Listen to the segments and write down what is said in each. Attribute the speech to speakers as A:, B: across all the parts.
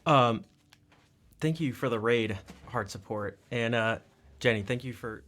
A: Um, Thank you for the raid, heart support, and Jenny, thank you for.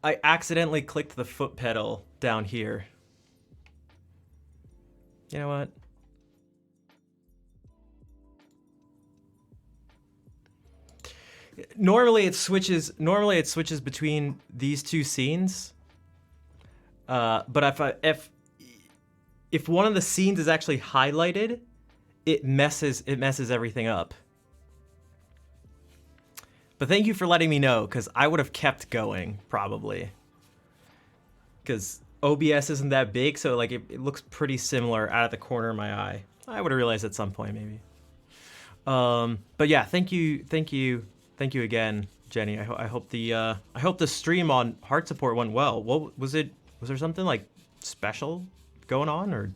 A: I accidentally clicked the foot pedal down here. You know what? Normally it switches. Normally it switches between these two scenes. But if one of the scenes is actually highlighted, it messes everything up. But thank you for letting me know, because I would have kept going probably. Because OBS isn't that big, so like it looks pretty similar out of the corner of my eye. I would have realized at some point maybe. But yeah, thank you again, Jenny. I hope the stream on heart support went well. What was it? Was there something like special going on, or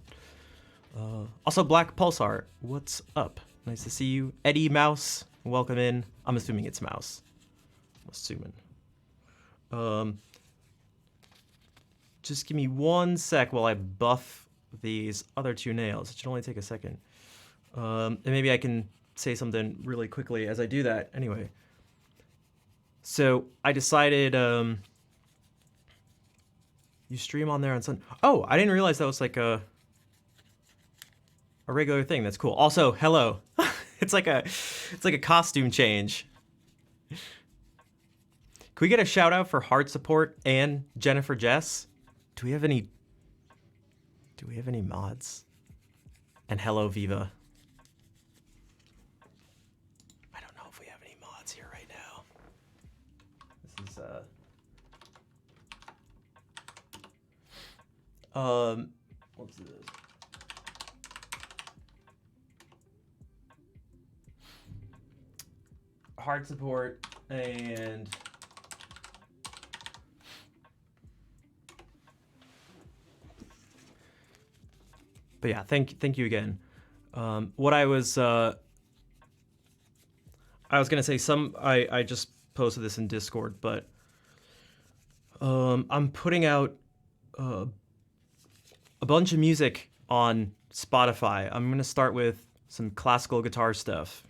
A: also Black Pulsar? What's up? Nice to see you, Eddie Mouse. Welcome in. I'm assuming it's Mouse. I'm assuming. Just give me 1 sec while I buff these other 2 nails. It should only take a second. And maybe I can say something really quickly as I do that. Anyway, so I decided you stream on there on Sunday. Oh, I didn't realize that was like a regular thing. That's cool. Also, hello. it's like a costume change. Can we get a shout out for heart support and Jennifer Jess? Do we have any mods? And hello, Viva. I don't know if we have any mods here right now. This is what's this? Heart support and but yeah, thank you again. What I was gonna say, I just posted this in Discord, but I'm putting out a bunch of music on Spotify. I'm gonna start with some classical guitar stuff,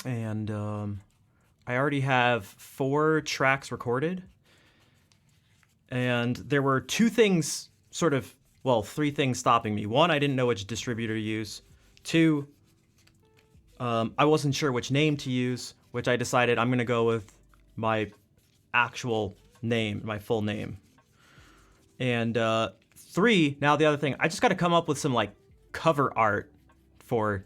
A: and I already have 4 tracks recorded, and there were 2 things sort of, well, 3 things stopping me. 1, I didn't know which distributor to use. 2, I wasn't sure which name to use, which I decided I'm gonna go with my actual name, my full name. And 3, now the other thing, I just got to come up with some like cover art for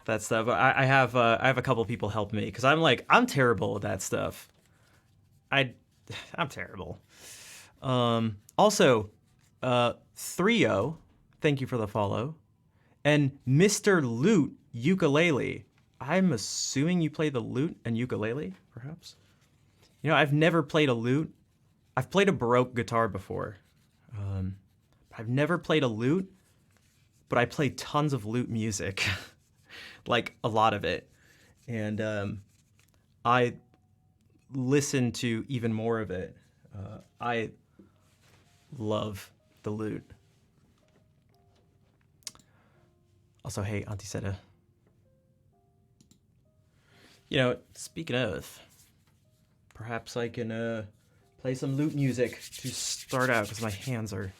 A: that stuff. I have a couple people help me, because I'm terrible at that stuff. I'm terrible. Also, Thrio, thank you for the follow, and Mr. Lute Ukulele. I'm assuming you play the lute and ukulele, perhaps. You know, I've never played a lute. I've played a Baroque guitar before. I've never played a lute, but I play tons of lute music, like a lot of it, and I listen to even more of it. I love the lute. Also, hey, Auntie Seta. You know, speaking of, perhaps I can play some lute music to start out, because my hands are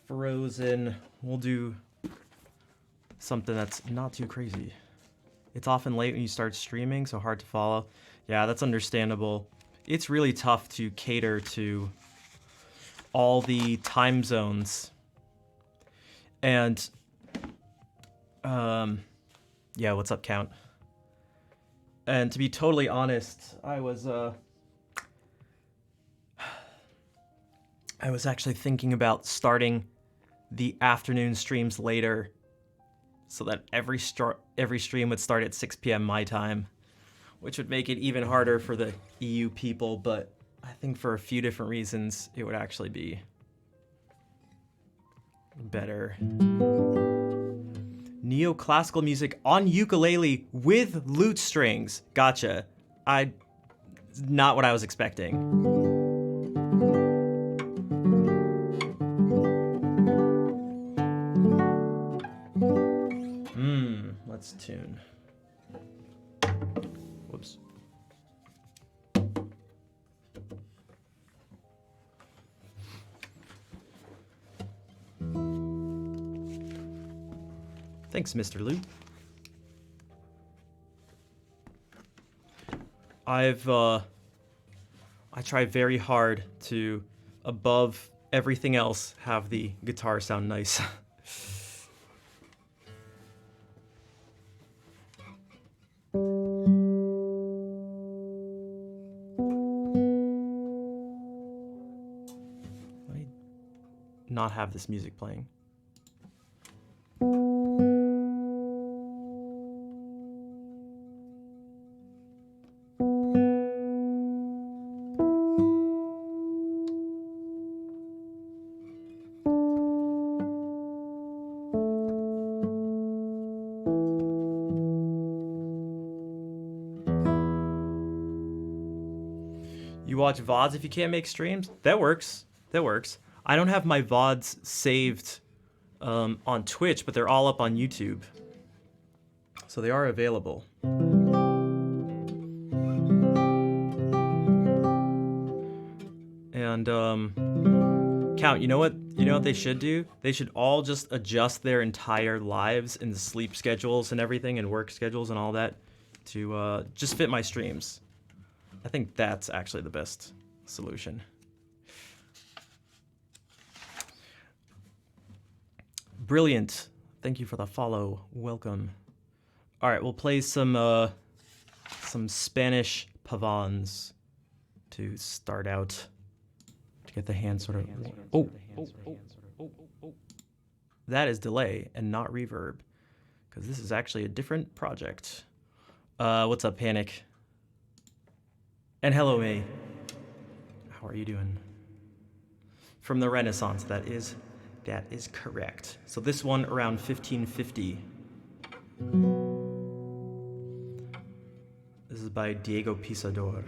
A: frozen. We'll do something that's not too crazy. It's often late when you start streaming, so hard to follow. Yeah, that's understandable. It's really tough to cater to all the time zones. And, yeah, what's up, Count? And to be totally honest, I was actually thinking about starting the afternoon streams later so that every stream would start at 6 p.m. my time, which would make it even harder for the EU people, but I think for a few different reasons it would actually be better. Neoclassical music on ukulele with lute strings. Gotcha. Not what I was expecting. Let's tune. Whoops. Thanks, Mr. Lute. I try very hard to, above everything else, have the guitar sound nice. Not have this music playing. You watch VODs if you can't make streams? That works. That works. I don't have my VODs saved on Twitch, but they're all up on YouTube. So they are available. And Count, you know what they should do? They should all just adjust their entire lives and sleep schedules and everything and work schedules and all that to just fit my streams. I think that's actually the best solution. Brilliant. Thank you for the follow. Welcome. All right, we'll play some Spanish pavans to start out to get the hand sort of. Oh. That is delay and not reverb, because this is actually a different project. What's up, Panic? And hello, May. How are you doing? From the Renaissance, that is correct. So this one around 1550. This is by Diego Pisador.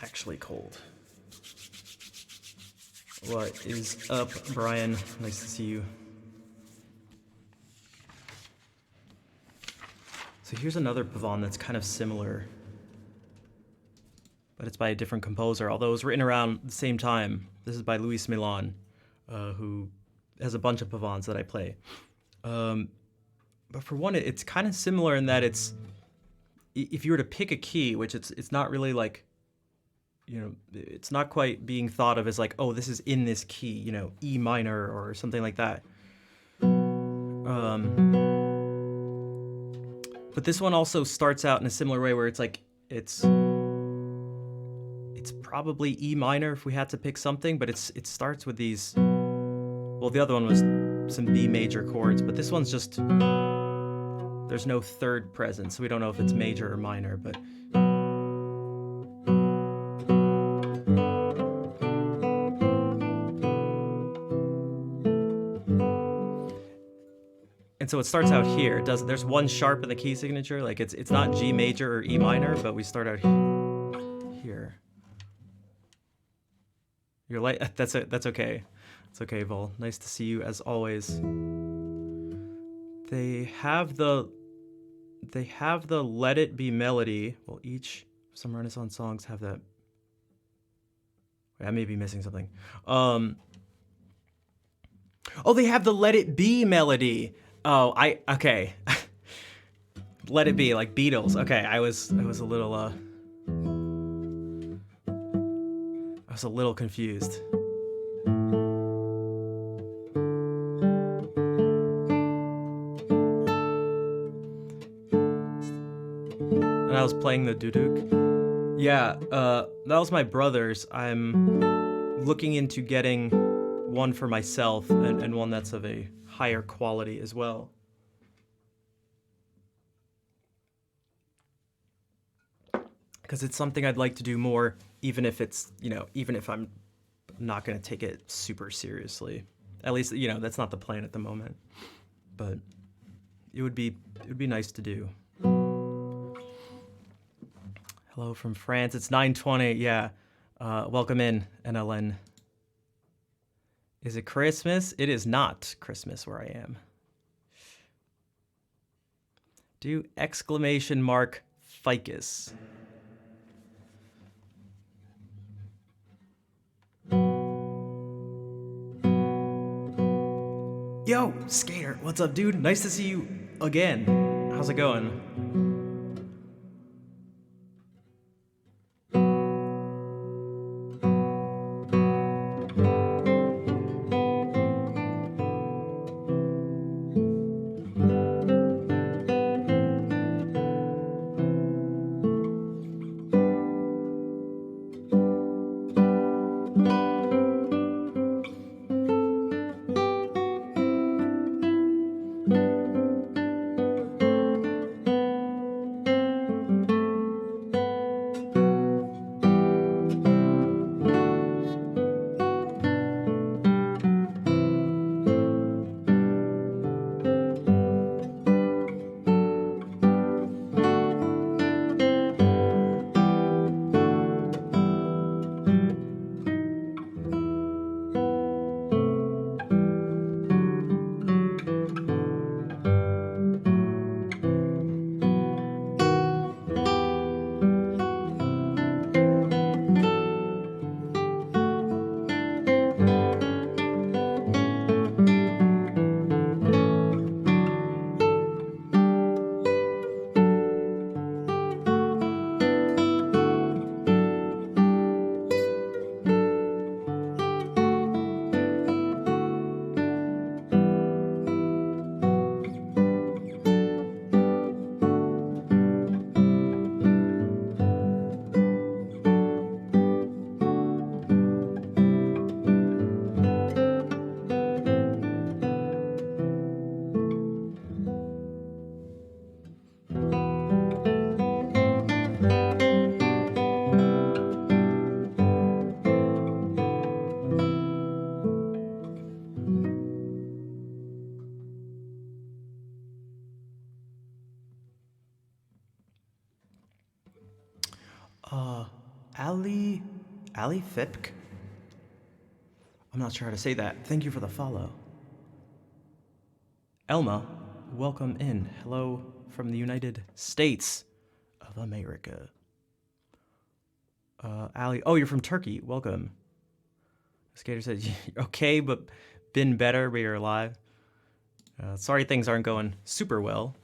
A: Actually cold. What is up, Brian? Nice to see you. So here's another pavan that's kind of similar, but it's by a different composer, although it was written around the same time. This is by Luis Milan, who has a bunch of pavans that I play. But for one, it's kind of similar in that it's if you were to pick a key, which it's not really like, it's not quite being thought of as like, oh, this is in this key, E minor or something like that. But this one also starts out in a similar way where it's like, it's probably E minor if we had to pick something, but it starts with these, well, the other one was some B major chords, but this one's just, there's no third present, so we don't know if it's major or minor, but and so it starts out here. There's one sharp in the key signature, like it's not G major or E minor, but we start out here. You're like, that's okay. It's okay, Vol. Nice to see you as always. They have the Let It Be melody. Well, some Renaissance songs have that. Wait, I may be missing something. Oh, they have the Let It Be melody. Oh, okay. Let It Be, like Beatles. Okay, I was a little confused. And I was playing the duduk. Yeah, that was my brother's. I'm looking into getting one for myself and one that's of a higher quality as well. Because it's something I'd like to do more, even if it's, even if I'm not going to take it super seriously. At least, that's not the plan at the moment. But it would be nice to do. Hello from France. It's 9:20. Yeah. Welcome in, NLN. Is it Christmas? It is not Christmas where I am. Do ! Ficus. Yo, Skater, what's up, dude? Nice to see you again. How's it going? Ali Fipk? I'm not sure how to say that. Thank you for the follow. Elma, welcome in. Hello from the United States of America. Ali, oh, you're from Turkey. Welcome. Skater says, okay, but been better, but you're alive. Sorry things aren't going super well.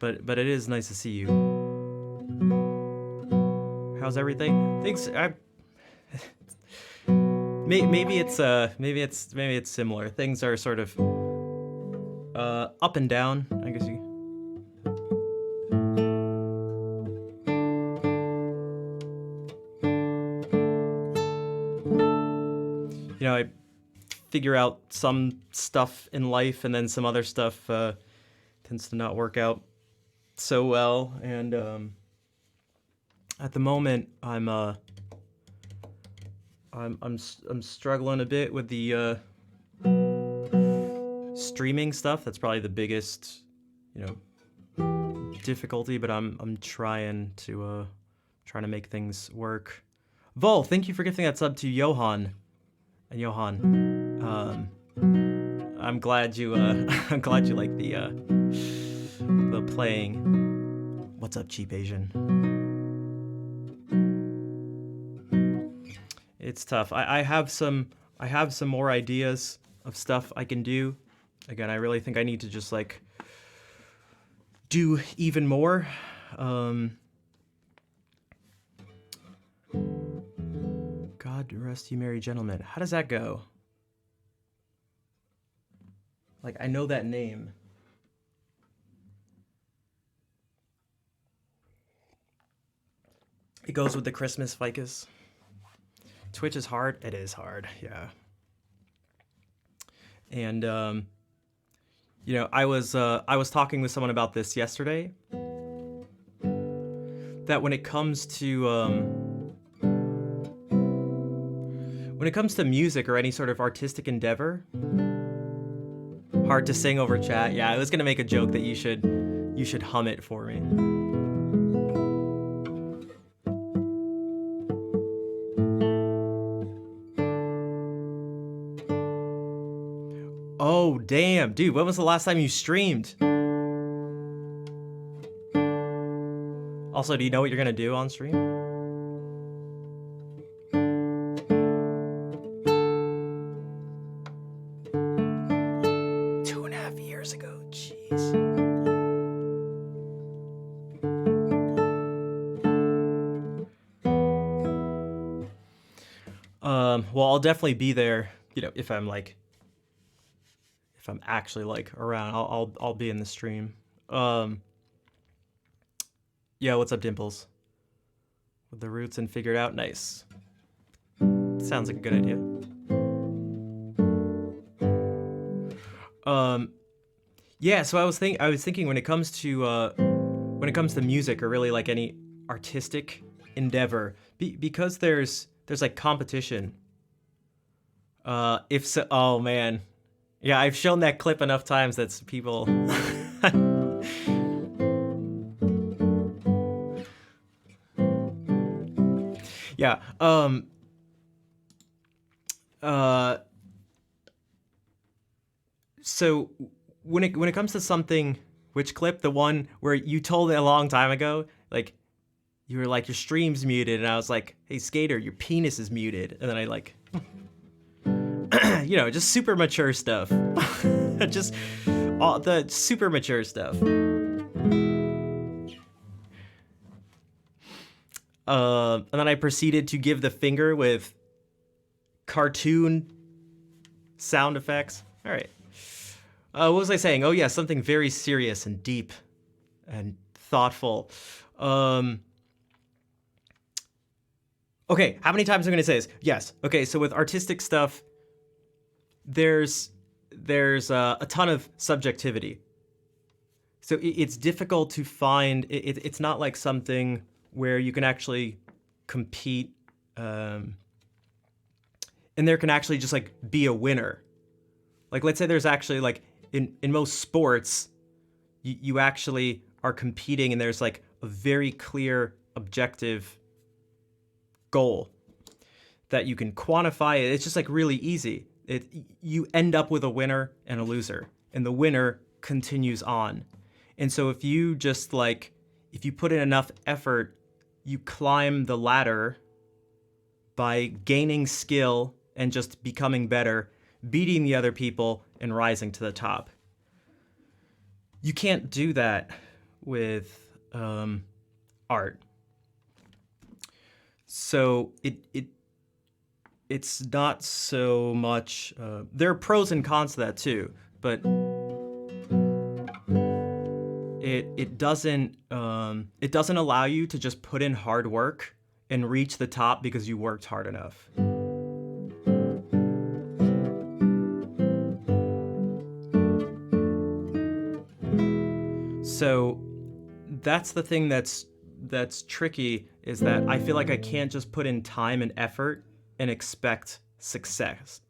A: but it is nice to see you. How's everything? Things maybe it's similar. Things are sort of up and down, I guess I figure out some stuff in life, and then some other stuff tends to not work out so well. And at the moment, I'm struggling a bit with the streaming stuff. That's probably the biggest, difficulty. But I'm trying to make things work. Vol, thank you for gifting that sub to Johan. And Johan, I'm glad you like the playing. What's up, Cheap Asian? It's tough. I have some more ideas of stuff I can do. Again, I really think I need to just like do even more. God rest you merry gentlemen. How does that go? Like, I know that name. It goes with the Christmas ficus. Twitch is hard. It is hard, yeah. And I was talking with someone about this yesterday. That when it comes to music or any sort of artistic endeavor, hard to sing over chat. Yeah, I was gonna make a joke that you should hum it for me. Oh, damn. Dude, when was the last time you streamed? Also, do you know what you're gonna do on stream? Well, I'll definitely be there, if I'm actually like around. I'll be in the stream. Yeah, what's up, Dimples? With the roots and figured out. Nice. Sounds like a good idea. Yeah, so I was thinking when it comes to music or really like any artistic endeavor, because there's like competition. If so, oh man, yeah, I've shown that clip enough times that people. Yeah. So when it comes to something, which clip? The one where you told it a long time ago, like you were like your stream's muted, and I was like, hey Skater, your penis is muted, and then I like, just super mature stuff, just all the super mature stuff. And then I proceeded to give the finger with cartoon sound effects. All right. What was I saying? Oh yeah, something very serious and deep and thoughtful. Okay, how many times am I going to say this? Yes. Okay, so with artistic stuff, there's a ton of subjectivity. So it's difficult to find. It's not like something where you can actually compete, and there can actually just like be a winner. Like, let's say there's actually like in most sports, you actually are competing and there's like a very clear objective goal that you can quantify. It's just like really easy. You end up with a winner and a loser, and the winner continues on. And so if you put in enough effort, you climb the ladder by gaining skill and just becoming better, beating the other people and rising to the top. You can't do that with art. So it's not so much. There are pros and cons to that too, but it doesn't allow you to just put in hard work and reach the top because you worked hard enough. So that's the thing that's tricky, is that I feel like I can't just put in time and effort and expect success.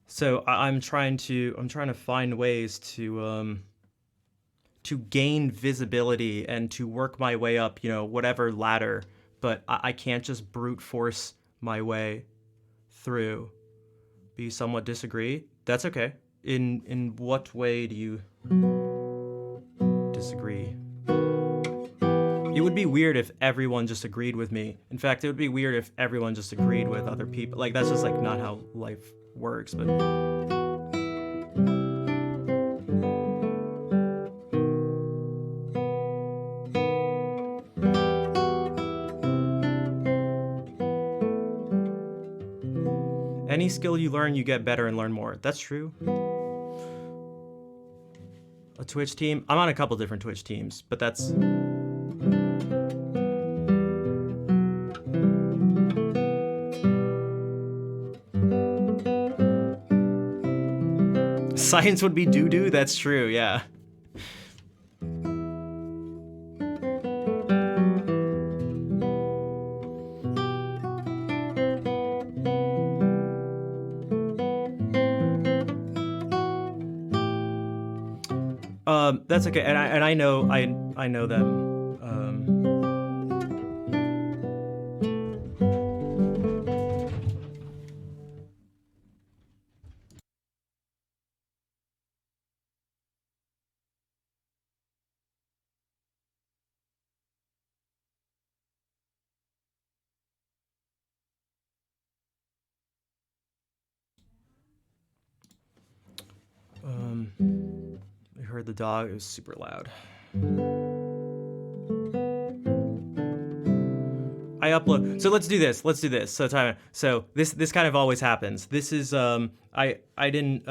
A: So I'm trying to find ways to gain visibility and to work my way up, whatever ladder. But I can't just brute force my way through. Be somewhat disagree. That's okay. In what way do you disagree? It would be weird if everyone just agreed with me. In fact, it would be weird if everyone just agreed with other people. Like, that's just like not how life works, but any skill you learn, you get better and learn more. That's true. A Twitch team? I'm on a couple different Twitch teams, but that's... Science would be doo-doo? That's true, yeah. That's okay, and I know I know them. I heard the dog. It was super loud. I upload. So let's do this. So time. So this kind of always happens. This is I didn't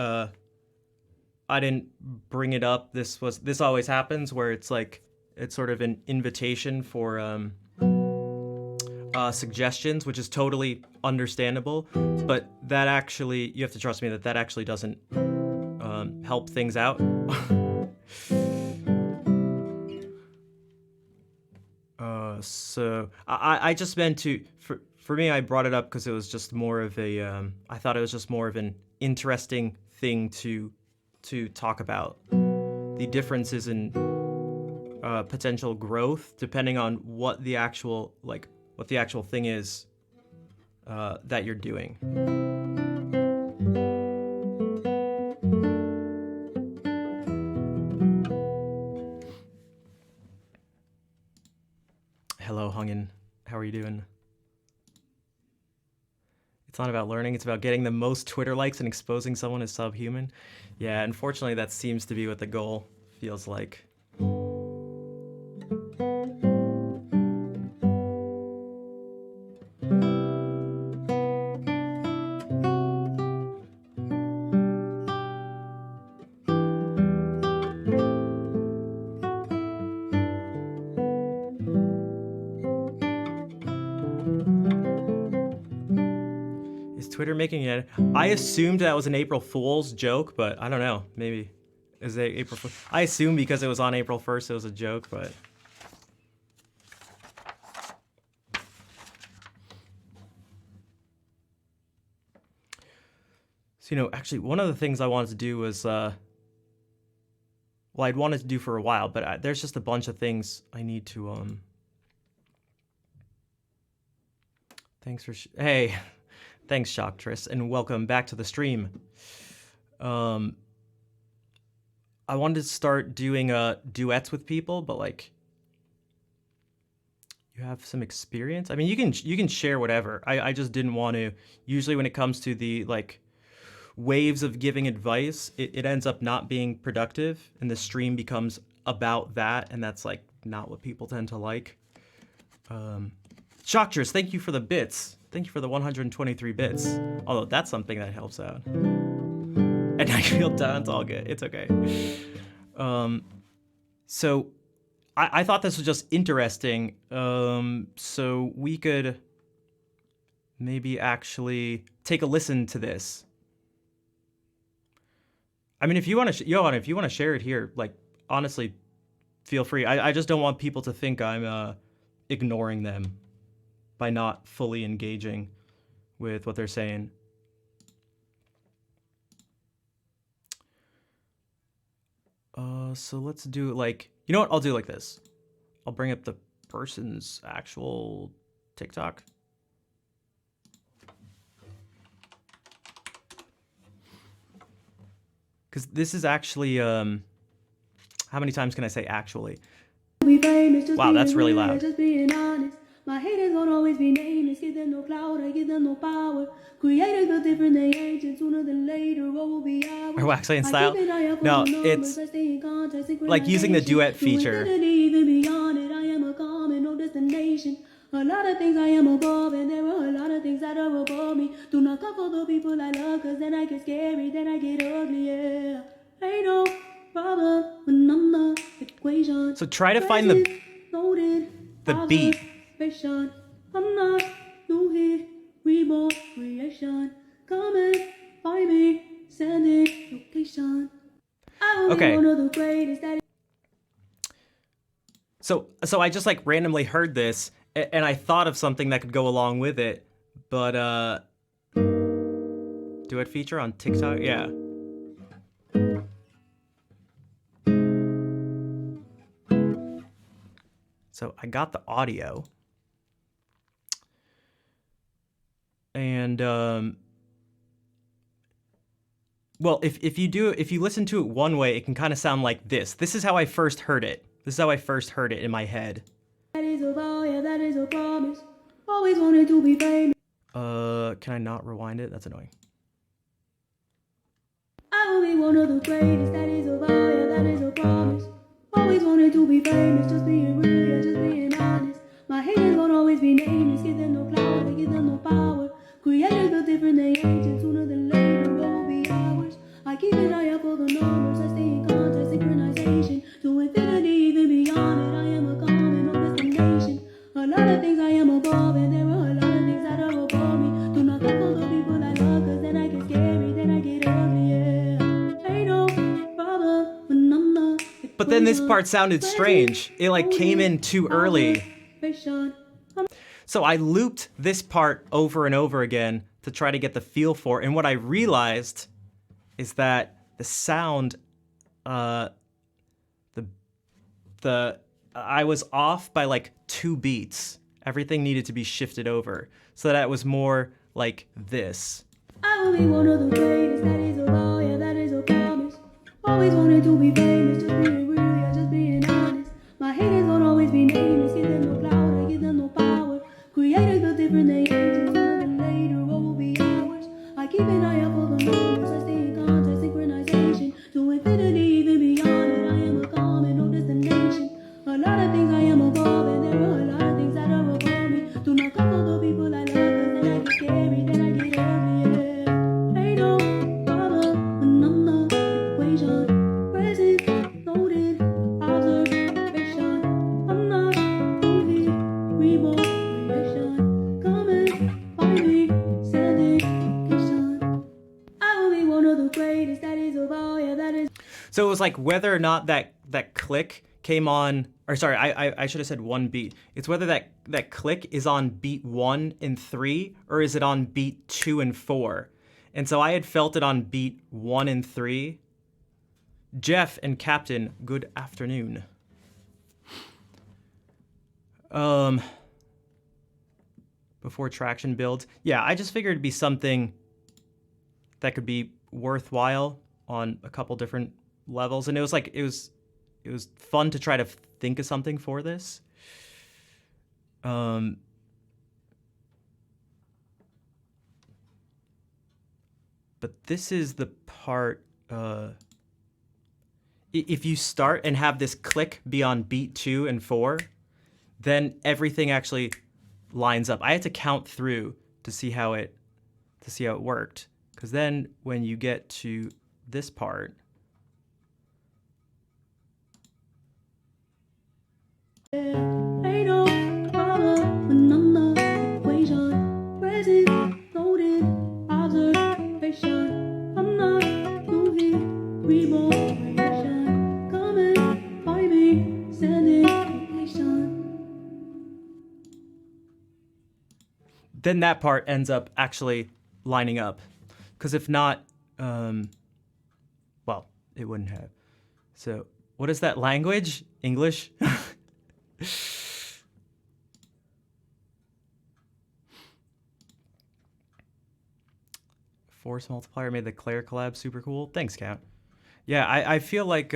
A: bring it up. This always happens where it's like it's sort of an invitation for suggestions, which is totally understandable. But that actually, you have to trust me that actually doesn't help things out. So I just meant to, for me, I brought it up because it was just more of a, I thought it was just more of an interesting thing to talk about. The differences in potential growth depending on what the actual thing is that you're doing. Hello, Hungin. How are you doing? It's not about learning, it's about getting the most Twitter likes and exposing someone as subhuman. Yeah, unfortunately, that seems to be what the goal feels like. Twitter making it. I assumed that was an April Fool's joke, but I don't know. Maybe is it April Fool? I assumed because it was on April 1st, it was a joke, but so actually, one of the things I wanted to do was, well, I'd wanted to do for a while, but there's just a bunch of things I need to Thanks for hey. Thanks, Shocktress, and welcome back to the stream. I wanted to start doing duets with people, but like, you have some experience? I mean, you can share whatever. I just didn't want to. Usually when it comes to the like waves of giving advice, it ends up not being productive and the stream becomes about that, and that's like not what people tend to like. Shockers, thank you for the bits. Thank you for the 123 bits. Although that's something that helps out. And I feel down, it's all good. It's okay. So I thought this was just interesting. So we could maybe actually take a listen to this. I mean, if you want to, if you want to share it here, like honestly, feel free. I just don't want people to think I'm ignoring them by not fully engaging with what they're saying. So let's do like, you know what? I'll do like this. I'll bring up the person's actual TikTok. Because this is actually, how many times can I say actually? Wow, that's really loud. My haters won't always be nameless, give them no clout, I give them no power. Creators built different than ancient, sooner than later, what will be ours? Or Waxlane style? No, it's like using the duet feature. I am a common, no destination. A lot of things I am above, and there are a lot of things that are above me. Do not come for the people I love, cause then I get scary, then I get ugly, yeah. Ain't no problem when I'm the equation. So try to find the beat. I'm not new here, reborn creation. Come and find me, send it location. Okay. So I just like randomly heard this and I thought of something that could go along with it, but duet feature on TikTok, yeah. So I got the audio. And well, if you listen to it one way, it can kind of sound like this. This is how I first heard it. This is how I first heard it in my head. That is a vow, yeah, that is a promise. Always wanted to be famous. Can I not rewind it? That's annoying. I will be one of the greatest. That is a vow, yeah, that is a promise. Always wanted to be famous, just being real, yeah, just being honest. My haters won't always be nameless, give them no clout, I give them no power. Creators built different than ancient, sooner than later, what will be ours? I keep an eye out for the numbers, I stay in contact, synchronization. To infinity, even beyond it, I am a common, no destination. A lot of things I am above, and there are a lot of things that are above me. Do not come for the people I love, cause then I get scary, then I get ugly, yeah. Ain't no problem when I'm the equation. But then this part sounded strange. It like came in too early. So I looped this part over and over again to try to get the feel for it. And what I realized is that the sound, I was off by like 2 beats. Everything needed to be shifted over so that it was more like this. I will be one of the greatest, that is a vow, yeah, that is a promise. Always wanted to be famous, just being real, yeah, just being honest. My haters won't always be nameless, give them no clout, I give them no power. Creators built different than ancient, sooner than later, what will be ours? I keep an eye out for the numbers, I stay in contact, synchronization. To infinity, even beyond it, I am a common, no destination. A lot of things I am above, and there are a lot of things that are above me. Do not come for the people I love, cause then I get scary, then I get ugly, yeah. Ain't no problem when I'm the equation. Present, noted, observation. I'm not new here, reborn creation. Come and find me, send it location. I will be one of the greatest, that is a vow, yeah, that is. So it was like whether or not that click came on, or sorry, I should have said 1 beat. It's whether that click is on beat 1 and 3, or is it on beat 2 and 4. And so I had felt it on beat 1 and 3. Jeff and Captain, good afternoon. Before traction builds. Yeah, I just figured it'd be something that could be worthwhile on a couple different levels. And it was fun to try to think of something for this. Um, but this is the part. If you start and have this click be on beat 2 and 4, then everything actually lines up. I had to count through to see how it worked, because then when you get to this part,
B: ain't no problem when I'm the equation. Present, noted, observation. I'm not moving, remote creation. Come and find me, sending location.
A: then that part ends up actually lining up. Because if not, well, it wouldn't have. So, what is that language? English? Force multiplier made the Claire collab super cool. Thanks, Count. Yeah, I feel like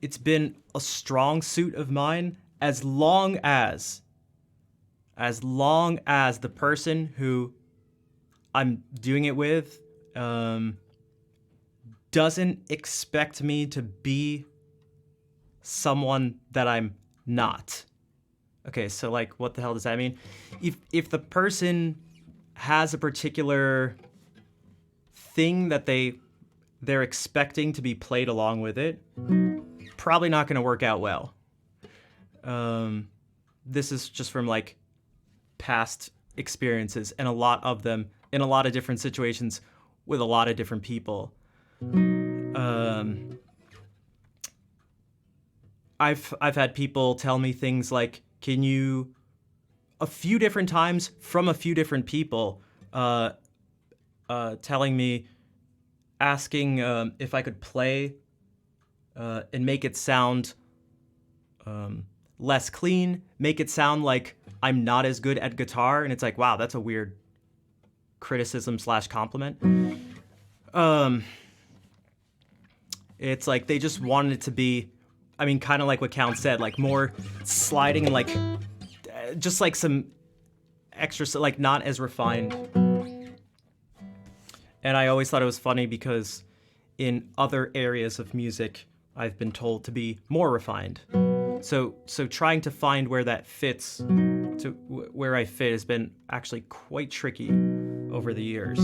A: it's been a strong suit of mine as long as the person who I'm doing it with doesn't expect me to be someone that I'm not. Okay, so like what the hell does that mean? If the person has a particular thing that they're expecting to be played along with it, probably not going to work out well. This is just from like past experiences, and a lot of them in a lot of different situations with a lot of different people. I've had people tell me things like, "Can you?" A few different times from a few different people, telling me, asking if I could play and make it sound less clean, make it sound like I'm not as good at guitar, and it's like, wow, that's a weird criticism / compliment. It's like they just wanted it to be, I mean, kind of like what Count said, like more sliding and like just like some extra, like not as refined. And I always thought it was funny because in other areas of music, I've been told to be more refined. So trying to find where that fits, to where I fit, has been actually quite tricky over the years.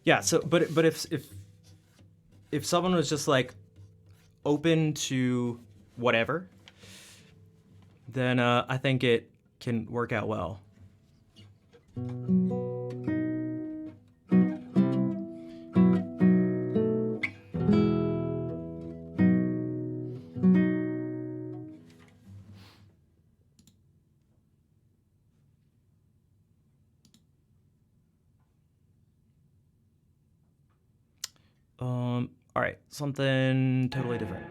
A: Yeah. So, but if someone was just like open to whatever, then I think it can work out well. All right, something totally different.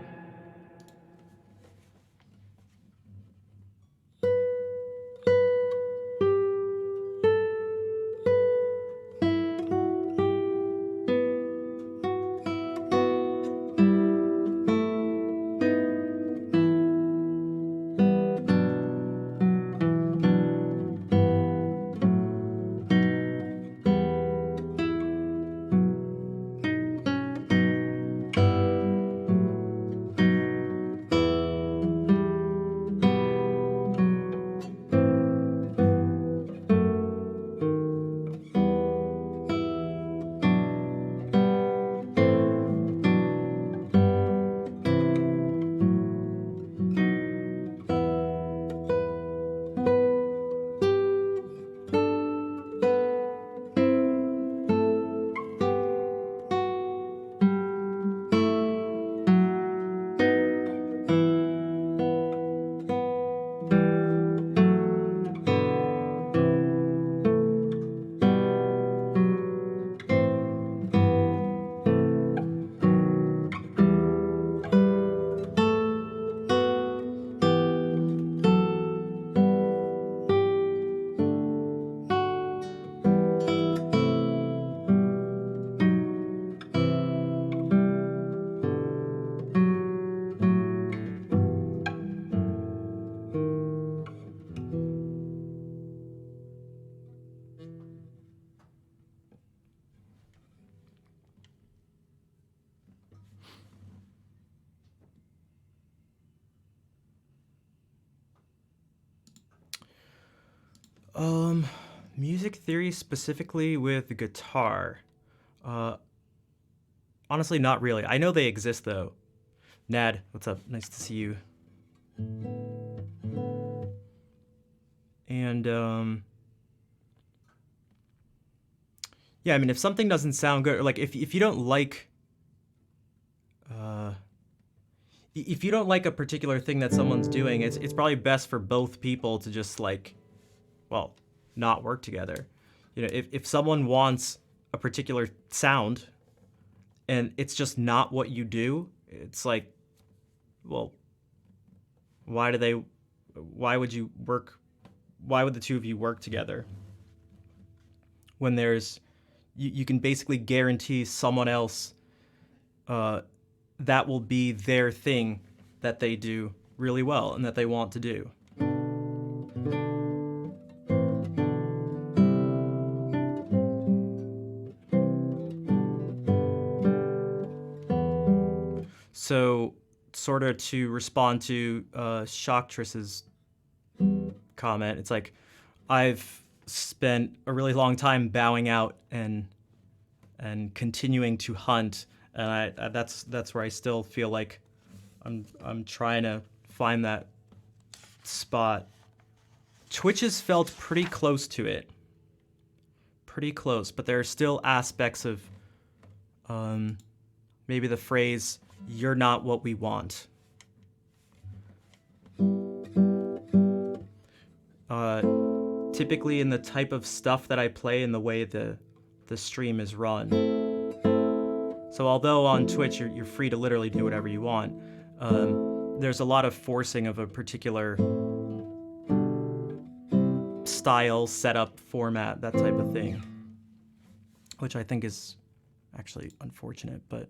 A: Um, Music theory specifically with guitar. Uh, Honestly, not really. I know they exist though. Nad, what's up? Nice to see you. And yeah, I mean, if something doesn't sound good, or like if you don't like, uh, if you don't like a particular thing that someone's doing, it's probably best for both people to just like, well, not work together. You know, if someone wants a particular sound and it's just not what you do, it's like, well, why do they, why would you work, why would the two of you work together when there's, you can basically guarantee someone else that will be their thing that they do really well and that they want to do. So, sort of to respond to Shocktress's comment, it's like I've spent a really long time bowing out and continuing to hunt, and that's where I still feel like I'm trying to find that spot. Twitch has felt pretty close to it, pretty close, but there are still aspects of maybe the phrase "you're not what we want." Typically in the type of stuff that I play and the way the stream is run. So although on Twitch you're free to literally do whatever you want, there's a lot of forcing of a particular style, setup, format, that type of thing, which I think is actually unfortunate, but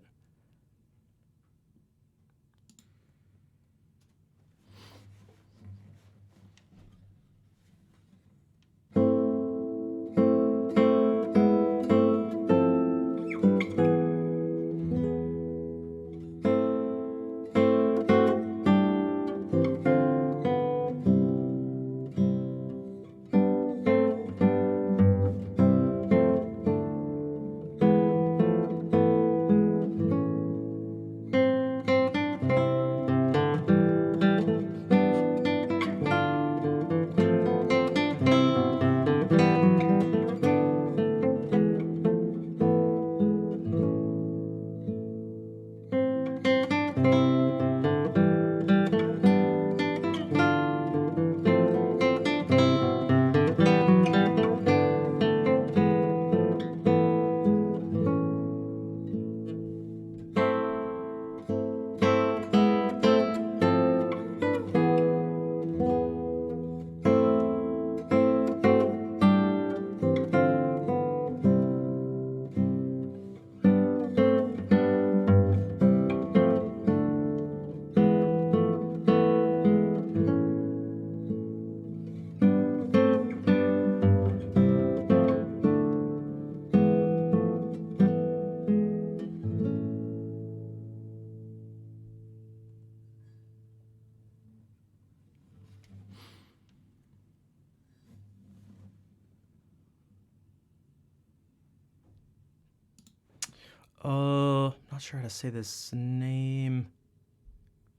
A: not sure how to say this name.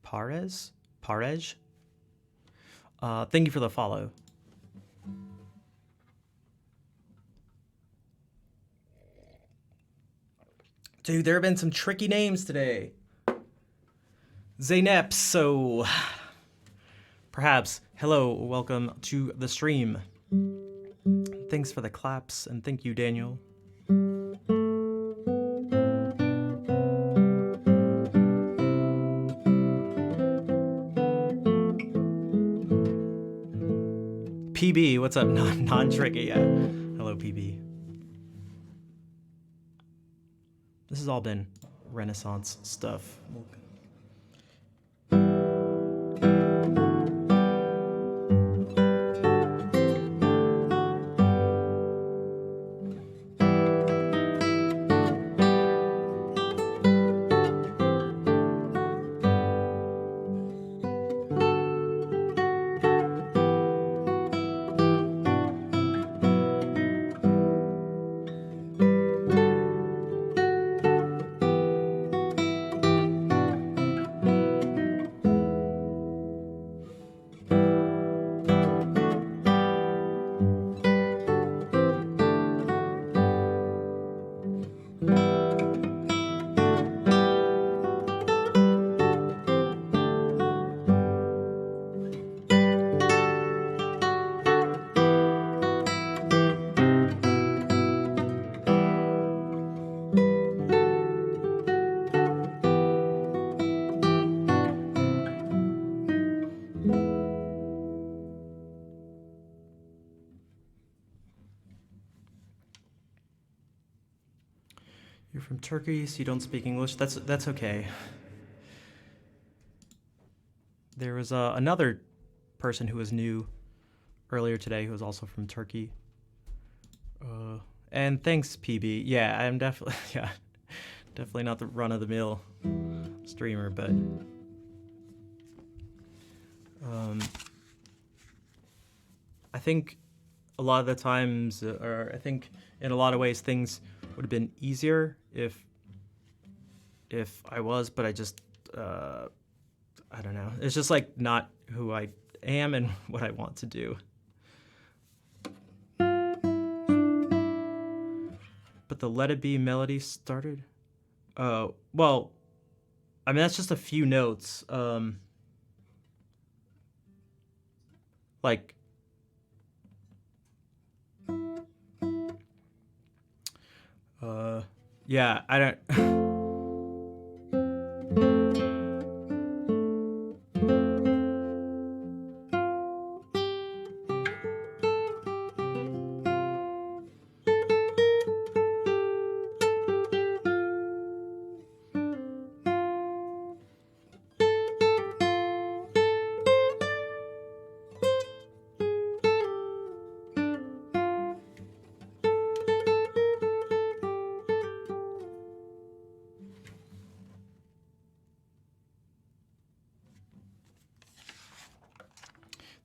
A: Parej? Thank you for the follow. Dude, there have been some tricky names today. Zaynep, so perhaps, hello, welcome to the stream. Thanks for the claps, and thank you, Daniel. PB, what's up? Non-tricky, yeah. Hello, PB. This has all been Renaissance stuff. from Turkey, so you don't speak English. That's okay. There was another person who was new earlier today who was also from Turkey. And thanks, PB. Yeah, I'm definitely definitely not the run of the mill streamer, but I think a lot of the times, or I think in a lot of ways, things would have been easier if I was, but I just I don't know. It's just like not who I am and what I want to do. But the Let It Be melody started. Well, I mean that's just a few notes. Like. Yeah, I don't.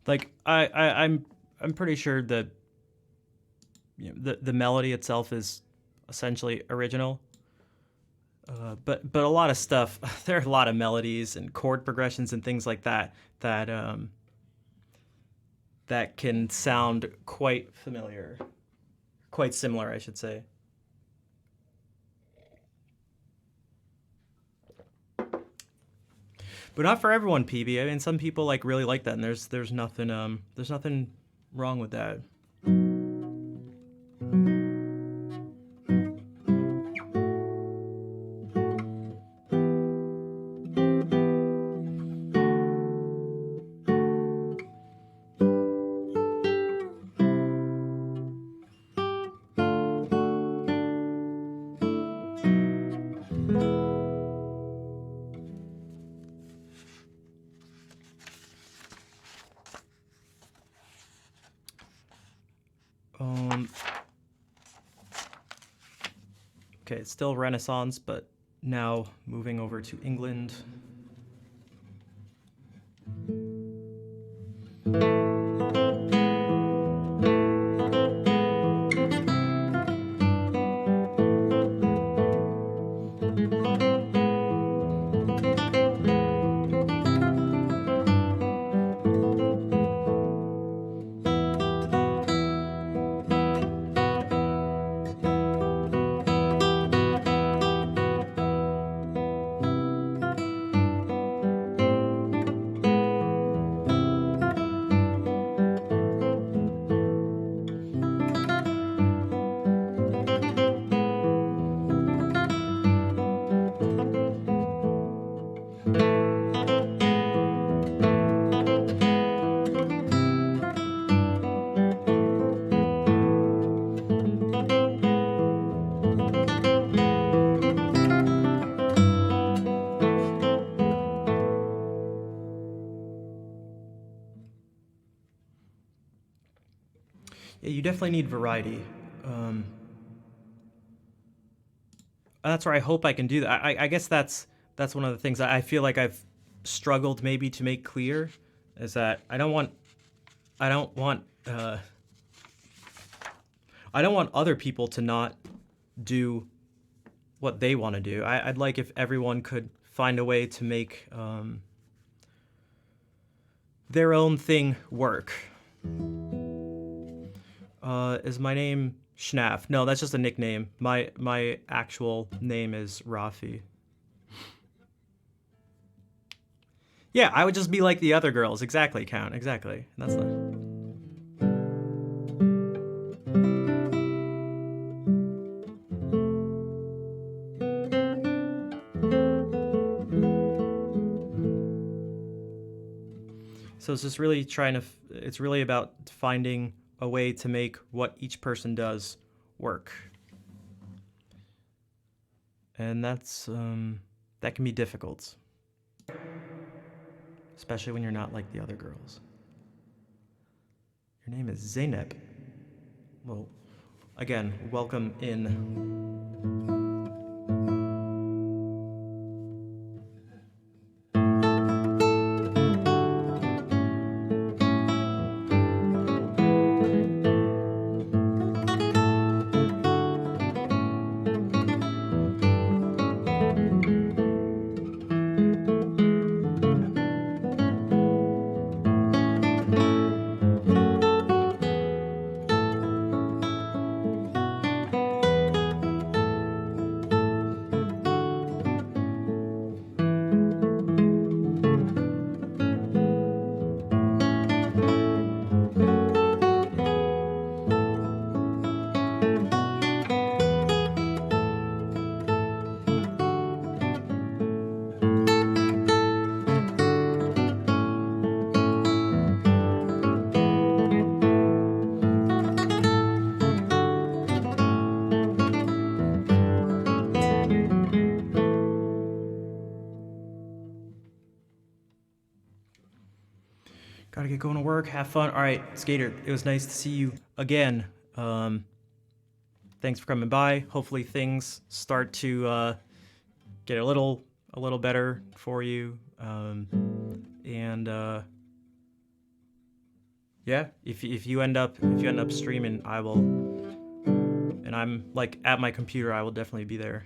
A: Like I'm pretty sure that the melody itself is essentially original. But a lot of stuff, there are a lot of melodies and chord progressions and things like that that can sound quite familiar, quite similar, I should say. But not for everyone, PB. I mean, some people like really like that, and there's nothing wrong with that. Okay, it's still Renaissance, but now moving over to England. Yeah, you definitely need variety. That's where I hope I can do that. I guess that's one of the things I feel like I've struggled maybe to make clear is that I don't want other people to not do what they want to do. I'd like if everyone could find a way to make their own thing work. Is my name Schnaff? No, that's just a nickname. My actual name is Rafi. Yeah, I would just be like the other girls. Exactly, Count. Exactly. That's not. So it's just really it's really about finding a way to make what each person does work. And that's that can be difficult, especially when you're not like the other girls. Your name is Zeynep. Well, again, welcome in. Gotta get going to work. Have fun. All right, Skater. It was nice to see you again. Thanks for coming by. Hopefully things start to get a little better for you. Yeah, if you end up streaming, I will. And I'm like at my computer. I will definitely be there.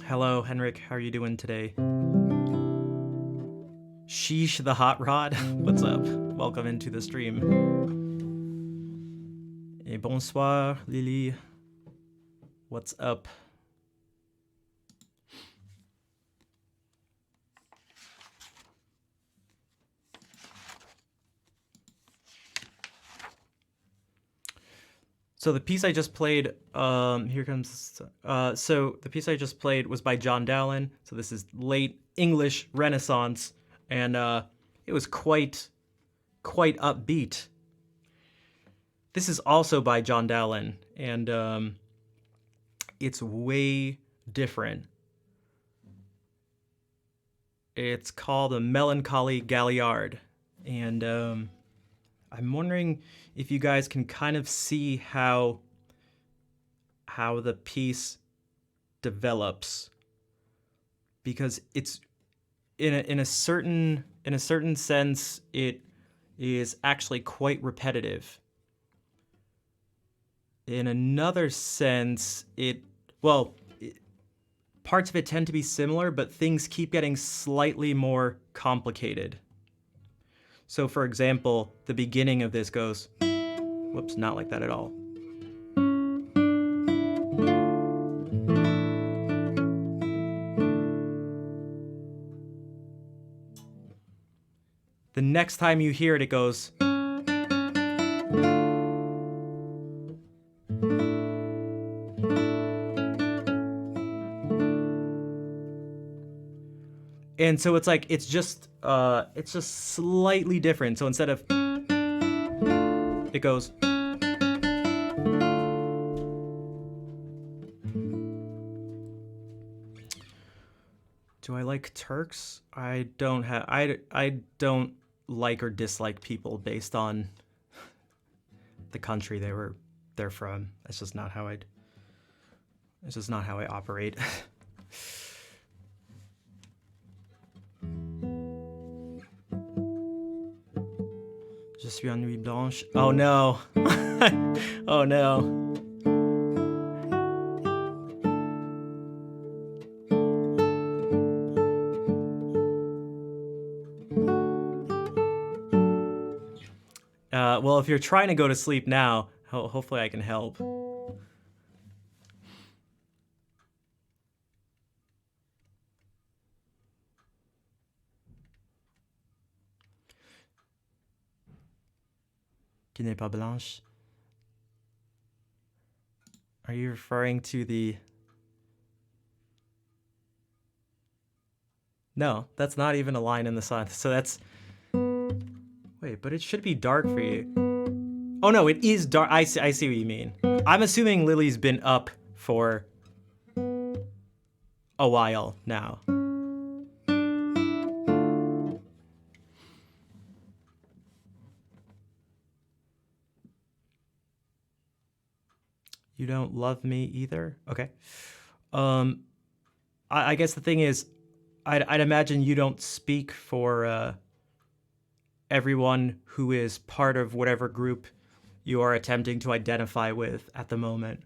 A: Hello, Henrik. How are you doing today? Sheesh the Hot Rod. What's up? Welcome into the stream. Et bonsoir, Lily. What's up? So the piece I just played, here comes, so the piece I just played was by John Dowland. So this is late English Renaissance, and it was quite upbeat. This is also by John Dowland, and it's way different. It's called A Melancholy Galliard, and I'm wondering if you guys can kind of see how the piece develops, because it's in a certain sense it is actually quite repetitive. In another sense, parts of it tend to be similar, but things keep getting slightly more complicated. So for example, the beginning of this goes, whoops, not like that at all. The next time you hear it, it goes. And so it's like, it's just slightly different. So instead of, it goes. Do I like Turks? I don't like or dislike people based on the country they're from. It's just not how I operate. Je suis en nuit blanche. Oh no. Oh no. Well, if you're trying to go to sleep now, hopefully I can help. Qui n'est pas blanche? Are you referring to the... No, that's not even a line in the sun. So that's... Wait, but it should be dark for you. Oh no, it is dark. I see what you mean. I'm assuming Lily's been up for a while now. You don't love me either? Okay. I guess the thing is, I'd imagine you don't speak for everyone who is part of whatever group you are attempting to identify with at the moment.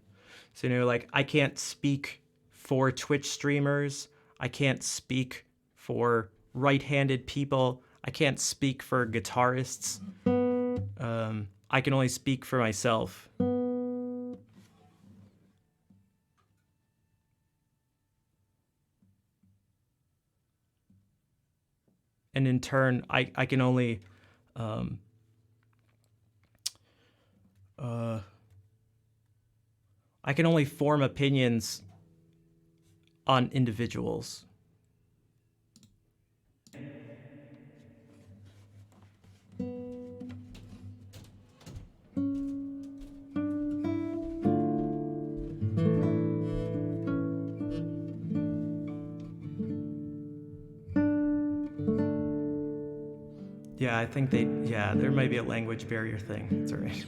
A: So, like, I can't speak for Twitch streamers. I can't speak for right-handed people. I can't speak for guitarists. I can only speak for myself. And in turn, I can only I can only form opinions on individuals. Yeah, I think there might be a language barrier thing. It's all right.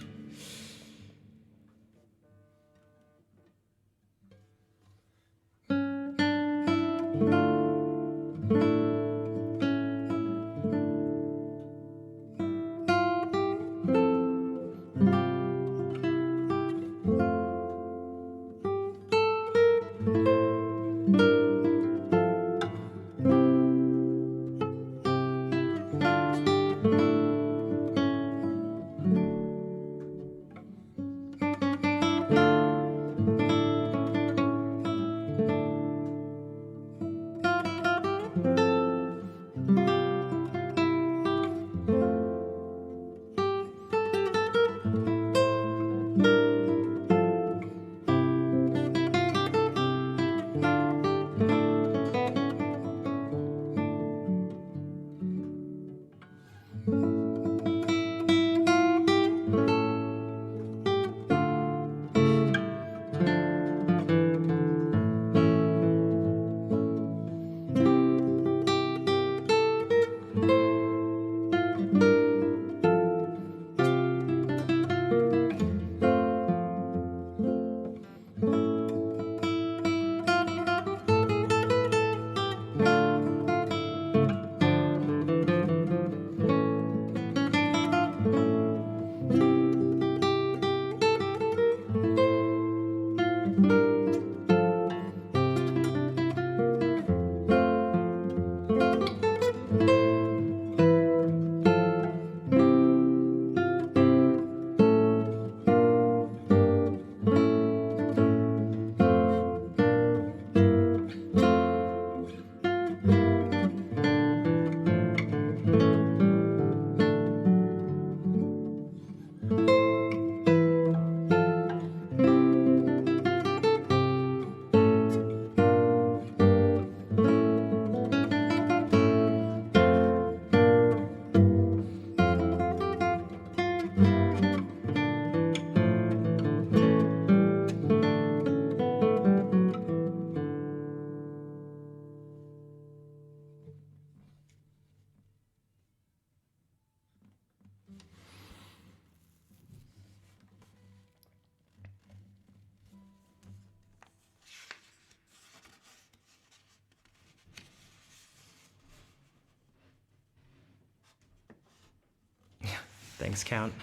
A: Thanks, Count.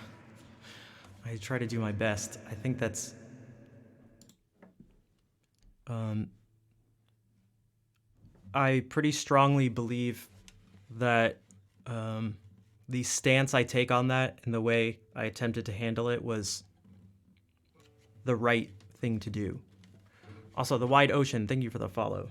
A: I try to do my best. I think that's... I pretty strongly believe that the stance I take on that and the way I attempted to handle it was the right thing to do. Also, the Wide Ocean, thank you for the follow.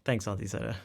A: Thanks, Auntie Zeta.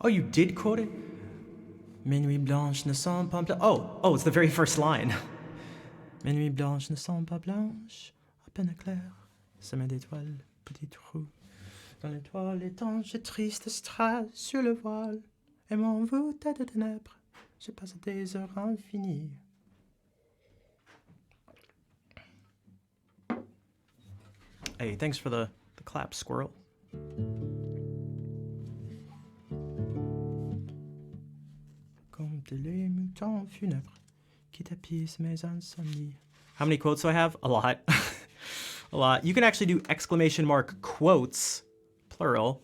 A: Oh, you did quote it? Mes nuits blanches ne sont pas blanches. Oh, it's the very first line. Mes nuits blanches ne sont pas blanches, à peine claires, semées d'étoiles, petits trous. Dans l'étoile étanche et triste strass sur le voile, et m'envoûte de ténèbres, je passe des heures infinies. Hey, thanks for the clap, squirrel. Comme les mutants funèbres qui tapissent mes insomnies. How many quotes do I have? A lot. A lot. You can actually do exclamation mark quotes, plural,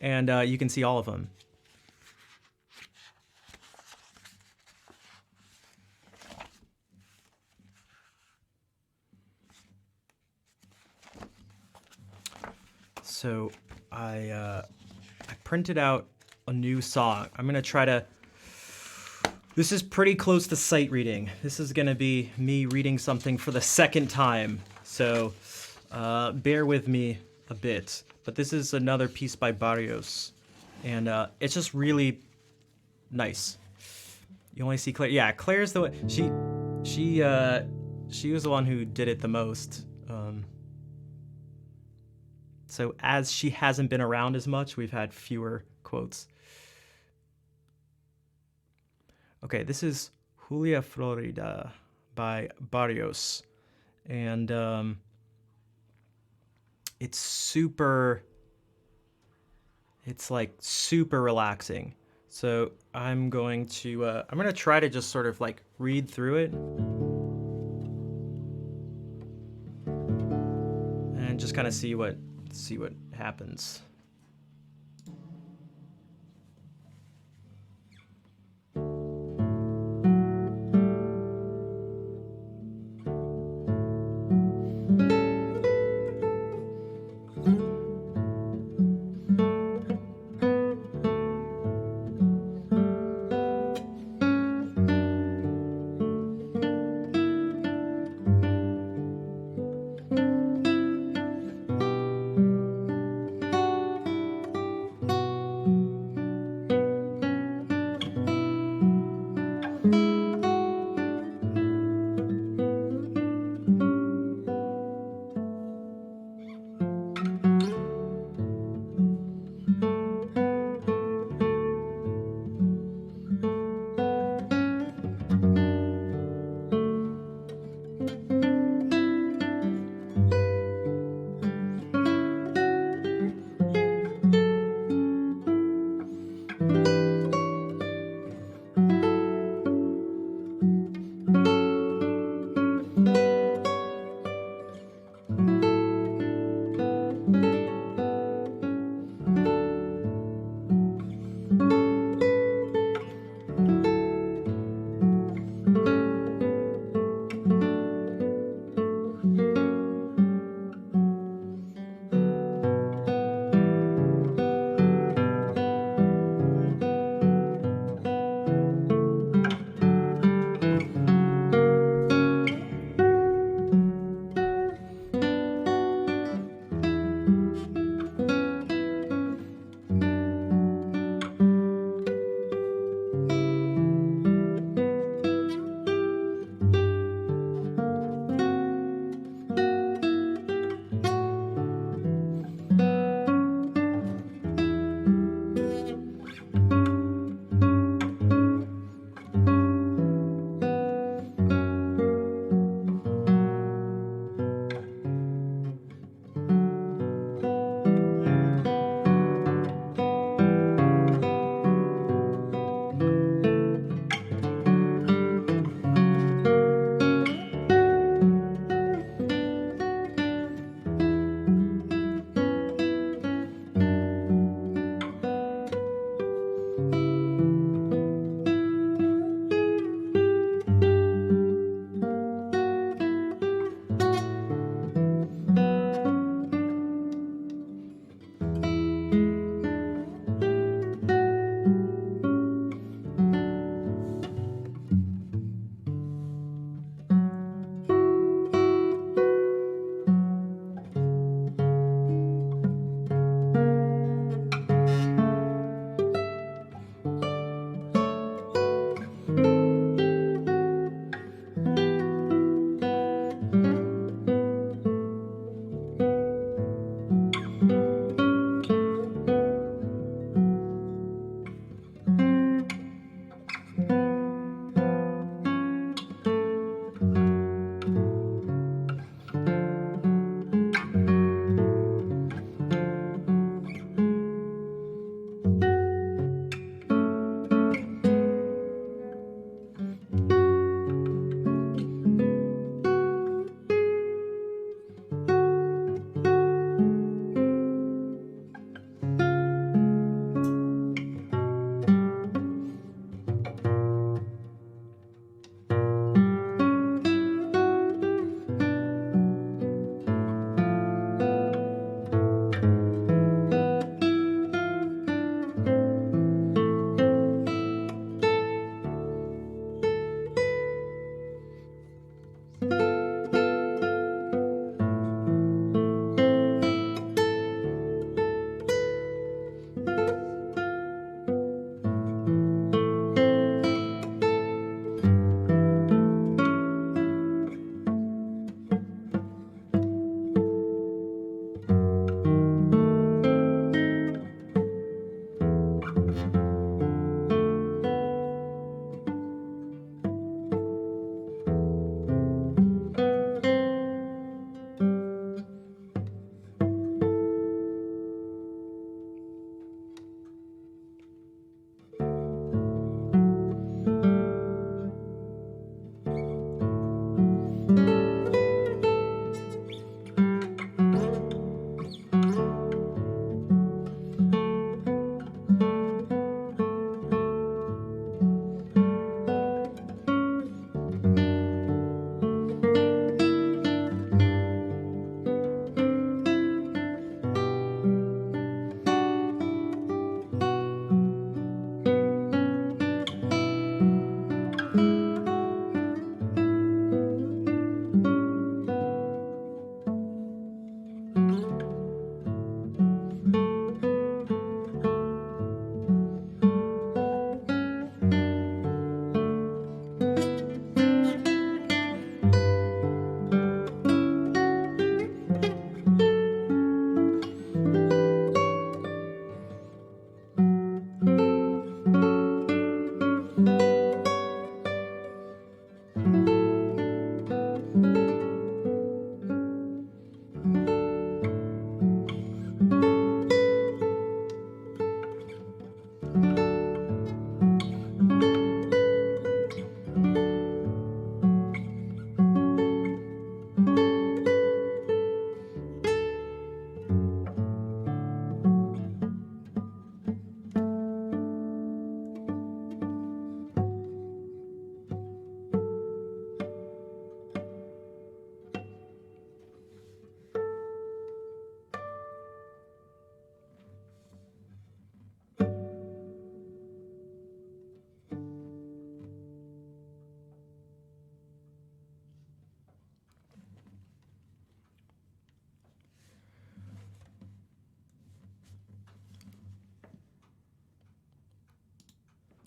A: and you can see all of them. So I printed out a new song. I'm gonna try to. This is pretty close to sight reading. This is gonna be me reading something for the second time, so bear with me a bit. But this is another piece by Barrios, and it's just really nice. You only see Claire. Yeah, Claire's the one. She was the one who did it the most. So as she hasn't been around as much, we've had fewer quotes. Okay, this is Julia Florida by Barrios. And it's like super relaxing. So I'm going to try to just sort of like read through it. And just kind of see what happens.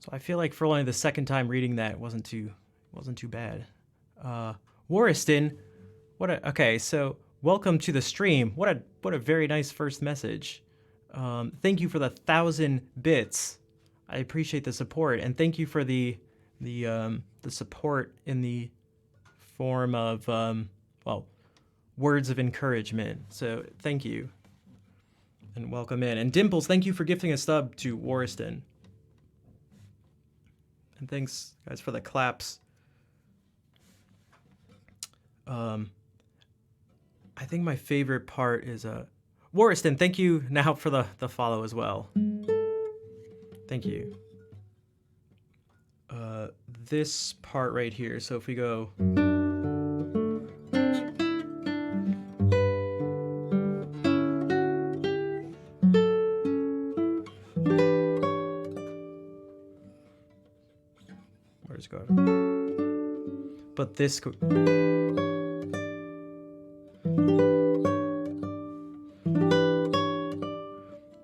A: So I feel like for only the second time reading that wasn't too bad. Warriston, okay, so welcome to the stream. What a very nice first message. Thank you for the 1,000 bits. I appreciate the support, and thank you for the support in the form of well, words of encouragement. So thank you, and welcome in. And Dimples, thank you for gifting a sub to Warriston. And thanks, guys, for the claps. I think my favorite part is Warriston, thank you now for the follow as well. Thank you. This part right here. So if we go. Where's it going? But this.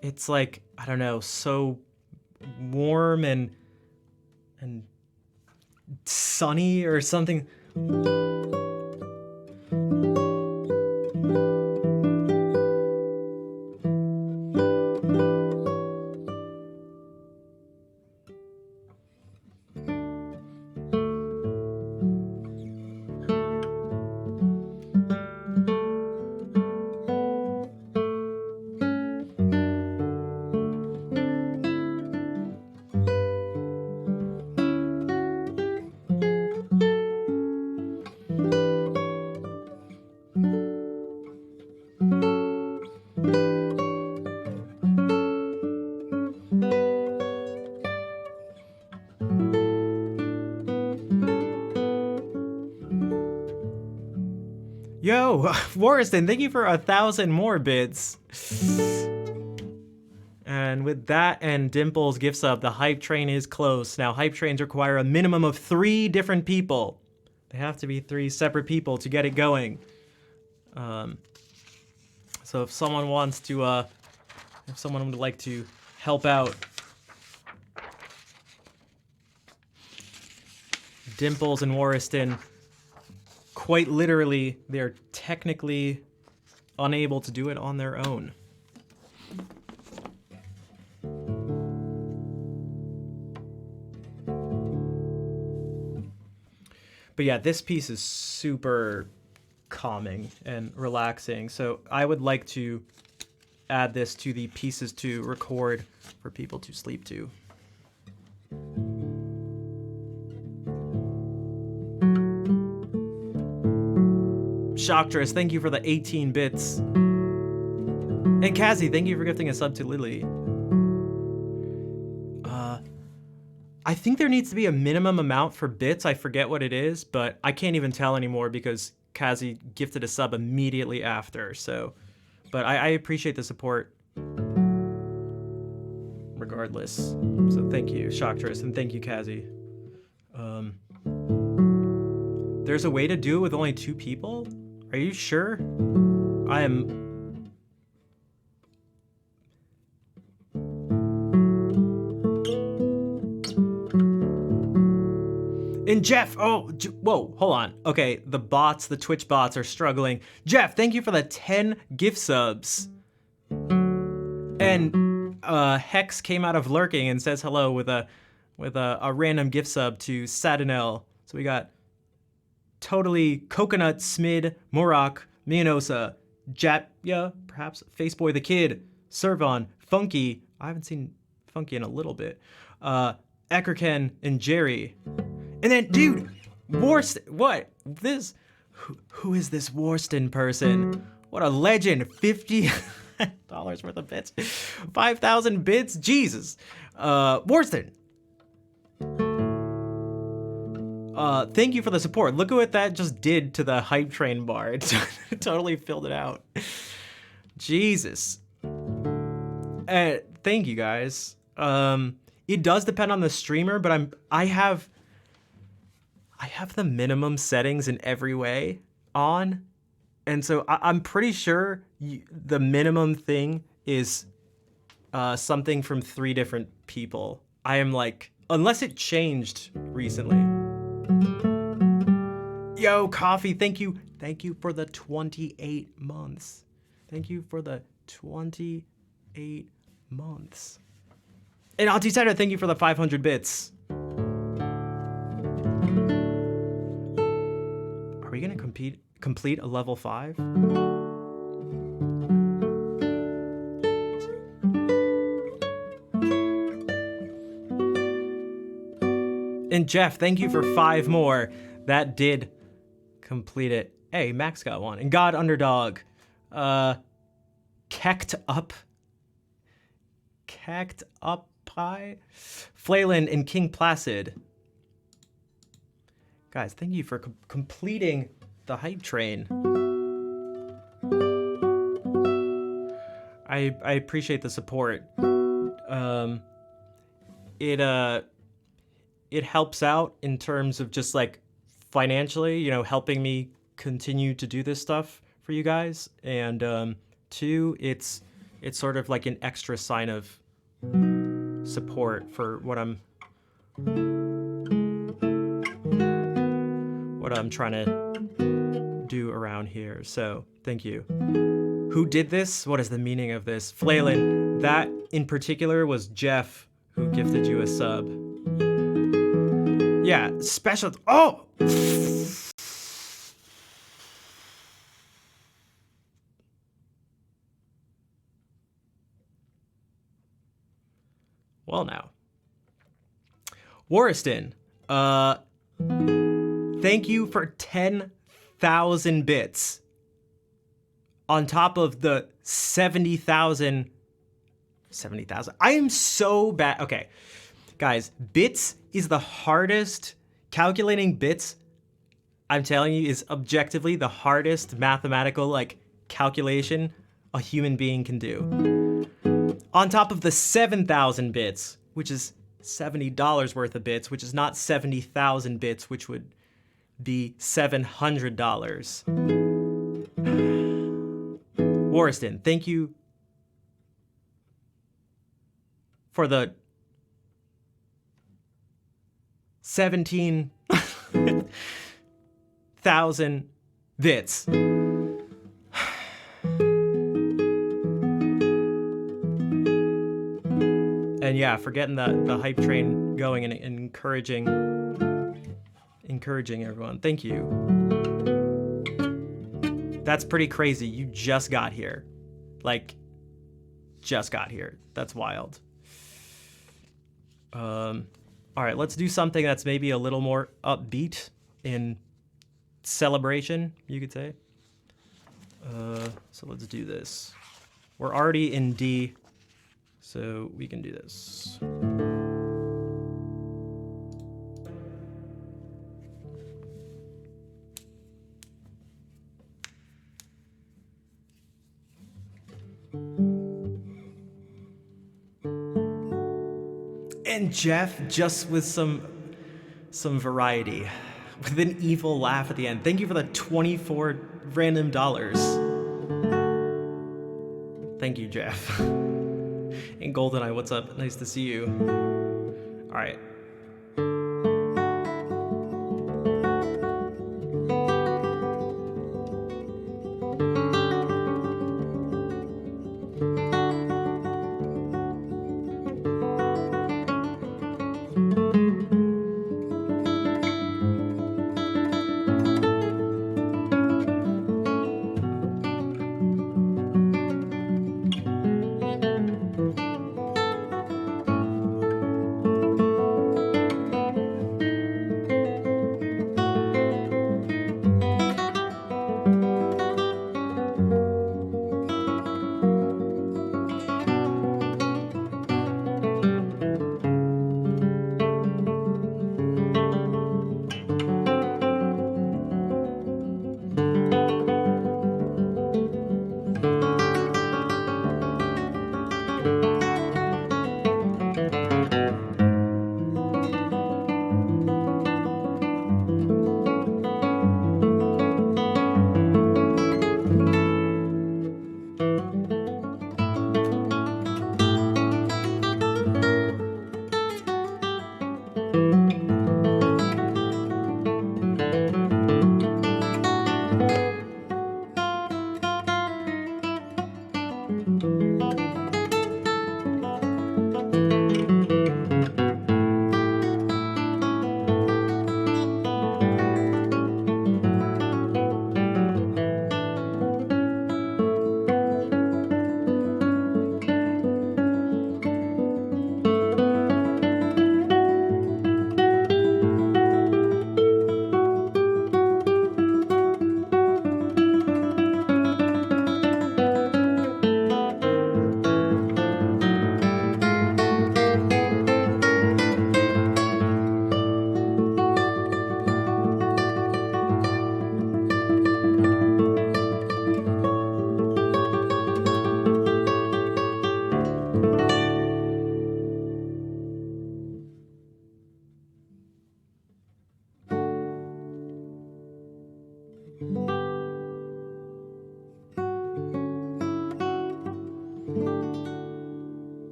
A: It's like, I don't know, so warm and sunny or something. Yo, Warriston, thank you for 1,000 more bits. And with that and Dimples gift sub, the hype train is close. Now, hype trains require a minimum of 3 different people. They have to be 3 separate people to get it going. So if someone wants to, if someone would like to help out, Dimples and Warriston, quite literally, they're technically unable to do it on their own. But yeah, this piece is super calming and relaxing. So I would like to add this to the pieces to record for people to sleep to. Shocktress, thank you for the 18 bits. And Kazi, thank you for gifting a sub to Lily. I think there needs to be a minimum amount for bits. I forget what it is, but I can't even tell anymore because Kazi gifted a sub immediately after. So, but I appreciate the support regardless. So thank you, Shocktress, and thank you, Kazi. There's a way to do it with only 2 people? Are you sure? I am... And Jeff, whoa, hold on. Okay, the Twitch bots are struggling. Jeff, thank you for the 10 gift subs. And Hex came out of lurking and says hello with a random gift sub to Sadinel. So we got Totally, Coconut, Smid, Morak, Mianosa, Japya, perhaps, Faceboy the Kid, Servon, Funky, I haven't seen Funky in a little bit, Eckerken, and Jerry. And then, dude, Warriston, what? Who is this Warriston person? What a legend, $50 worth of bits, 5,000 bits, Jesus. Warriston. Thank you for the support. Look at what that just did to the hype train bar. It totally filled it out. Jesus. Thank you guys. It does depend on the streamer, but I have the minimum settings in every way on, and so I'm pretty sure the minimum thing is something from 3 different people. I am like Unless it changed recently. Yo, Coffee, thank you. Thank you for the 28 months. Thank you for the 28 months. And Auntie Cider, thank you for the 500 bits. Are we gonna complete a level 5? And Jeff, thank you for 5 more. That did complete it. Hey, Max got one. And God Underdog. Kecked Up Pie. Flayland and King Placid. Guys, thank you for completing the hype train. I appreciate the support. It helps out in terms of just like financially, you know, helping me continue to do this stuff for you guys. And 2, it's sort of like an extra sign of support for what I'm trying to do around here. So thank you. Who did this? What is the meaning of this? Flaylin, that in particular was Jeff who gifted you a sub. Yeah, special. Oh! Well, now. Warriston, thank you for 10,000 bits. On top of the 70,000. 70,000. I am so bad. Okay. Guys, bits is the hardest. Calculating bits, I'm telling you, is objectively the hardest mathematical calculation a human being can do. On top of the 7,000 bits, which is $70 worth of bits, which is not 70,000 bits, which would be $700. Warriston, thank you for the 17,000 bits. And yeah, for getting the hype train going and encouraging everyone. Thank you. That's pretty crazy. You just got here. Just got here. That's wild. All right, let's do something that's maybe a little more upbeat in celebration, you could say. So let's do this. We're already in D, so we can do this. And Jeff, just with some variety, with an evil laugh at the end. Thank you for the 24 random dollars. Thank you, Jeff. And GoldenEye, what's up? Nice to see you. All right.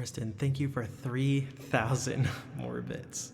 A: Warriston, thank you for 3,000 more bits.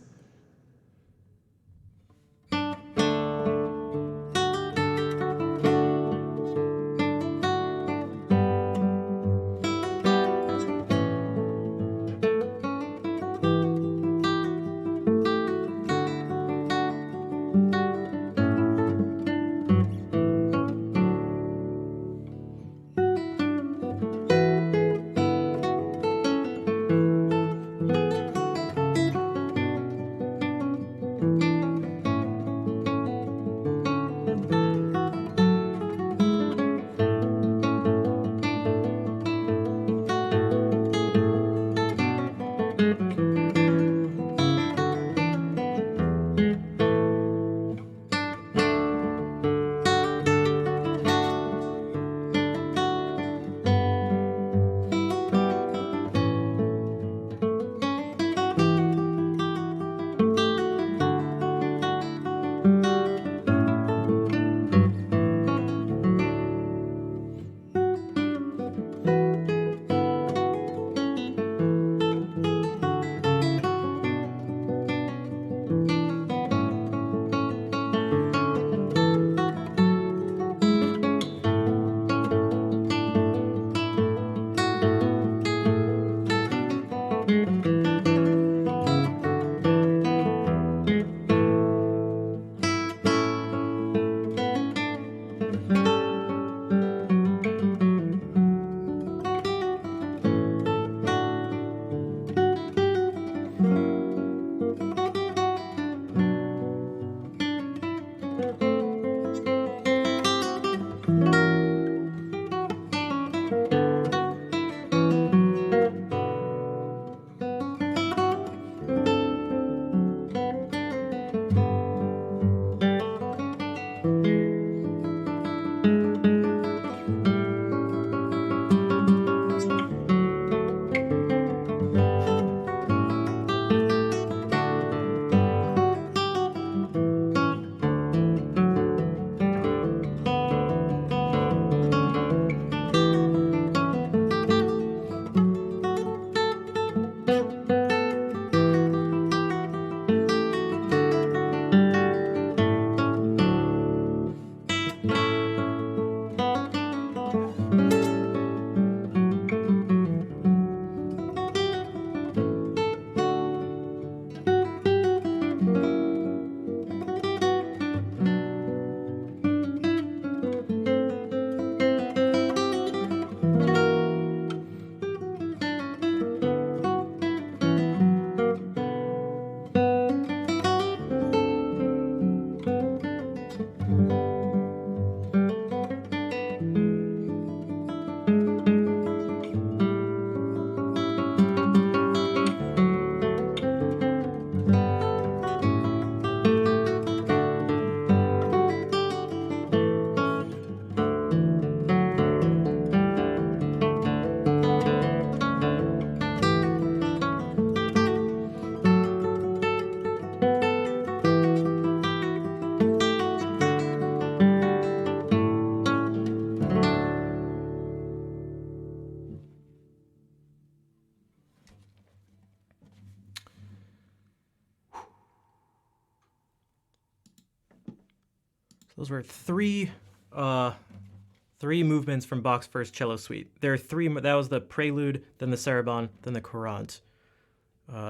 A: Those were three movements from Bach's first cello suite. There are three. That was the prelude, then the sarabande, then the courante.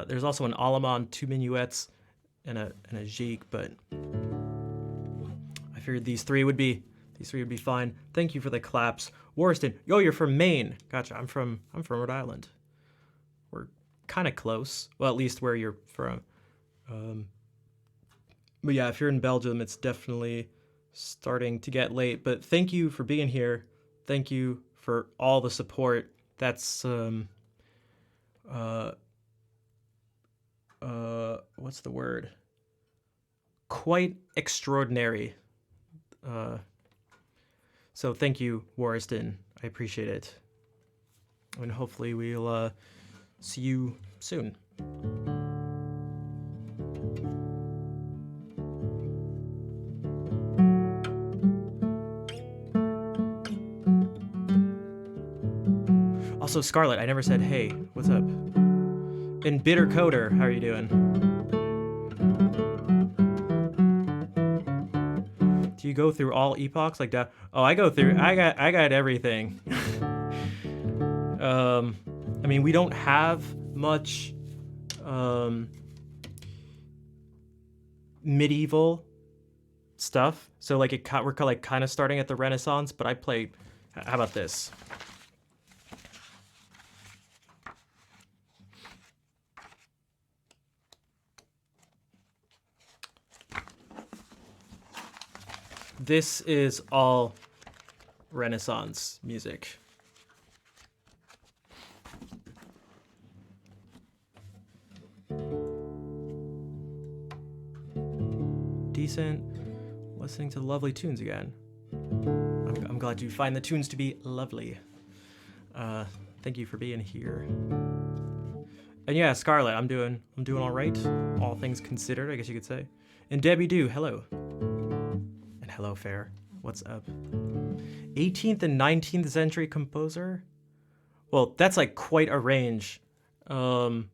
A: There's also an allemande, two minuets, and a gigue, but I figured these three would be fine. Thank you for the claps, Warriston. Yo, you're from Maine. Gotcha. I'm from Rhode Island. We're kind of close. Well, at least where you're from. But yeah, if you're in Belgium, it's definitely starting to get late. But thank you for being here. Thank you for all the support. That's what's the word? Quite extraordinary. So thank you, Warriston. I appreciate it. And hopefully we'll see you soon. Also, Scarlett, I never said, hey, what's up? And Bitter Coder, how are you doing? Do you go through all epochs like that? Oh, I go through. I got everything. I mean, we don't have much medieval stuff, so like we're like kind of starting at the Renaissance. But I play. How about this? This is all Renaissance music. Decent. Listening to the lovely tunes again. I'm glad you find the tunes to be lovely. Thank you for being here. And yeah, Scarlett, I'm doing all right. All things considered, I guess you could say. And Debbie Doo, hello. And hello, Fair. What's up? 18th and 19th century composer? Well, that's like quite a range. Bach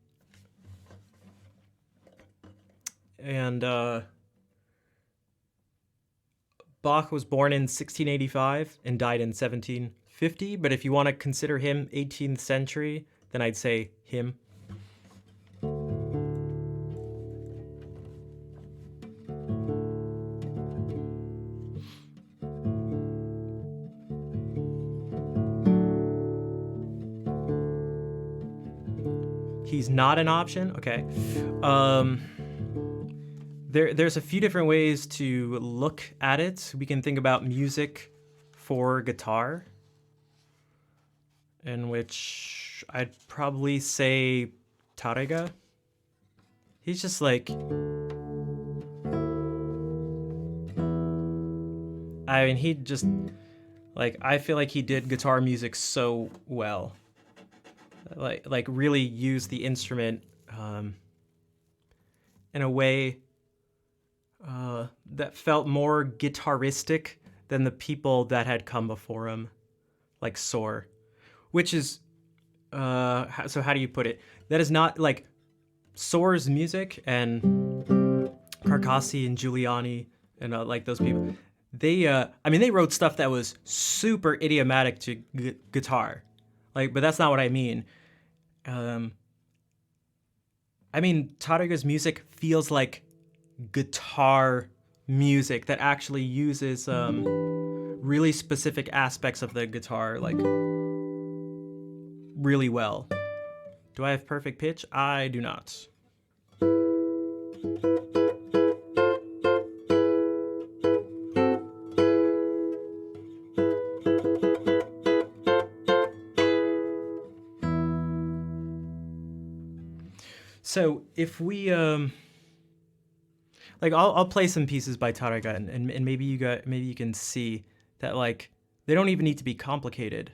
A: was born in 1685 and died in 1750, but if you want to consider him 18th century, then I'd say him. He's not an option? Okay. There's a few different ways to look at it. We can think about music for guitar, in which I'd probably say Tárrega. He's just like... I mean, he just... Like, I feel like he did guitar music so well. Like really used the instrument in a way that felt more guitaristic than the people that had come before him, like Sohr, which is so how do you put it? That is not like Sohr's music and Carcassi and Giuliani and like those people. They I mean, they wrote stuff that was super idiomatic to guitar, like, but that's not what I mean. I mean, Tárrega's music feels like guitar music that actually uses really specific aspects of the guitar, like, really well. Do I have perfect pitch? I do not. So if we like I'll play some pieces by Tárrega and maybe you can see that like they don't even need to be complicated,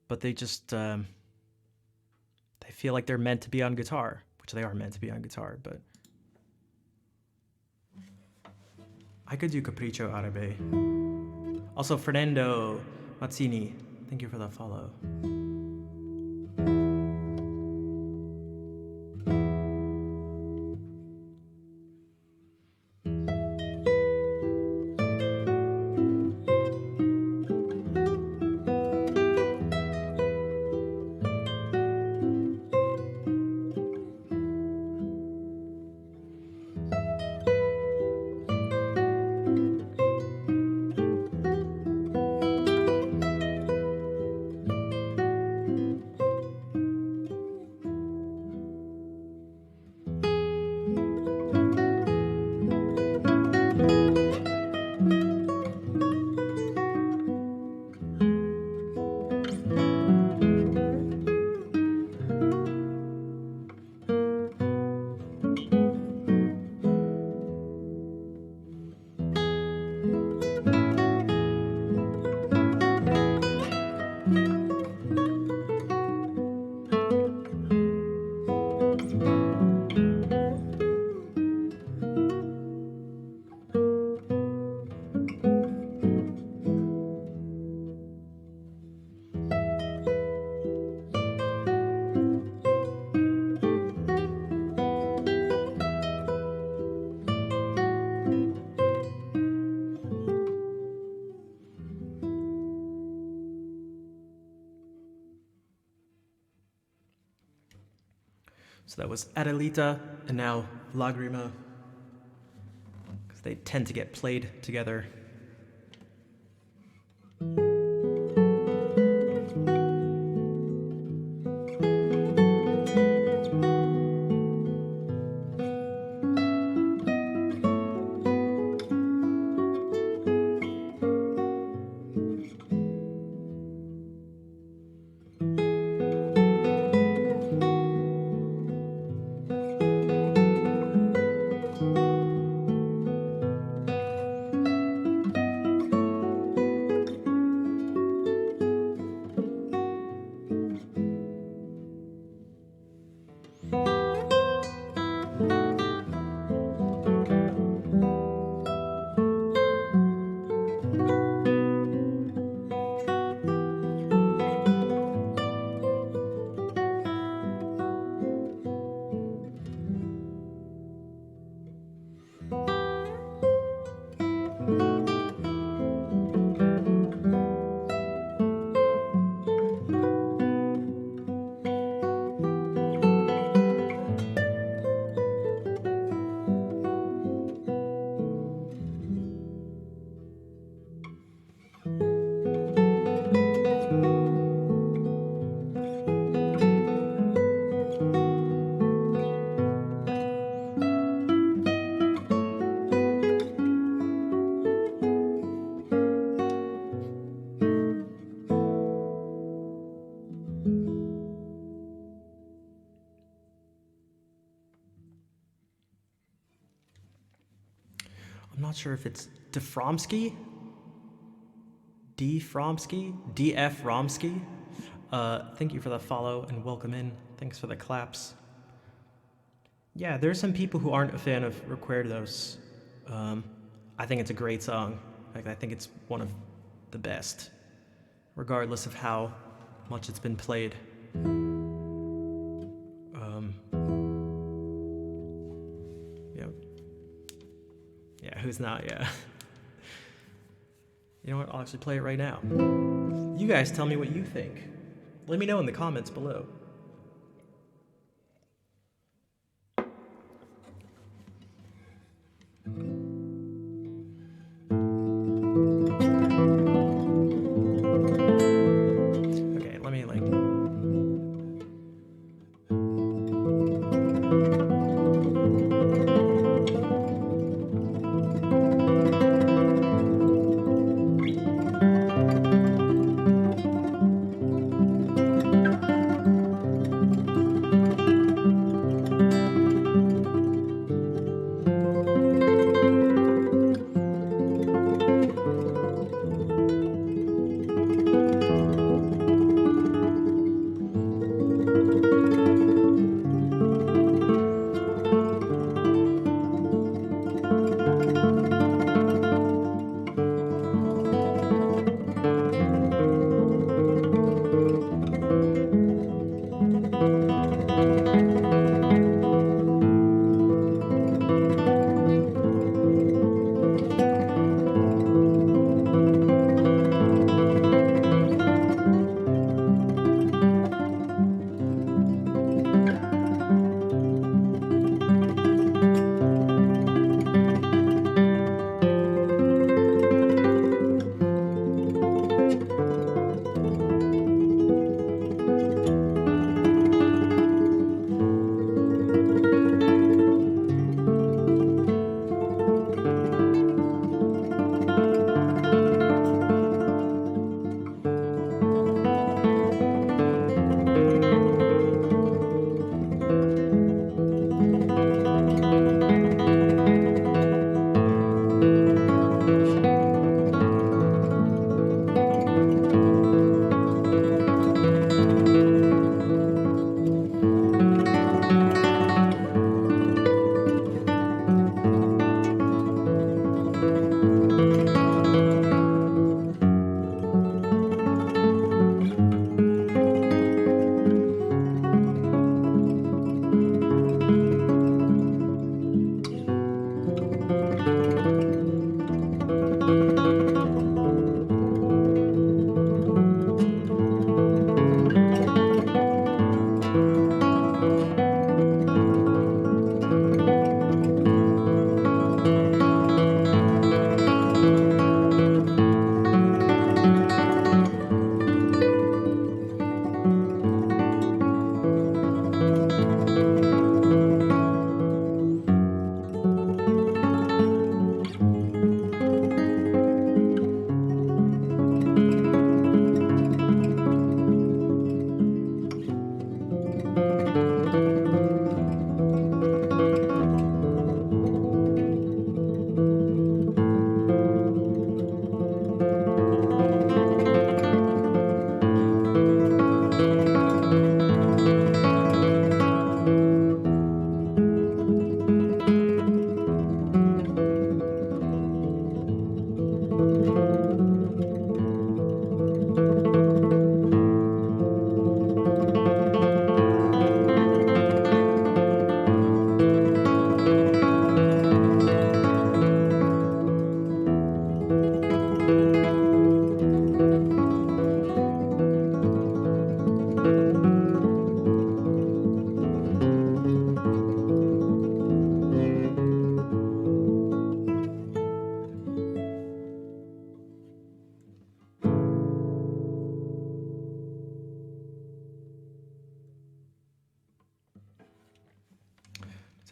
A: but they just they feel like they're meant to be on guitar, which they are meant to be on guitar, but I could do Capriccio Árabe. Also Fernando Mazzini, thank you for the follow. So that was Adelita and now Lagrima, because they tend to get played together. I'm not sure if it's DeFromsky? DF Romsky. Thank you for the follow and welcome in. Thanks for the claps. Yeah, there's some people who aren't a fan of Recuerdos. I think it's a great song. Like, I think it's one of the best, regardless of how much it's been played. Yeah, who's not? Yeah. You know what? I'll actually play it right now. You guys tell me what you think. Let me know in the comments below. Okay, let me like...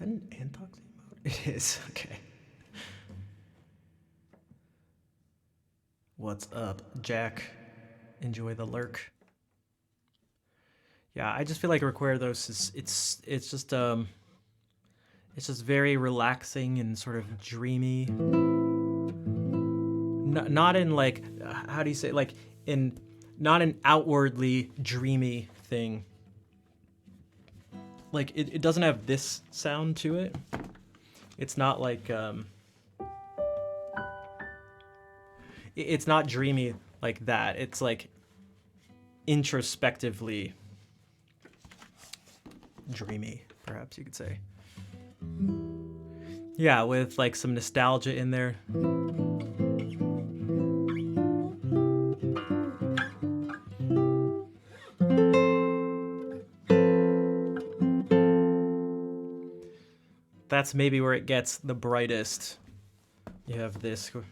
A: that an Antoxy mode? It is. Okay. What's up, Jack? Enjoy the lurk. Yeah, I just feel like Recuerdos is it's just very relaxing and sort of dreamy. Not in like how do you say, like in not an outwardly dreamy thing. Like it doesn't have this sound to it. It's not like it's not dreamy like that. It's like introspectively dreamy, perhaps you could say. Yeah, with like some nostalgia in there. That's maybe where it gets the brightest. You have this. Okay.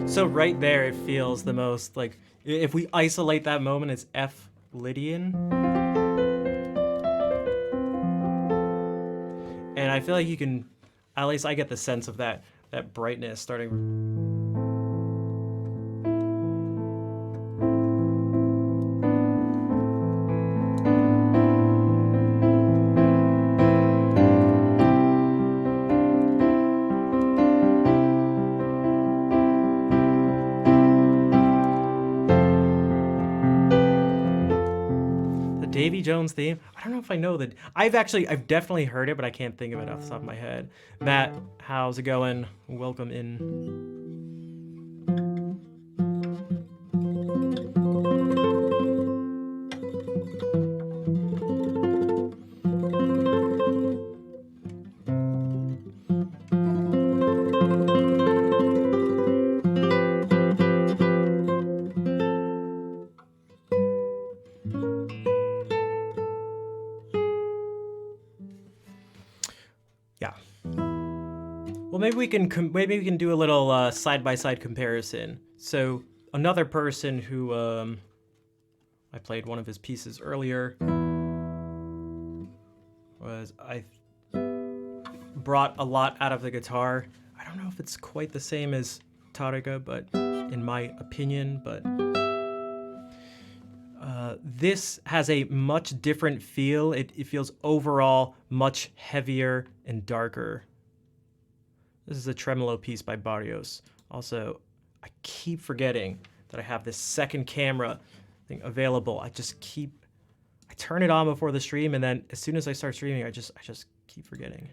A: So right there, it feels the most like, if we isolate that moment, it's F Lydian. And I feel like you can, at least I get the sense of that brightness starting. Davy Jones theme. I don't know if I know that. I've definitely heard it, but I can't think of it off the top of my head. Matt, how's it going? Welcome in. Yeah. Well, maybe we can do a little side-by-side comparison. So another person who I played one of his pieces earlier was I brought a lot out of the guitar. I don't know if it's quite the same as Tarega, but in my opinion, but this has a much different feel. It feels overall much heavier and darker. This is a tremolo piece by Barrios. Also, I keep forgetting that I have this second camera thing available. I turn it on before the stream, and then as soon as I start streaming, I just keep forgetting.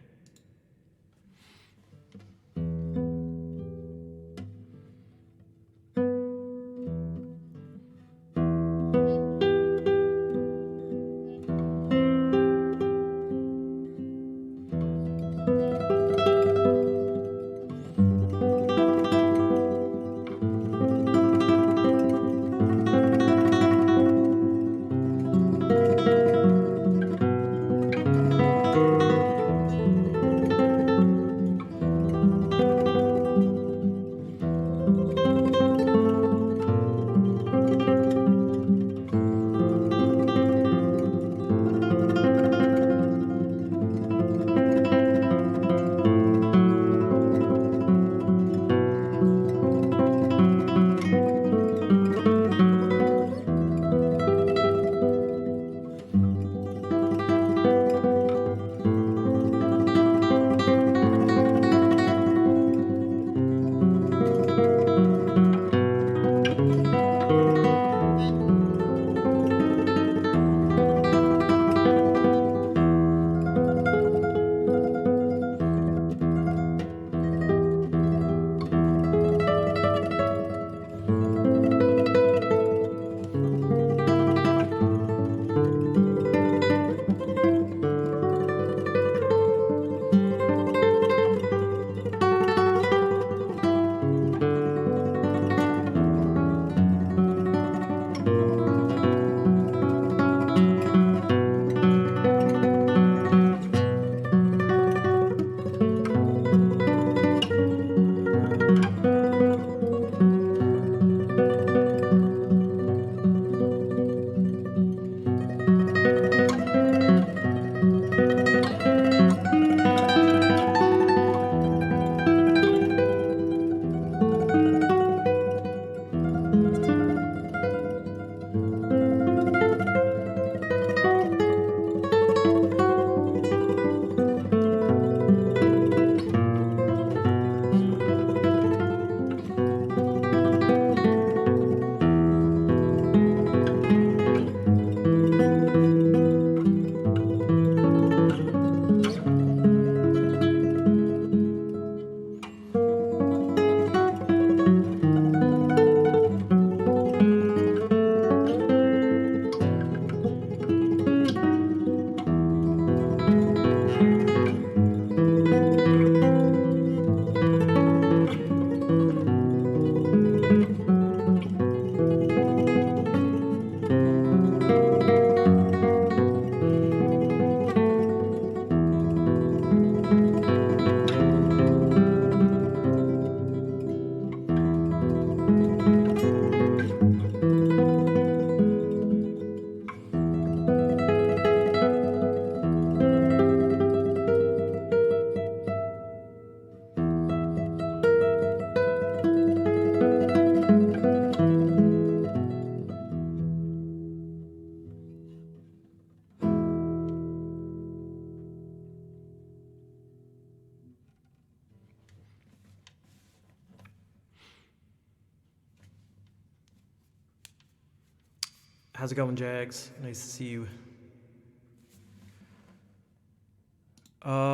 A: How's it going, Jags? Nice to see you.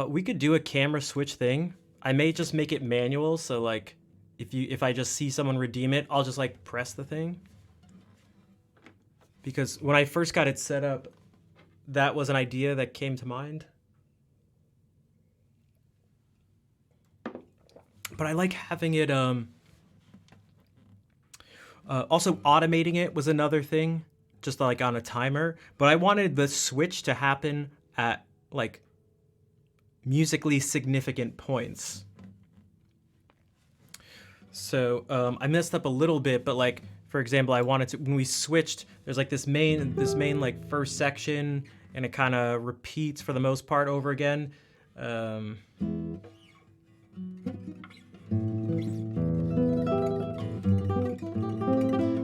A: We could do a camera switch thing. I may just make it manual, so like if I just see someone redeem it, I'll just like press the thing. Because when I first got it set up, that was an idea that came to mind. But I like having it also automating it was another thing, just like on a timer, but I wanted the switch to happen at like musically significant points. So I messed up a little bit, but like for example, I wanted to when we switched. There's like this main like first section, and it kind of repeats for the most part over again. And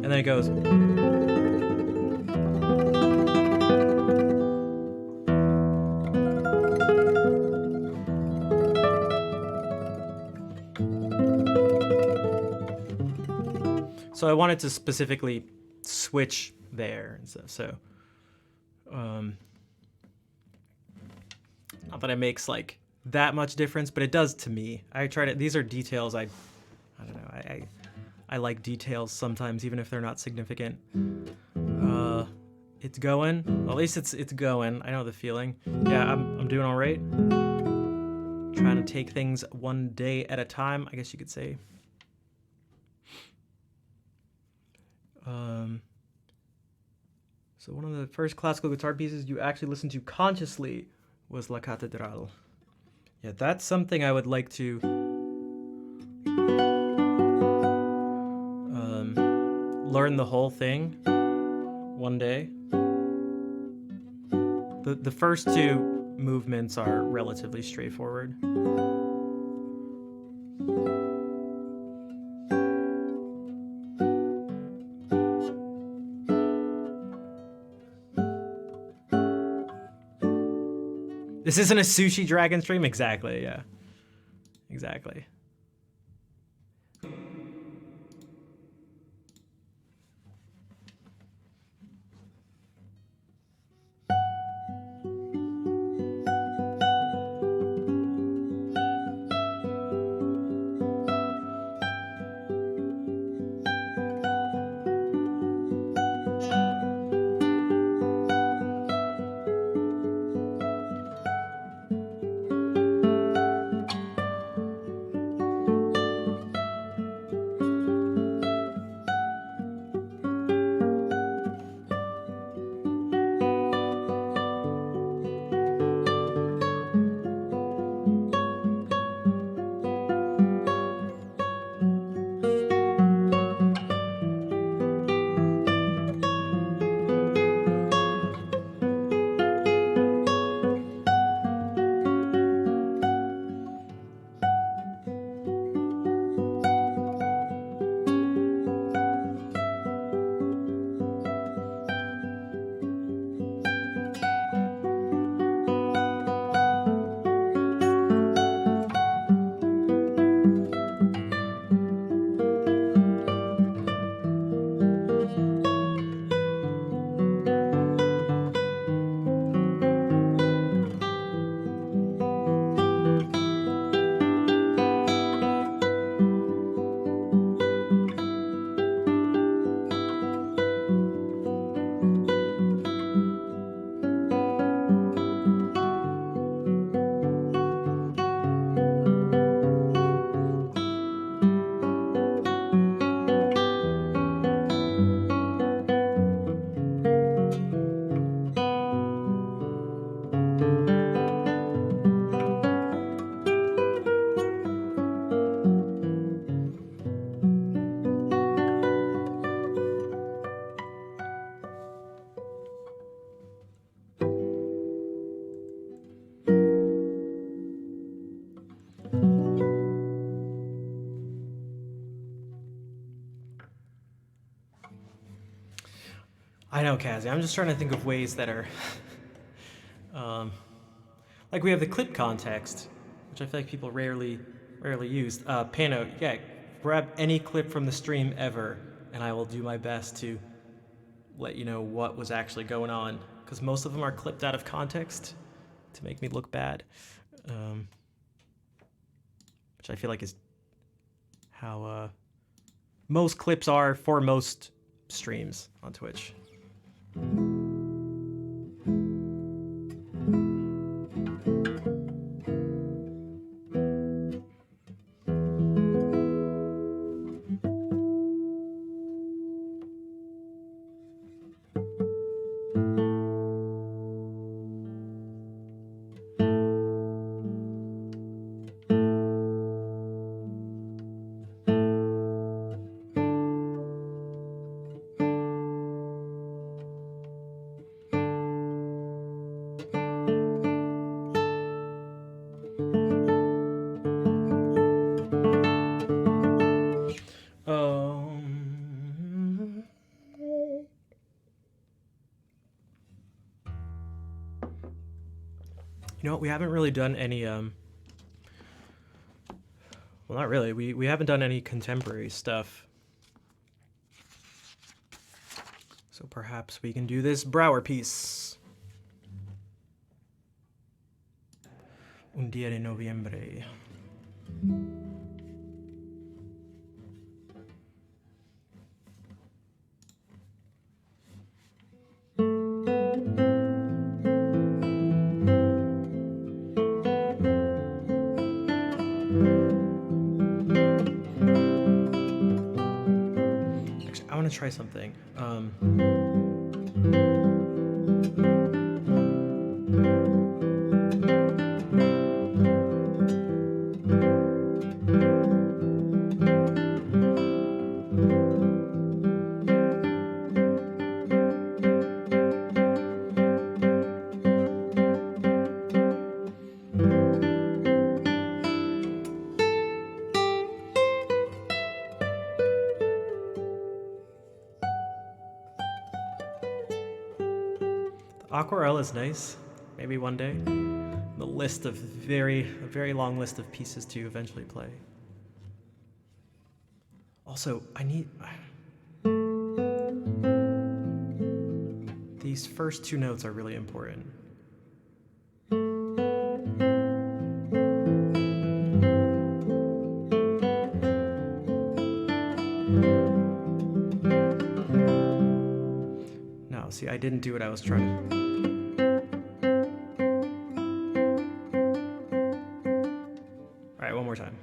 A: then it goes. So I wanted to specifically switch there and stuff. So, not that it makes like that much difference, but it does to me. I try to. These are details. I don't know. I like details sometimes, even if they're not significant. It's going. Well, at least it's going. I know the feeling. Yeah, I'm doing all right. Trying to take things one day at a time, I guess you could say. So one of the first classical guitar pieces you actually listened to consciously was La Catedral. Yeah, that's something I would like to learn the whole thing one day. The first two movements are relatively straightforward. This isn't a Sushi Dragon stream? Exactly, yeah. Exactly. I know, Kazi. I'm just trying to think of ways that are, like we have the clip context, which I feel like people rarely use. Pano, yeah, grab any clip from the stream ever, and I will do my best to let you know what was actually going on, because most of them are clipped out of context to make me look bad, which I feel like is how most clips are for most streams on Twitch. You know what, we haven't really done any well, not really. We haven't done any contemporary stuff. So perhaps we can do this Brower piece. Un día de noviembre. Actually, I want to try something. Aquarelle is nice. Maybe one day. The list of a very long list of pieces to eventually play. Also, I need... These first two notes are really important. No, see, I didn't do what I was trying to... One more time.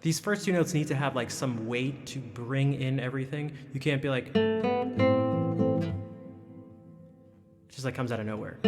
A: These first two notes need to have like some weight to bring in everything. You can't be like, it just like comes out of nowhere.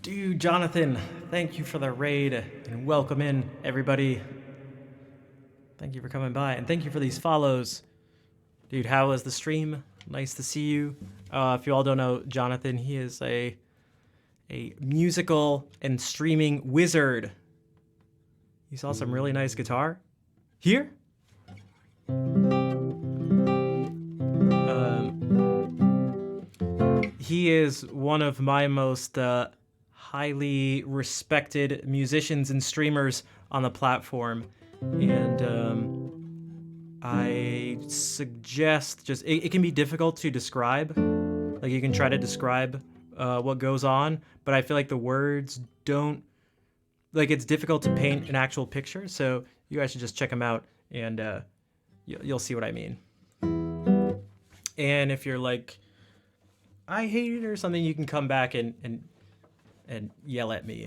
A: Dude, Jonathan, thank you for the raid and welcome in, everybody. Thank you for coming by and thank you for these follows. Dude, how was the stream? Nice to see you. If you all don't know Jonathan, he is a musical and streaming wizard. You saw some really nice guitar here. He is one of my most highly respected musicians and streamers on the platform, and I suggest just it can be difficult to describe. Like you can try to describe what goes on, but I feel like the words don't, like it's difficult to paint an actual picture. So you guys should just check him out, and you'll see what I mean. And if you're like, I hate it or something, you can come back and yell at me,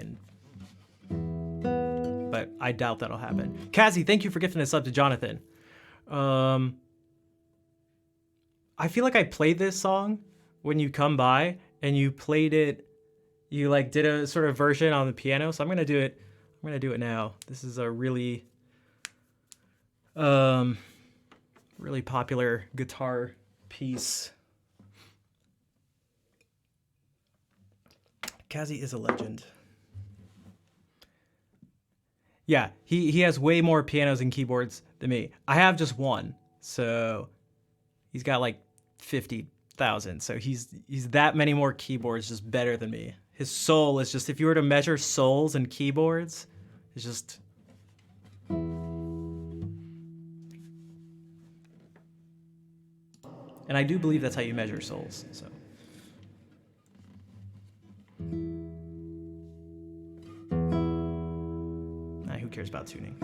A: but I doubt that'll happen. Kazi, thank you for gifting a sub to Jonathan. I feel like I played this song when you come by and you played it, you like did a sort of version on the piano, so I'm gonna do it now. This is a really really popular guitar piece. Kazi is a legend. Yeah, he has way more pianos and keyboards than me. I have just one, so he's got like 50,000. So he's that many more keyboards, just better than me. His soul is just, if you were to measure souls and keyboards, it's just. And I do believe that's how you measure souls. So. Who cares about tuning?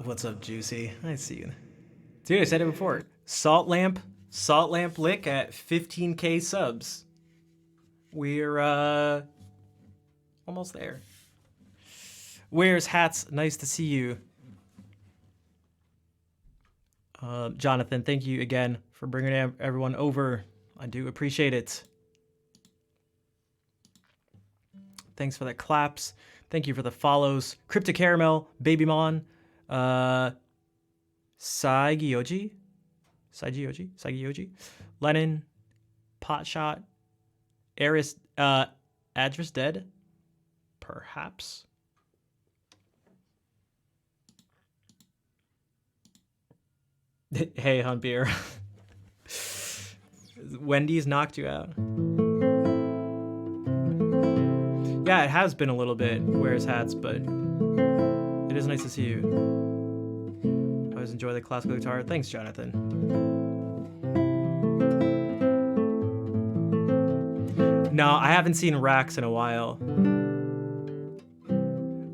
A: What's up, Juicy? I see you. Dude, I said it before. Salt Lamp Lick at 15K subs. We're almost there. Where's Hats? Nice to see you. Jonathan, thank you again for bringing everyone over. I do appreciate it. Thanks for the claps. Thank you for the follows. Crypto Caramel, Babymon, Saigyoji, Lennon, Potshot, Aris, Adris Dead, perhaps. Hey, Hunt Beer. Wendy's knocked you out. Yeah, it has been a little bit. Where's Hats, but it is nice to see you. I always enjoy the classical guitar. Thanks, Jonathan. No, I haven't seen Rax in a while.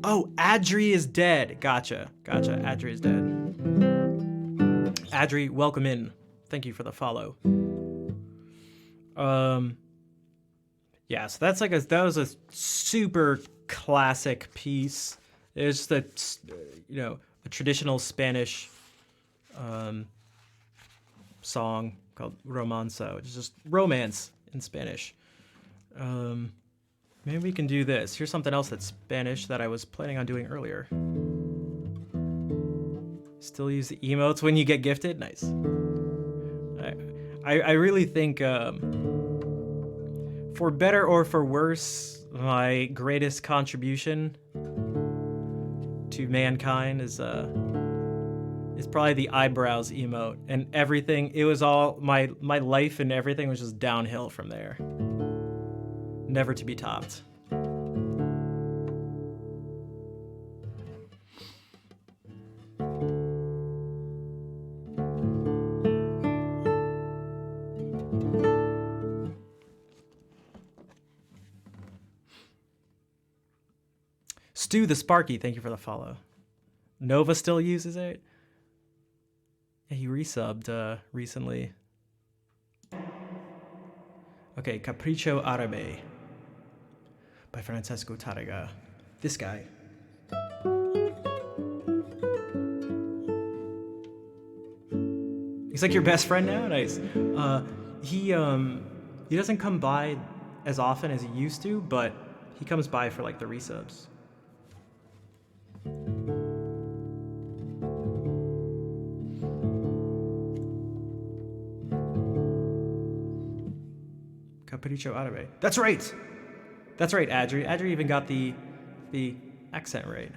A: Oh, Adri is dead. Gotcha. Adri is dead. Adri, welcome in. Thank you for the follow. Yeah, so that was a super classic piece. It's a traditional Spanish song called Romanza, which is just romance in Spanish. Maybe we can do this. Here's something else that's Spanish that I was planning on doing earlier. Still use the emotes when you get gifted? Nice. I really think, for better or for worse, my greatest contribution to mankind is probably the eyebrows emote, and everything. It was all my life, and everything was just downhill from there. Never to be topped. Stu the Sparky, thank you for the follow. Nova still uses it? Yeah, he resubbed recently. Okay, Capriccio Arabe by Francesco Tarrega. This guy. He's like your best friend now? Nice. He doesn't come by as often as he used to, but he comes by for like the resubs. Capriccio Arabe. That's right, Adri. Adri even got the accent right.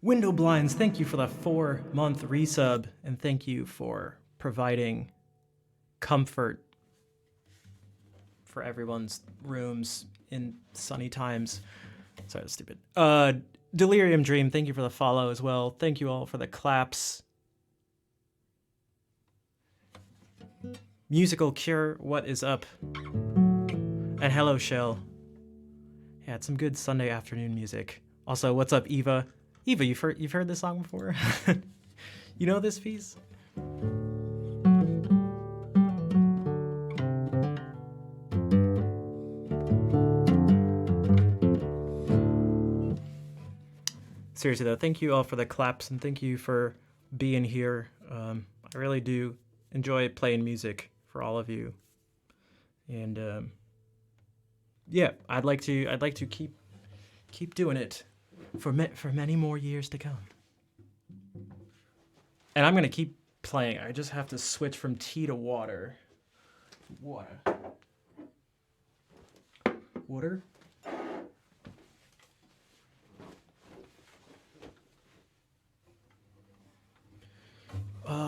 A: Window Blinds, thank you for the 4-month resub, and thank you for providing comfort for everyone's rooms in sunny times. Sorry, that's stupid. Delirium Dream, thank you for the follow as well. Thank you all for the claps. Musical Cure, what is up? And hello, Shell. Yeah, it's some good Sunday afternoon music. Also, what's up, Eva? Eva, you've heard this song before? You know this piece? Seriously though, thank you all for the claps and thank you for being here. I really do enjoy playing music for all of you, and yeah, I'd like to keep doing it for many more years to come. And I'm gonna keep playing. I just have to switch from tea to water. Water.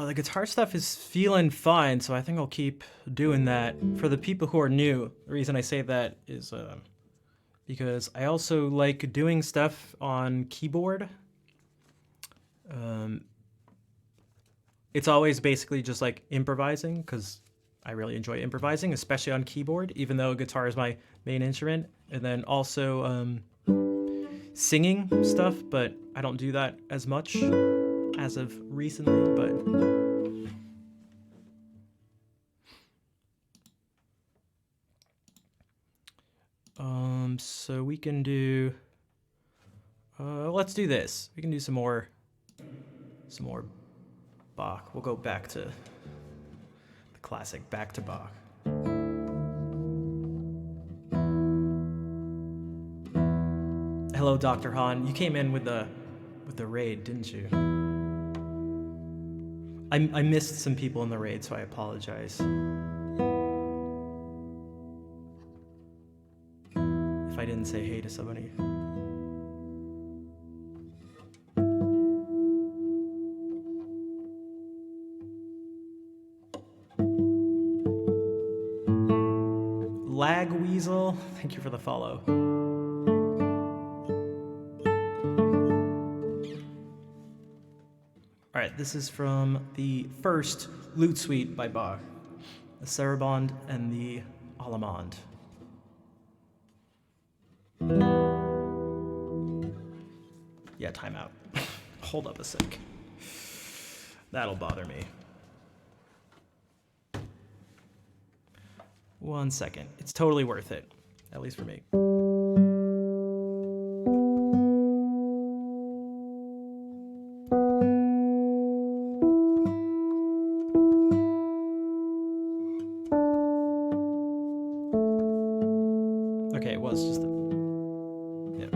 A: The guitar stuff is feeling fine, so I think I'll keep doing that. For the people who are new, the reason I say that is because I also like doing stuff on keyboard. It's always basically just like improvising, because I really enjoy improvising, especially on keyboard, even though guitar is my main instrument. And then also singing stuff, but I don't do that as much as of recently, but so we can do let's do this. We can do some more Bach. We'll go back to the classic, back to Bach. Hello, Dr. Han. You came in with the raid, didn't you? I missed some people in the raid, so I apologize. If I didn't say hey to somebody. Lag Weasel, thank you for the follow. All right, this is from the first Lute Suite by Bach, the Sarabande and the Allemande. Yeah, timeout. Hold up a sec. That'll bother me. 1 second. It's totally worth it, at least for me. Okay, it was just a... yeah.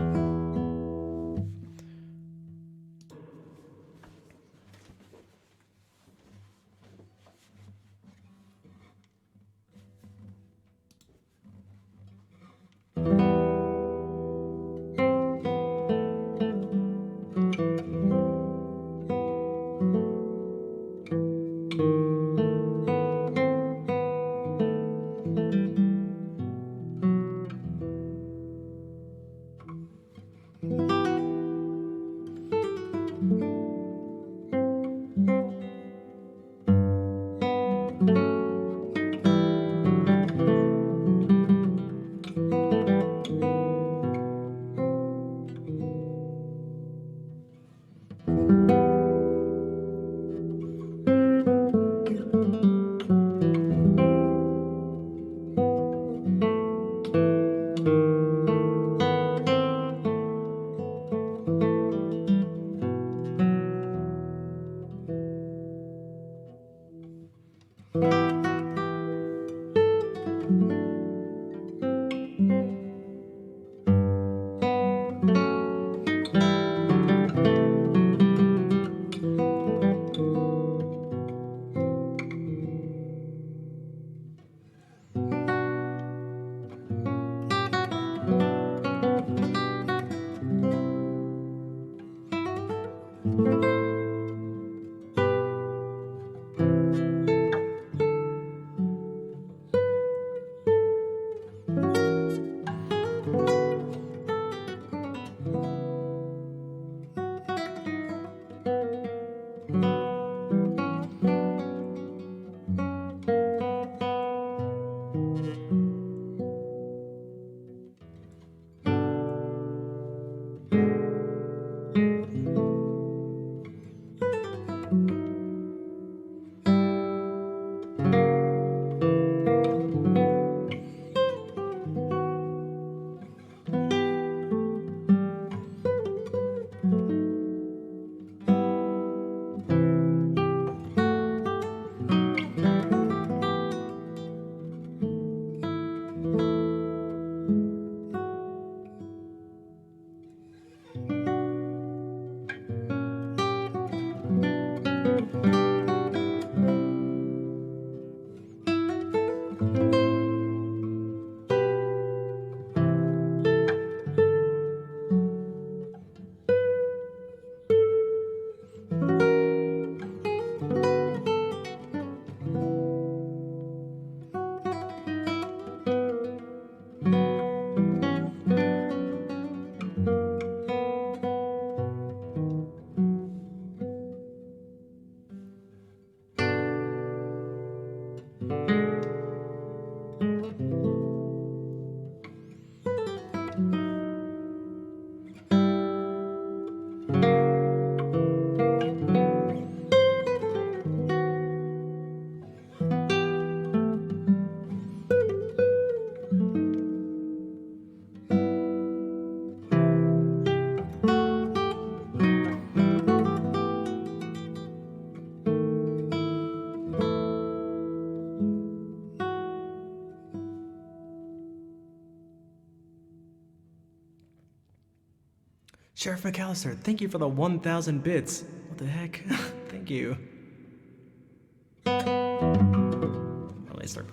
A: Sheriff McAllister, thank you for the 1,000 bits. What the heck? Thank you. Let me start.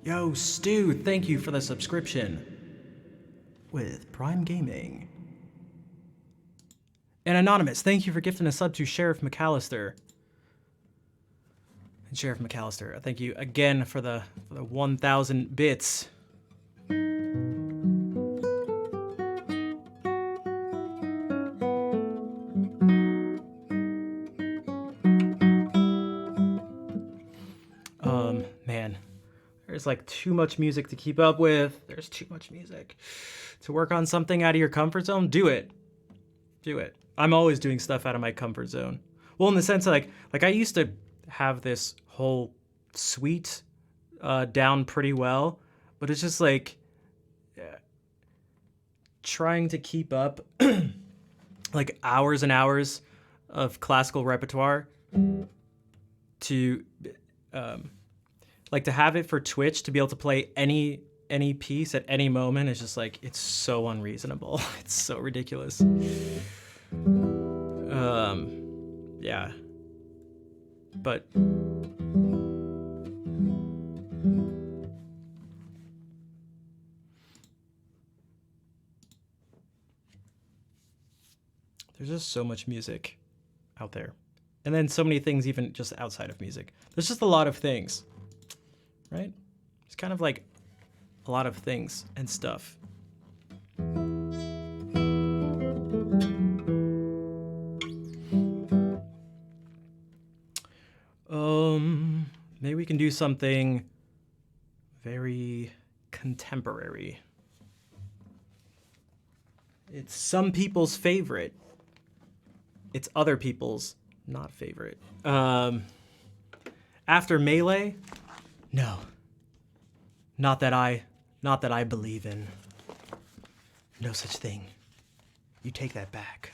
A: Yo, Stu, thank you for the subscription with Prime Gaming. And Anonymous, thank you for gifting a sub to Sheriff McAllister. And Sheriff McAllister, thank you again for the 1,000 bits. Man, there's like too much music to keep up with. There's too much music. To work on something out of your comfort zone, do it. Do it. I'm always doing stuff out of my comfort zone. Well, in the sense of like I used to have this whole suite down pretty well, but it's just like trying to keep up like hours and hours of classical repertoire to like to have it for Twitch to be able to play any piece at any moment is just like it's so unreasonable. It's so ridiculous. Yeah. But there's just so much music out there. And then so many things even just outside of music. There's just a lot of things, right? It's kind of like a lot of things and stuff. Maybe we can do something very contemporary. It's some people's favorite. It's other people's not favorite. After Melee? No. Not that I believe in. No such thing. You take that back.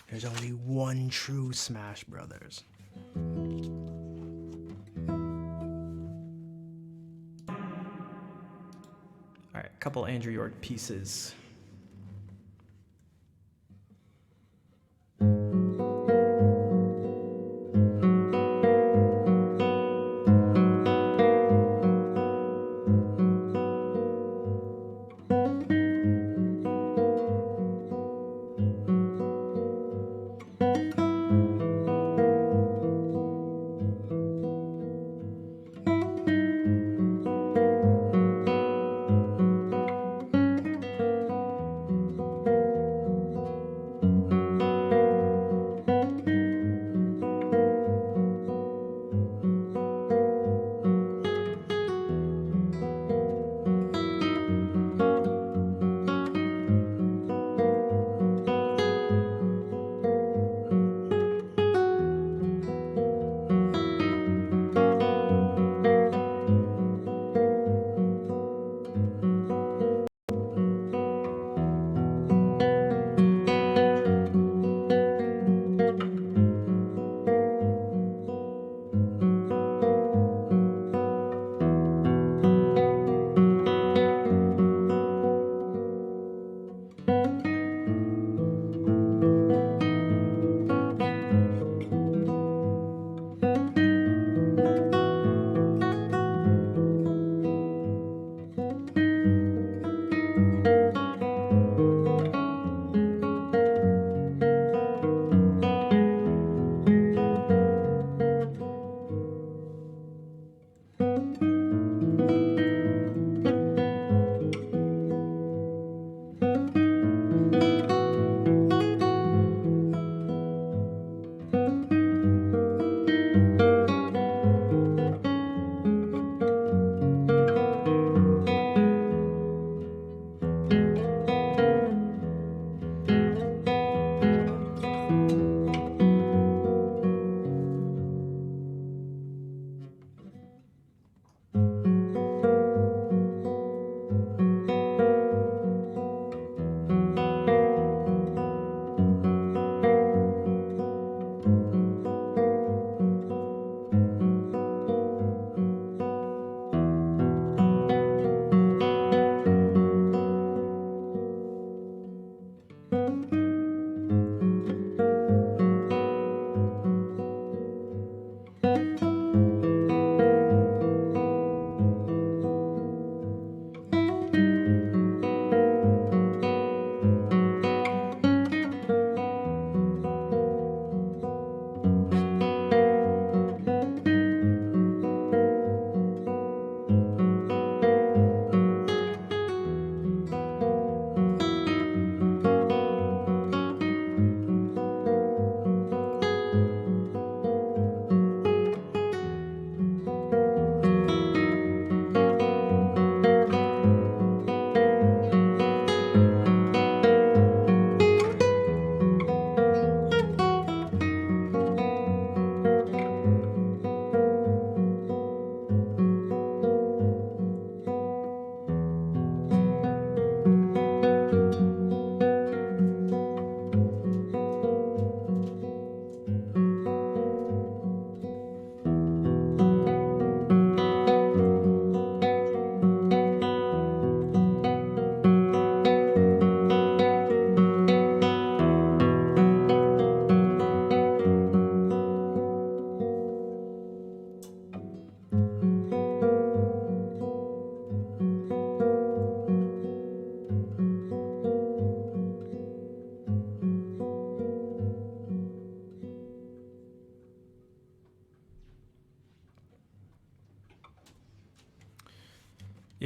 A: There's only one true Smash Brothers. All right, a couple Andrew York pieces.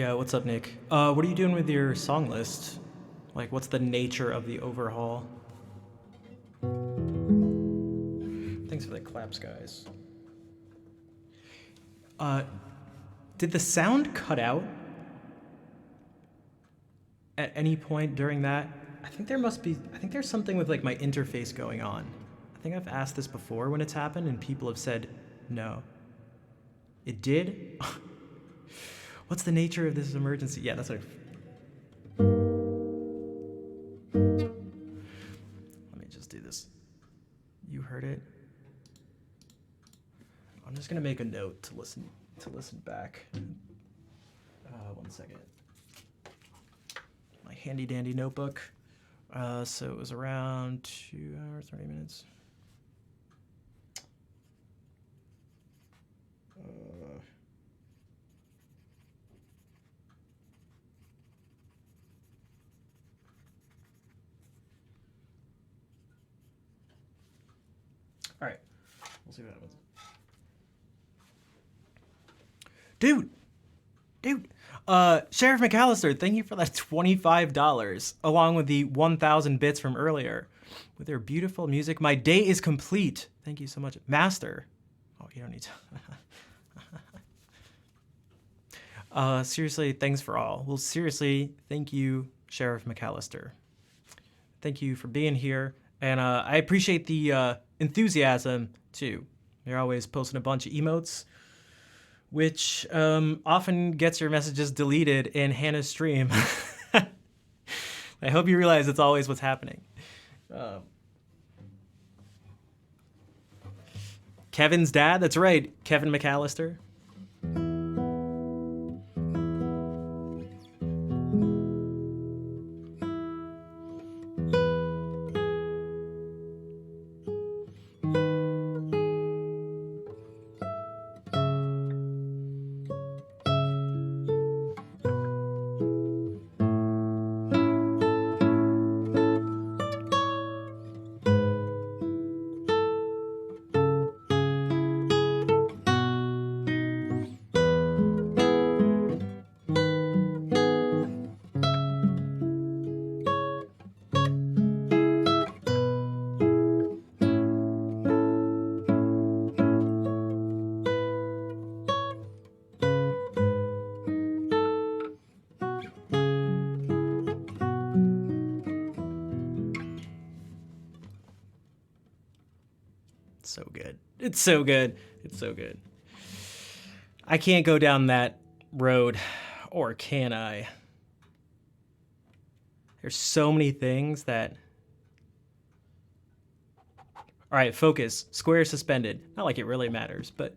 A: Yeah, what's up, Nick? What are you doing with your song list? Like, what's the nature of the overhaul? Thanks for the claps, guys. Did the sound cut out at any point during that? I think there's something with like my interface going on. I think I've asked this before when it's happened and people have said no. It did? What's the nature of this emergency? Yeah, that's what let me just do this. You heard it? I'm just gonna make a note to listen back. 1 second. My handy dandy notebook. So it was around 2 hours, 30 minutes. All right, we'll see what happens. Dude, Sheriff McAllister, thank you for that $25, along with the 1,000 bits from earlier. With their beautiful music, my day is complete. Thank you so much. Master. Oh, you don't need to. Seriously, thanks for all. Well, seriously, thank you, Sheriff McAllister. Thank you for being here. And I appreciate the enthusiasm, too. You're always posting a bunch of emotes, which often gets your messages deleted in Hannah's stream. I hope you realize it's always what's happening. Kevin's dad, that's right, Kevin McAllister. So good. It's so good. It's so good. I can't go down that road, or can I? There's so many things that... All right, focus. Square suspended. Not like it really matters, but...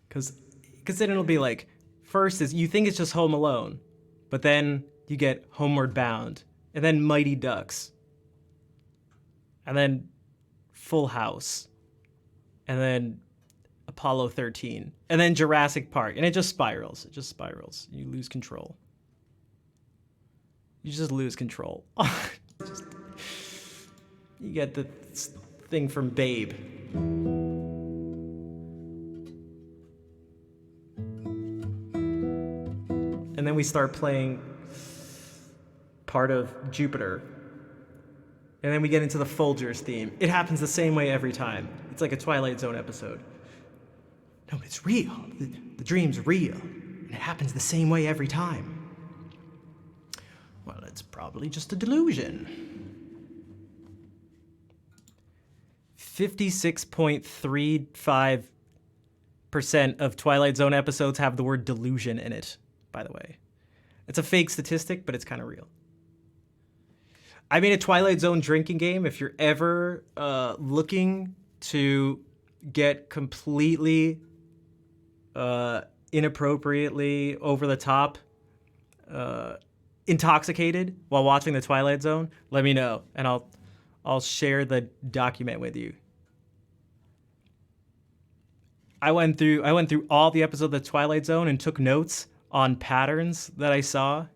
A: Because then it'll be like, first is you think it's just Home Alone, but then you get Homeward Bound, and then Mighty Ducks, and then Full House, and then Apollo 13, and then Jurassic Park, and it just spirals. It just spirals. You lose control. You just lose control. You get the thing from Babe. And then we start playing part of Jupiter. And then we get into the Folgers theme. It happens the same way every time. It's like a Twilight Zone episode. No, it's real. The dream's real. And it happens the same way every time. Well, it's probably just a delusion. 56.35% of Twilight Zone episodes have the word delusion in it, by the way. It's a fake statistic, but it's kind of real. I made a Twilight Zone drinking game. If you're ever looking to get completely inappropriately over the top intoxicated while watching the Twilight Zone, let me know, and I'll share the document with you. I went through all the episodes of the Twilight Zone and took notes on patterns that I saw.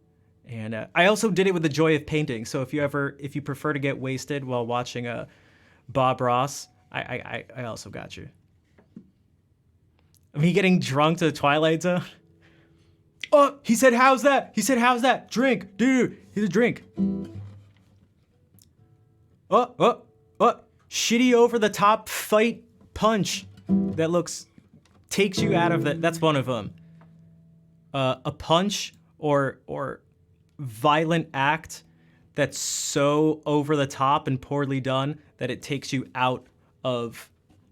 A: And I also did it with the joy of painting. So if you prefer to get wasted while watching Bob Ross, I also got you. Me getting drunk to the Twilight Zone. Oh, he said, how's that? He said, how's that? Drink, dude. He's a drink. Oh. Shitty over the top fight punch that takes you out of the, that's one of them. A punch or violent act that's so over the top and poorly done that it takes you out of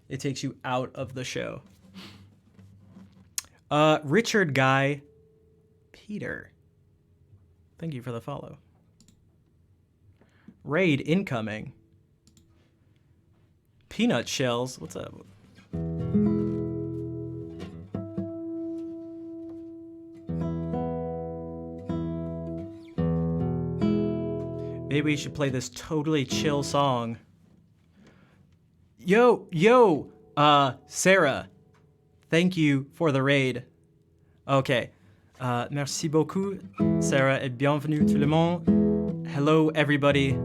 A: the show. Richard Guy Peter. Thank you for the follow. Raid incoming. Peanut Shells, what's up? Maybe we should play this totally chill song. Yo, Sarah. Thank you for the raid. Okay. Merci beaucoup, Sarah, et bienvenue tout le monde. Hello, everybody.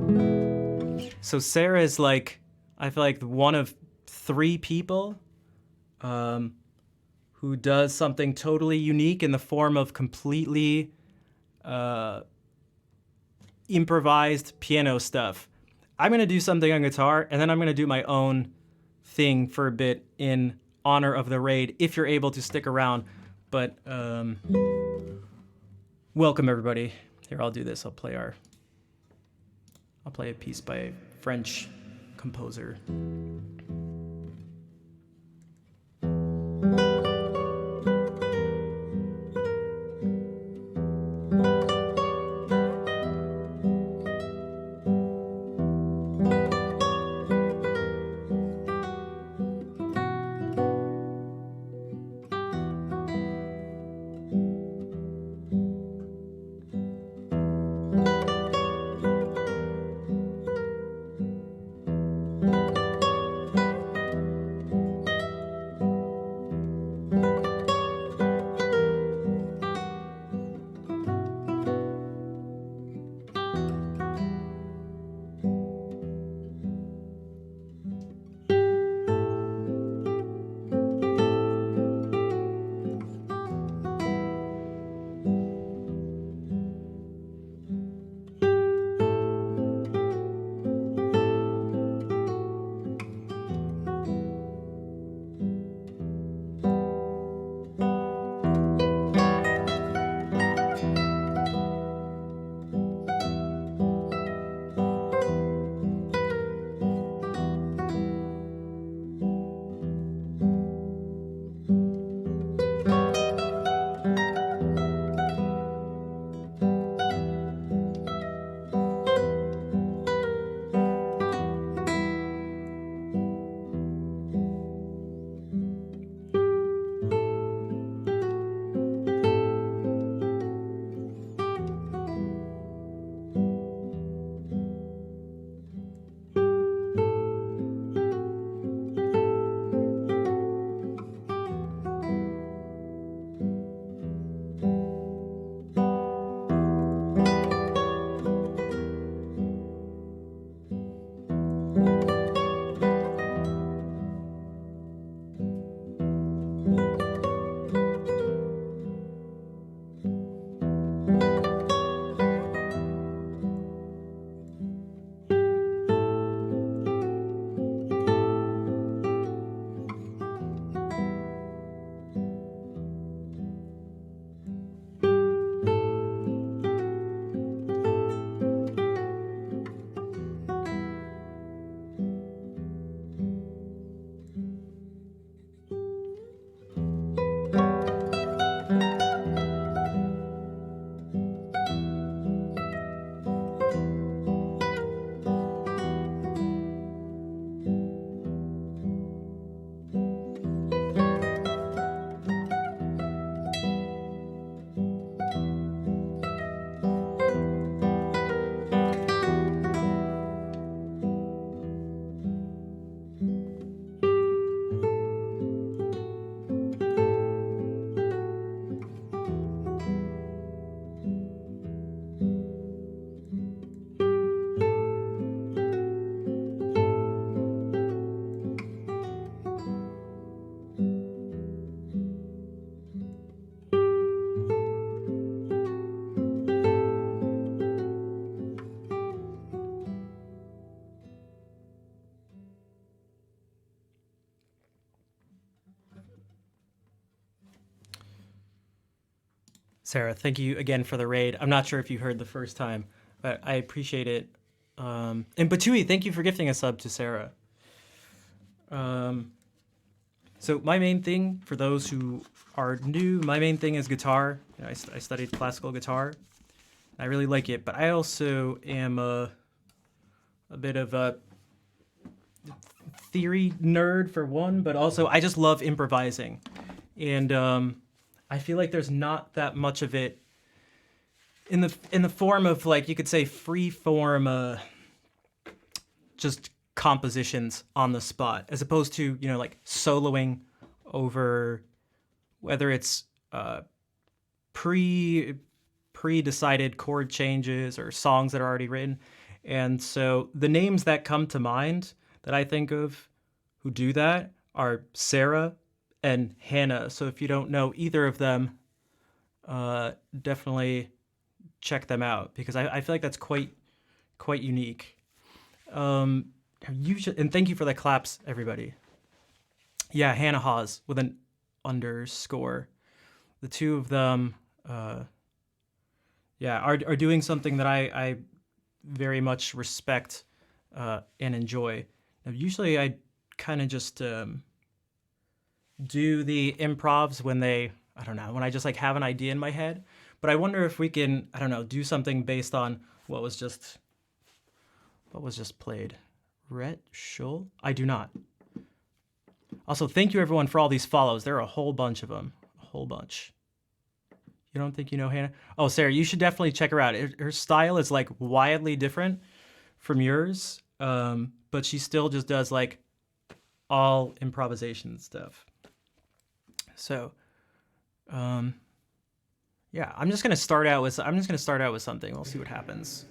A: So Sarah is like, I feel like one of 3 people who does something totally unique in the form of completely improvised piano stuff. I'm going to do something on guitar, and then I'm going to do my own thing for a bit in honor of the raid, if you're able to stick around. But welcome, everybody. Here, I'll do this. I'll play a piece by a French composer. Sarah, thank you again for the raid. I'm not sure if you heard the first time, but I appreciate it. And Batui, thank you for gifting a sub to Sarah. So my main thing, for those who are new, my main thing is guitar. You know, I studied classical guitar. I really like it, but I also am a bit of a theory nerd for one, but also I just love improvising. And I feel like there's not that much of it in the form of, like, you could say free form just compositions on the spot, as opposed to, you know, like soloing over, whether it's pre-decided chord changes or songs that are already written. And so the names that come to mind that I think of who do that are Sarah and Hannah. So if you don't know either of them, definitely check them out, because I feel like that's quite unique. You should, and thank you for the claps, everybody. Yeah, Hannah Hawes with an underscore. The two of them, yeah, are doing something that I very much respect and enjoy. Now, usually I kind of just do the improvs when I don't know, when I just like have an idea in my head. But I wonder if we can, I don't know, do something based on what was just played. Rhett Schull? I do not. Also, thank you everyone for all these follows. There are a whole bunch of them. A whole bunch. You don't think you know Hannah? Oh, Sarah, you should definitely check her out. Her style is like wildly different from yours, but she still just does like all improvisation stuff. So, yeah, I'm just gonna start out with something. We'll see what happens.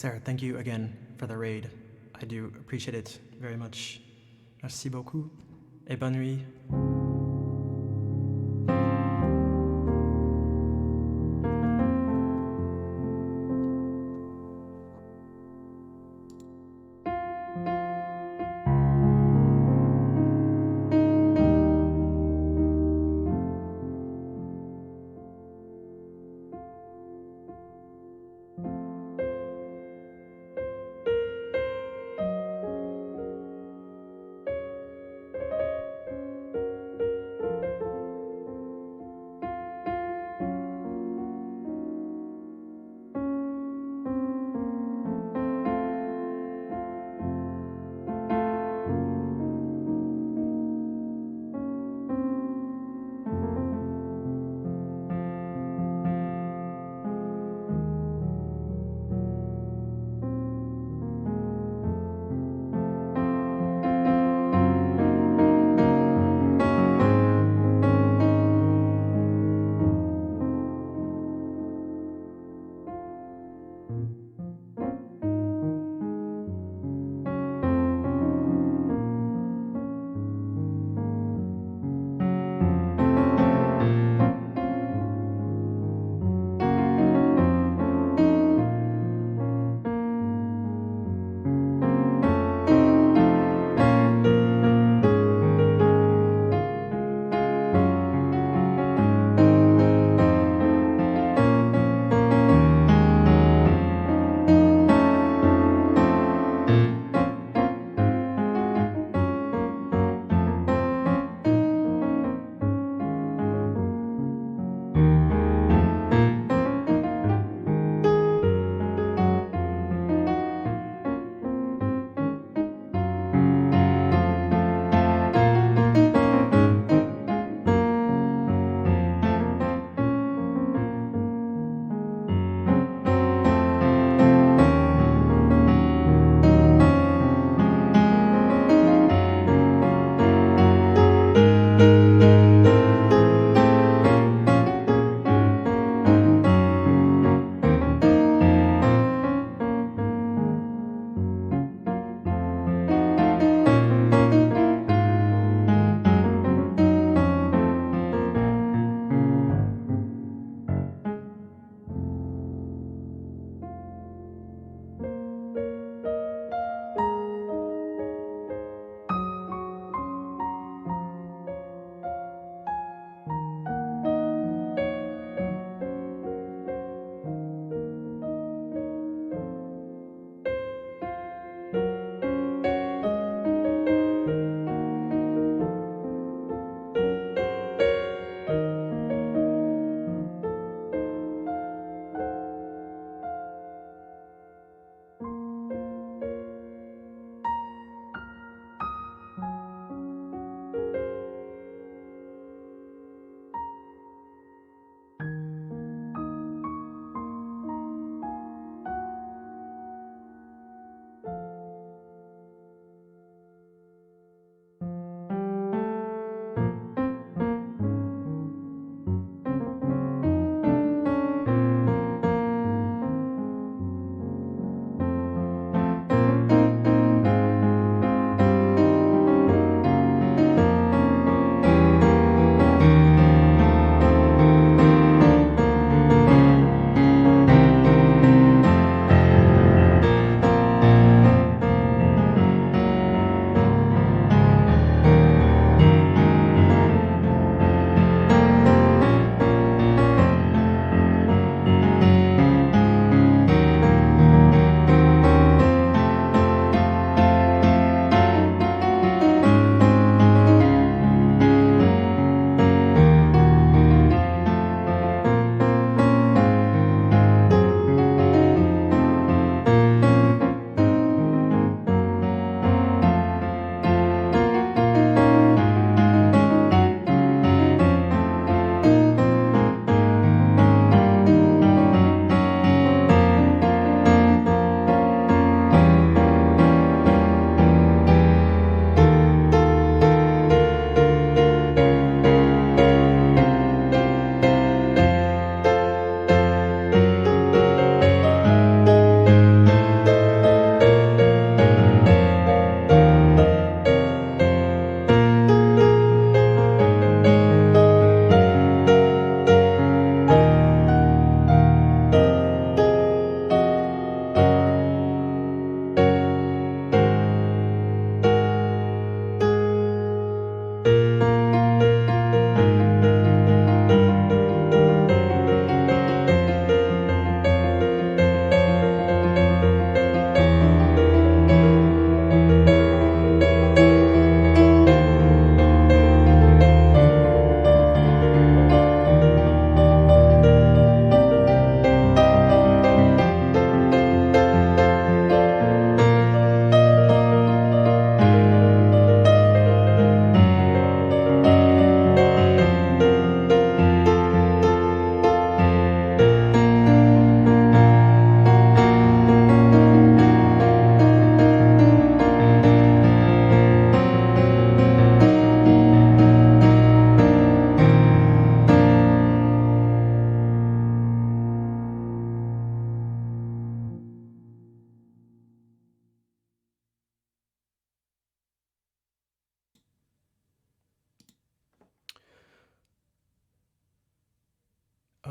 A: Sarah, thank you again for the raid. I do appreciate it very much. Merci beaucoup. Et bonne nuit.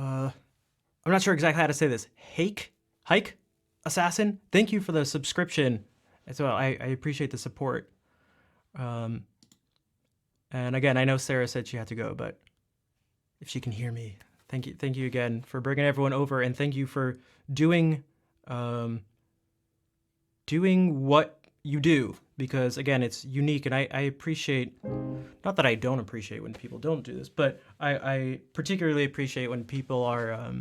A: I'm not sure exactly how to say this. Hike Assassin. Thank you for the subscription as well. I appreciate the support. And again, I know Sarah said she had to go, but if she can hear me, thank you again for bringing everyone over, and thank you for doing what you do, because again, it's unique, and I appreciate, not that I don't appreciate when people don't do this, but I particularly appreciate when people are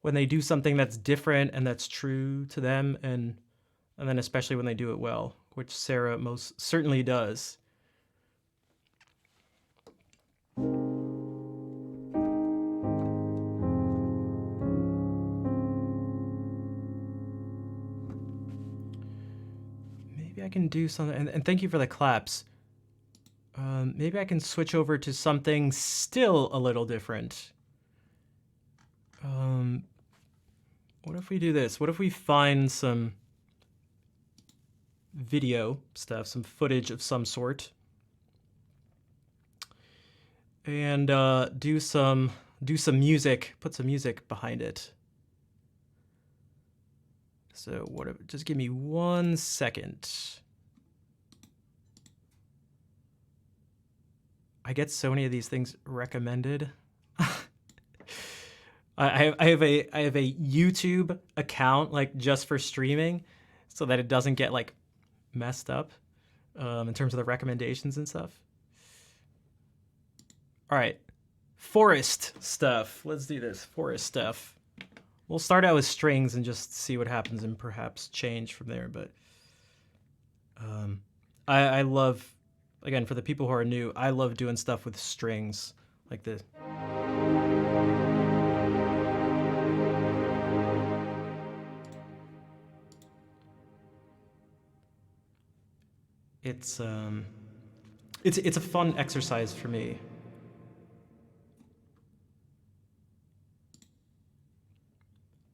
A: when they do something that's different and that's true to them, and then especially when they do it well, which Sarah most certainly does. Maybe I can do something, and thank you for the claps. Maybe I can switch over to something still a little different. What if we do this? What if we find some video stuff, some footage of some sort, and do some music, put some music behind it. So just give me 1 second. I get so many of these things recommended. I have a YouTube account, like, just for streaming, so that it doesn't get like messed up in terms of the recommendations and stuff. All right, forest stuff. Let's do this forest stuff. We'll start out with strings and just see what happens, and perhaps change from there. But I love, again, for the people who are new, I love doing stuff with strings like this. It's a fun exercise for me.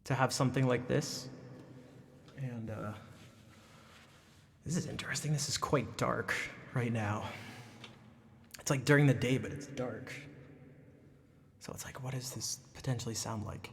A: To have something like this. And this is interesting. This is quite dark right now. It's like during the day, but it's dark. So it's like, what does this potentially sound like?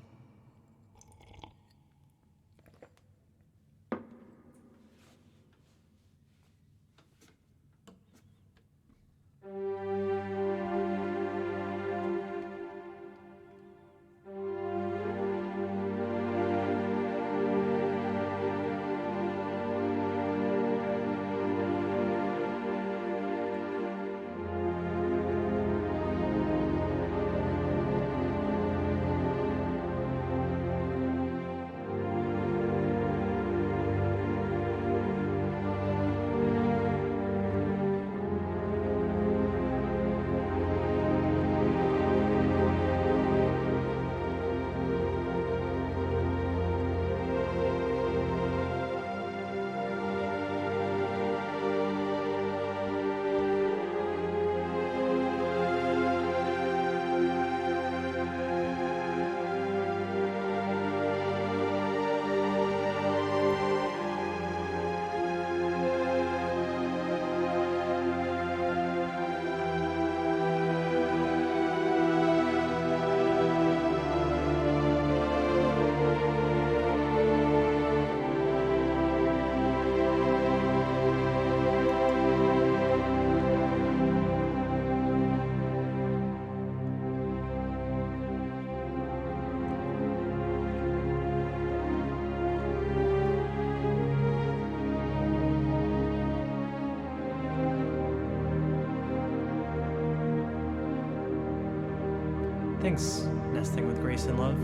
A: Thanks, Nesting with Grace and Love.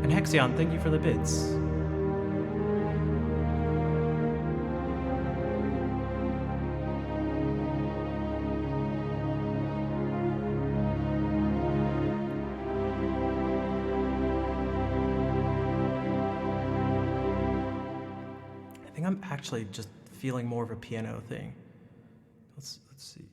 A: And Hexion, thank you for the bids. I think I'm actually just feeling more of a piano thing. Let's see.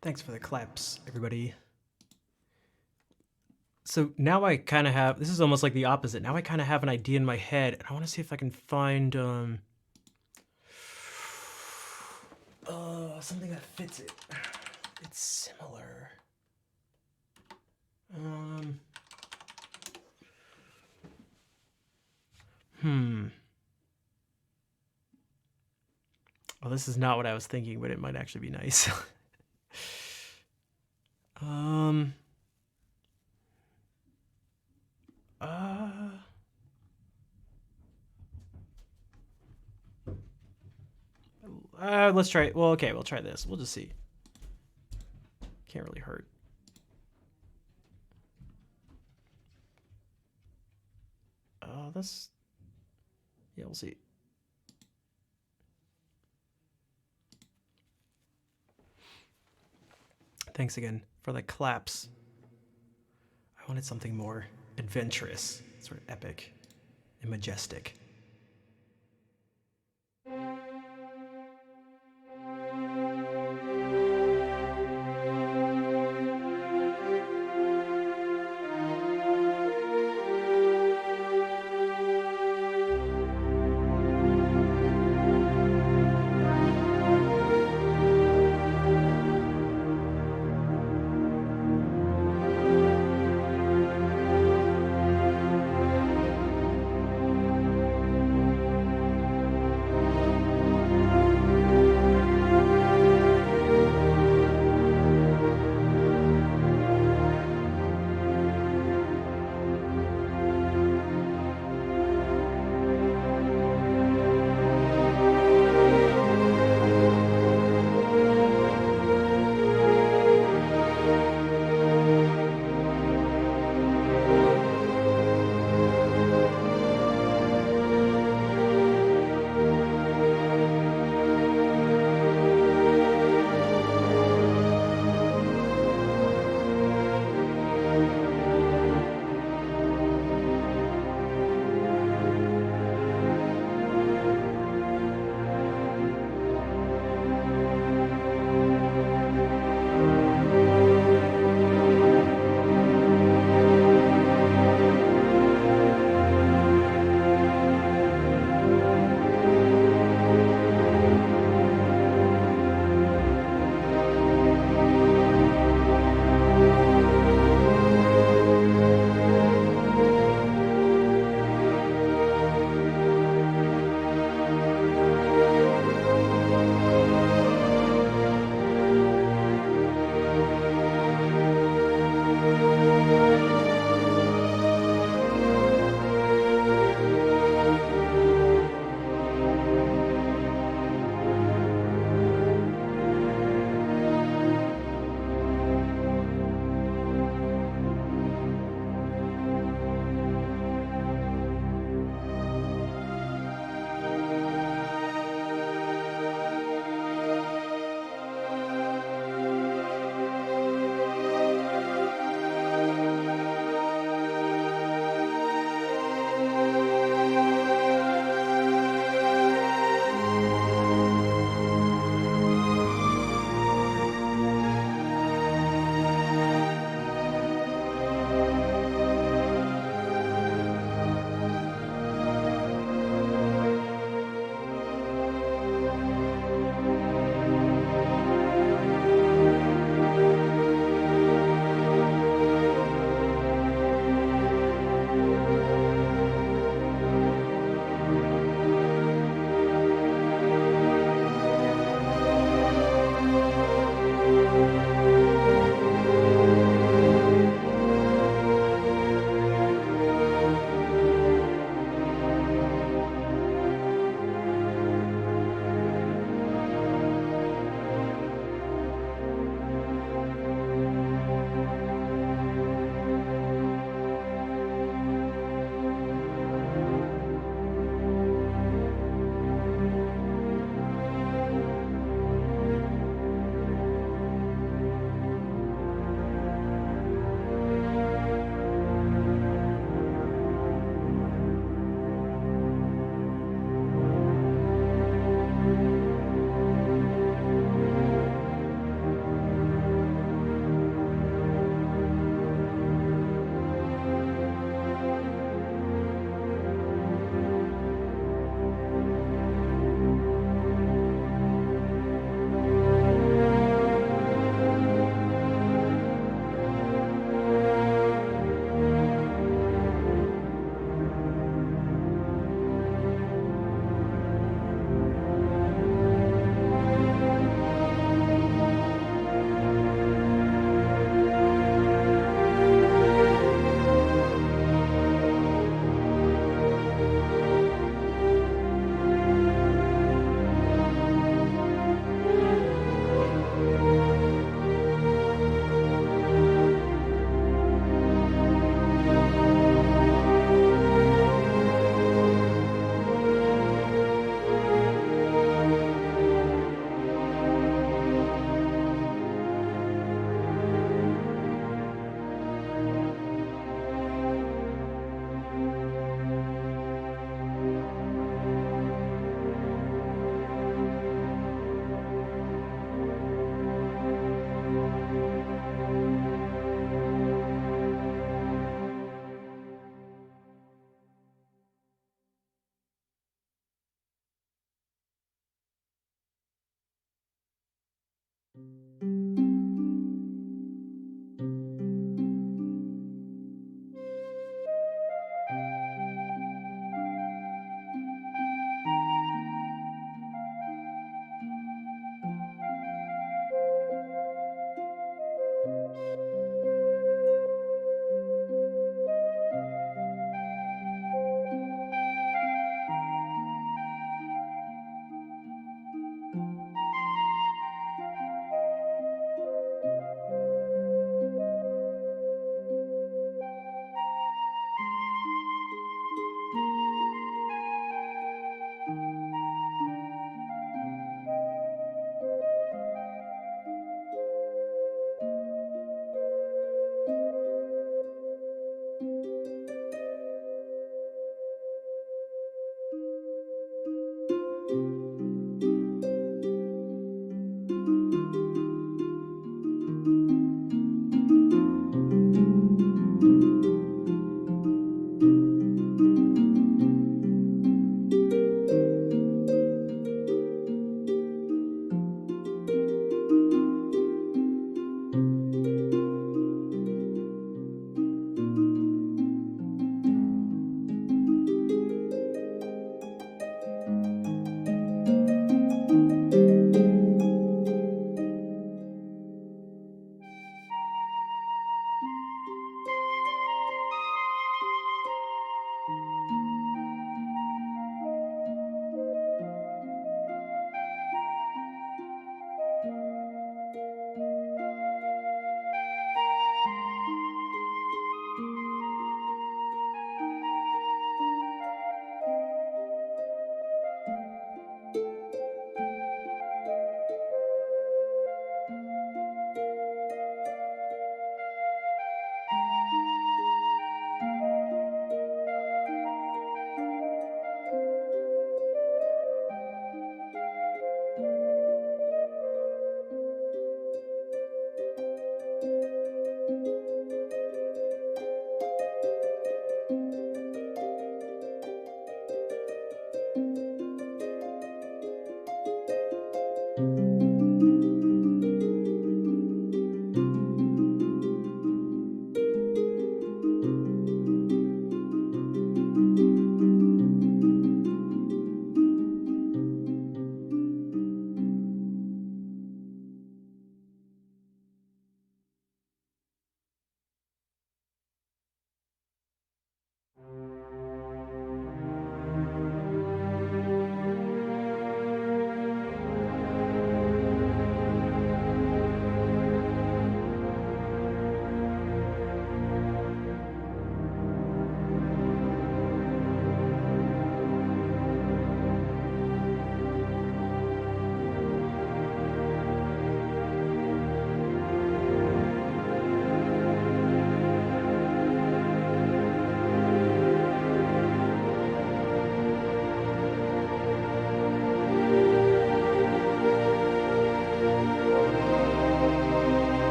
A: Thanks for the claps, everybody. So now I kind of have, this is almost like the opposite. Now I kind of have an idea in my head, and I want to see if I can find something that fits it. It's similar. Well, this is not what I was thinking, but it might actually be nice. Let's try it. Well, okay, we'll try this. We'll just see. Can't really hurt. That's... Yeah, we'll see. Thanks again for the claps. I wanted something more adventurous, sort of epic and majestic.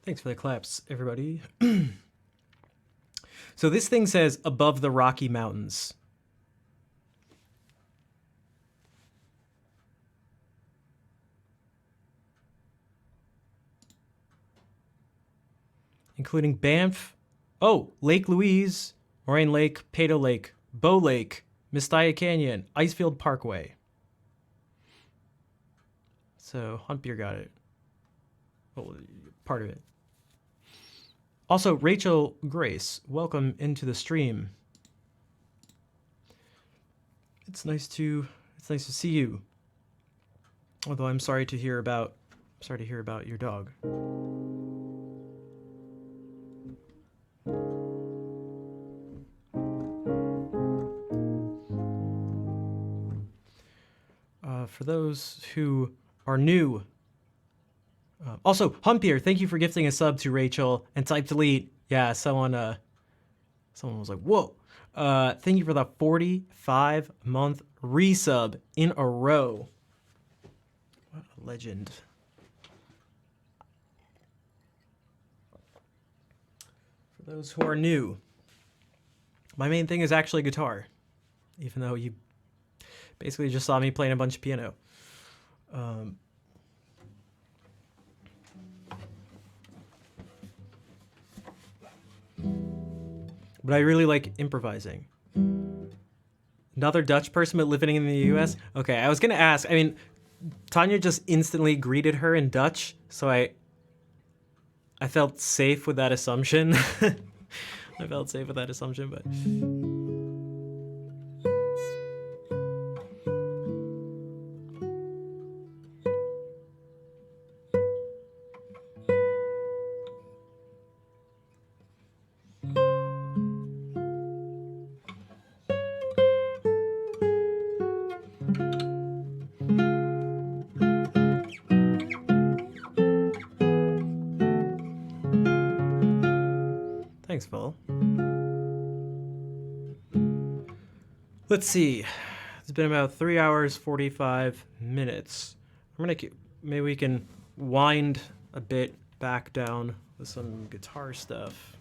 A: Thanks for the claps, everybody. So this thing says above the Rocky Mountains. Including Banff, Lake Louise, Moraine Lake, Peyto Lake, Bow Lake, Mistaya Canyon, Icefield Parkway. So Hunt Beer got it. Well, part of it. Also, Rachel Grace, welcome into the stream. It's nice to see you. Although I'm sorry to hear about your dog. For those who are new, also Humpier, thank you for gifting a sub to Rachel and Type Delete. Yeah, someone was like, whoa. Thank you for the 45-month resub in a row. What a legend. For those who are new, my main thing is actually guitar, even though you basically just saw me playing a bunch of piano. But I really like improvising. Another Dutch person but living in the US? Okay, I was gonna ask. I mean, Tanya just instantly greeted her in Dutch, so I felt safe with that assumption. I felt safe with that assumption, but... Thanks, Phil. Let's see. It's been about 3 hours, 45 minutes. Maybe we can wind a bit back down with some guitar stuff.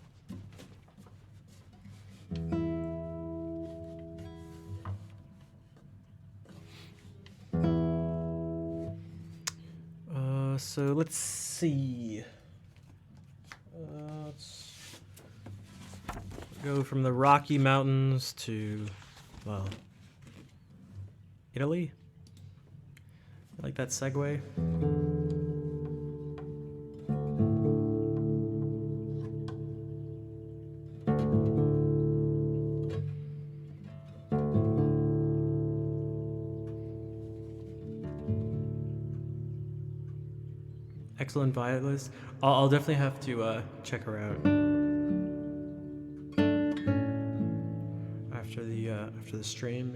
A: So let's see. Let's go from the Rocky Mountains to, well, Italy. I like that segue. Excellent violinist. I'll definitely have to check her out after the stream.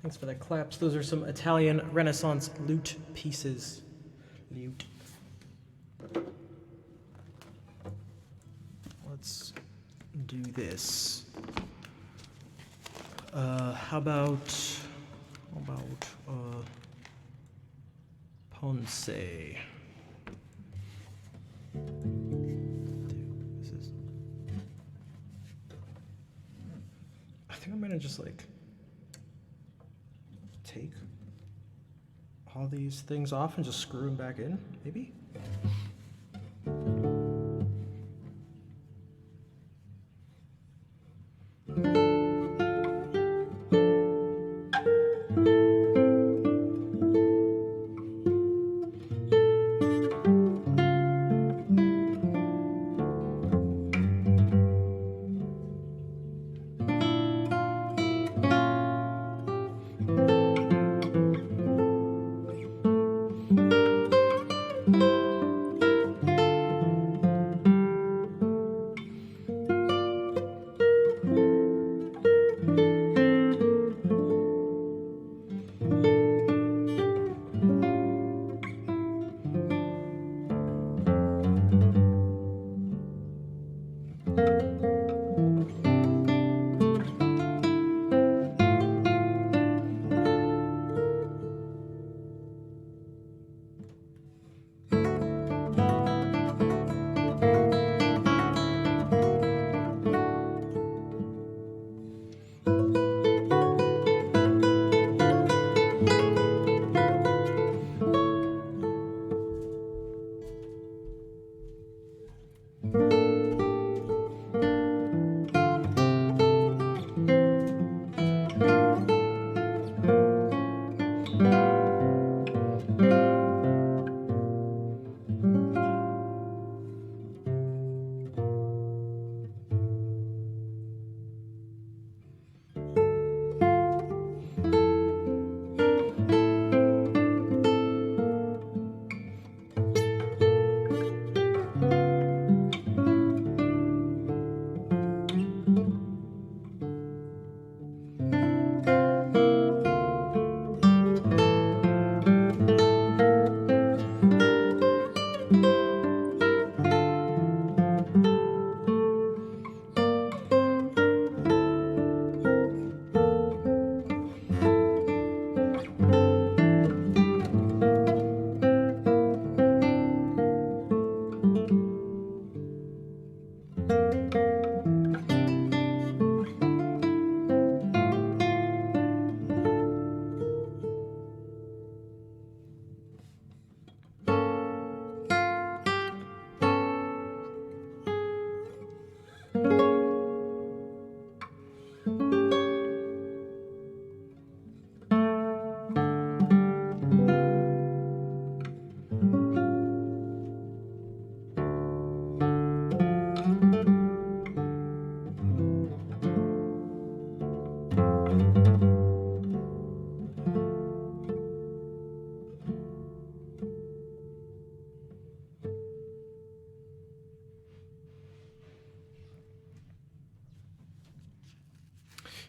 A: Thanks for that claps. Those are some Italian Renaissance lute pieces. Lute. Let's do this. How about Ponce? This is. I think I'm gonna just like take all these things off and just screw them back in, maybe?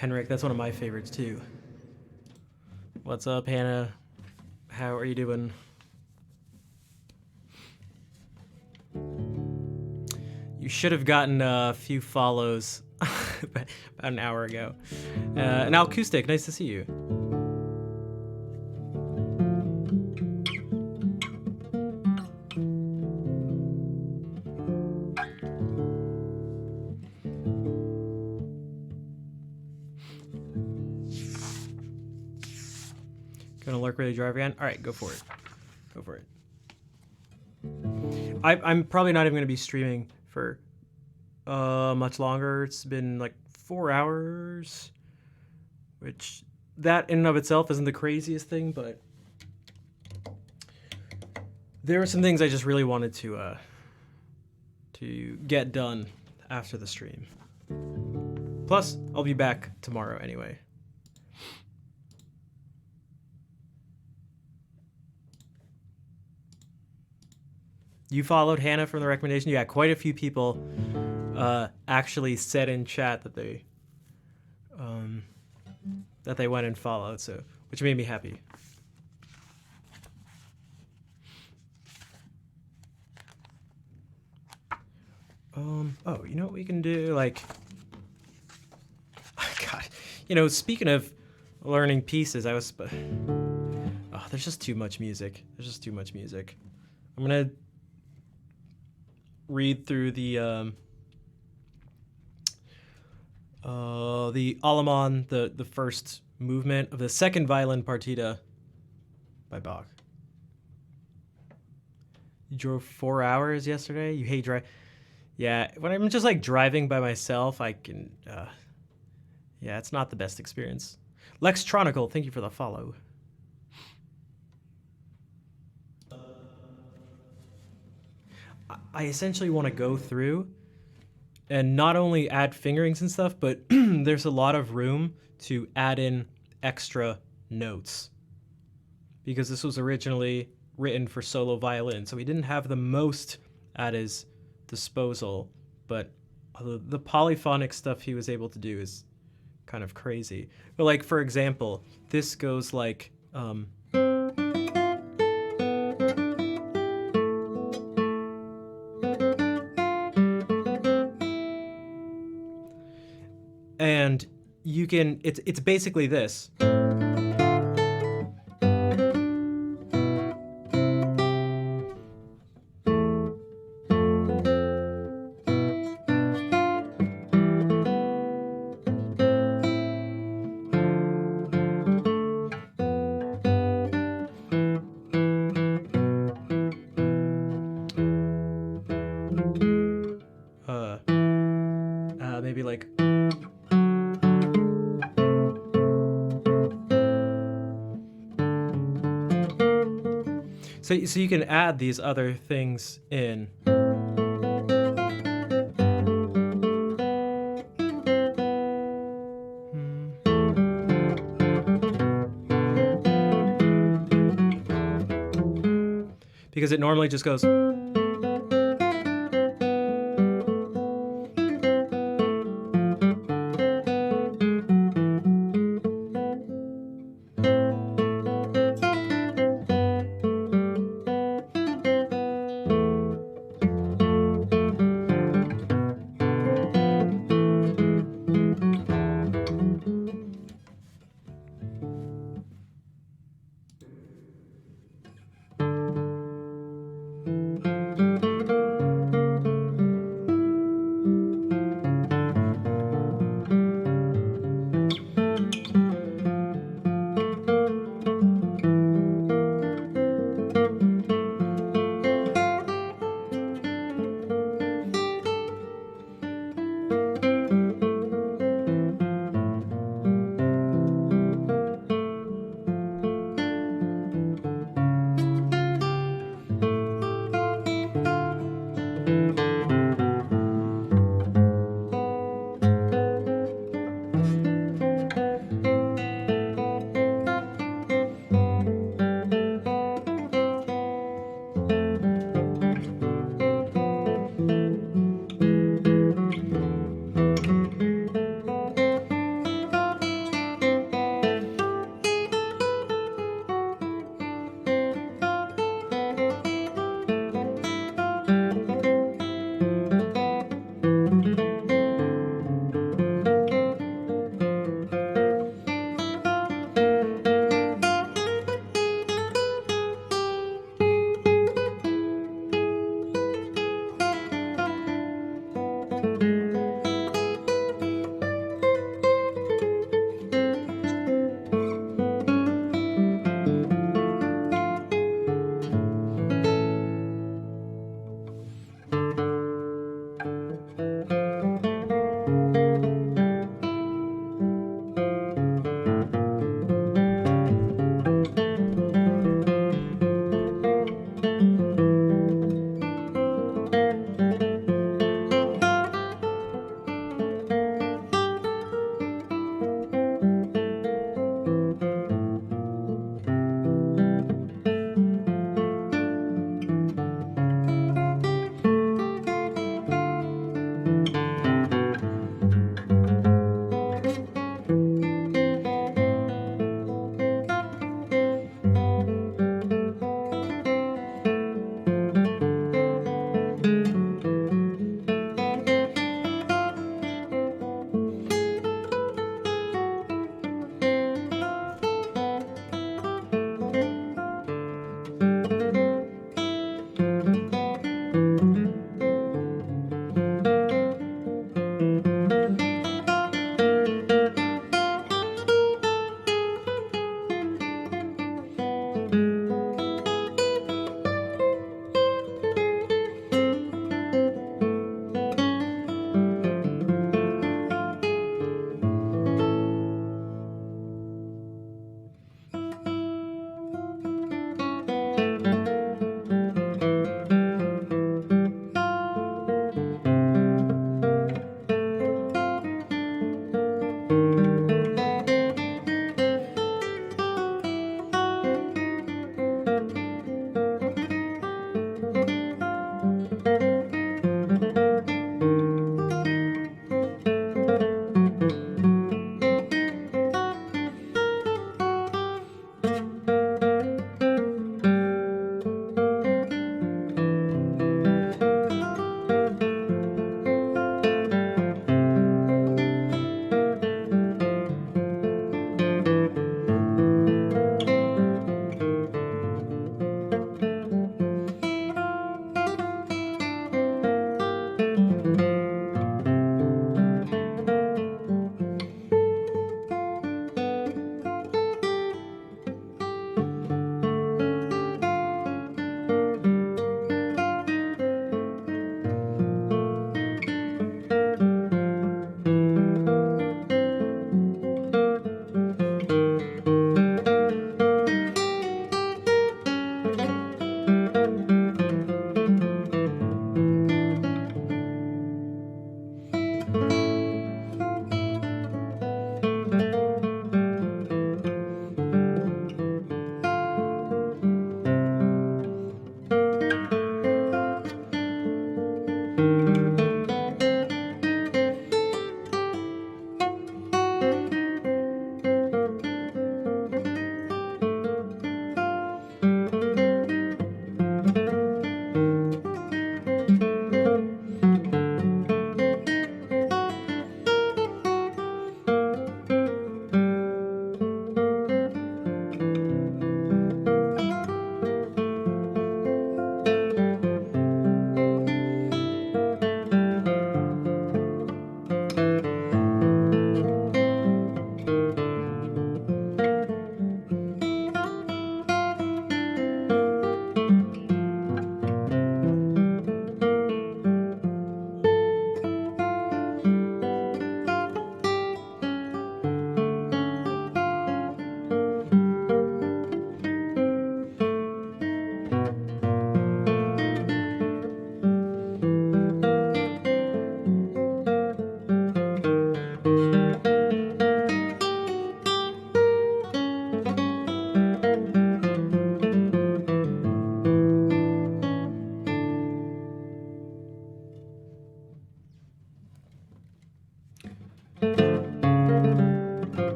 A: Henrik, that's one of my favorites too. What's up, Hannah? How are you doing? You should have gotten a few follows about an hour ago. And Acoustic, nice to see you. Gonna lurk ready to drive again? All right, go for it. Go for it. I'm probably not even gonna be streaming for much longer. It's been like 4 hours, which that in and of itself isn't the craziest thing, but there were some things I just really wanted to get done after the stream. Plus, I'll be back tomorrow anyway. You followed Hannah from the recommendation? Yeah, quite a few people actually said in chat that they went and followed, so which made me happy. Oh, you know what we can do? Like, oh God, you know, speaking of learning pieces, oh, there's just too much music. There's just too much music. I'm gonna read through the Allemande, the first movement of the second violin partita by Bach. You drove 4 hours yesterday? You hate drive? Yeah, when I'm just like driving by myself, I can, yeah, it's not the best experience. Lextronical, thank you for the follow. I essentially want to go through and not only add fingerings and stuff, but there's a lot of room to add in extra notes because this was originally written for solo violin, so he didn't have the most at his disposal, but the polyphonic stuff he was able to do is kind of crazy. But like, for example, this goes like and you can, it's basically this. Maybe like So you can add these other things in. Because it normally just goes.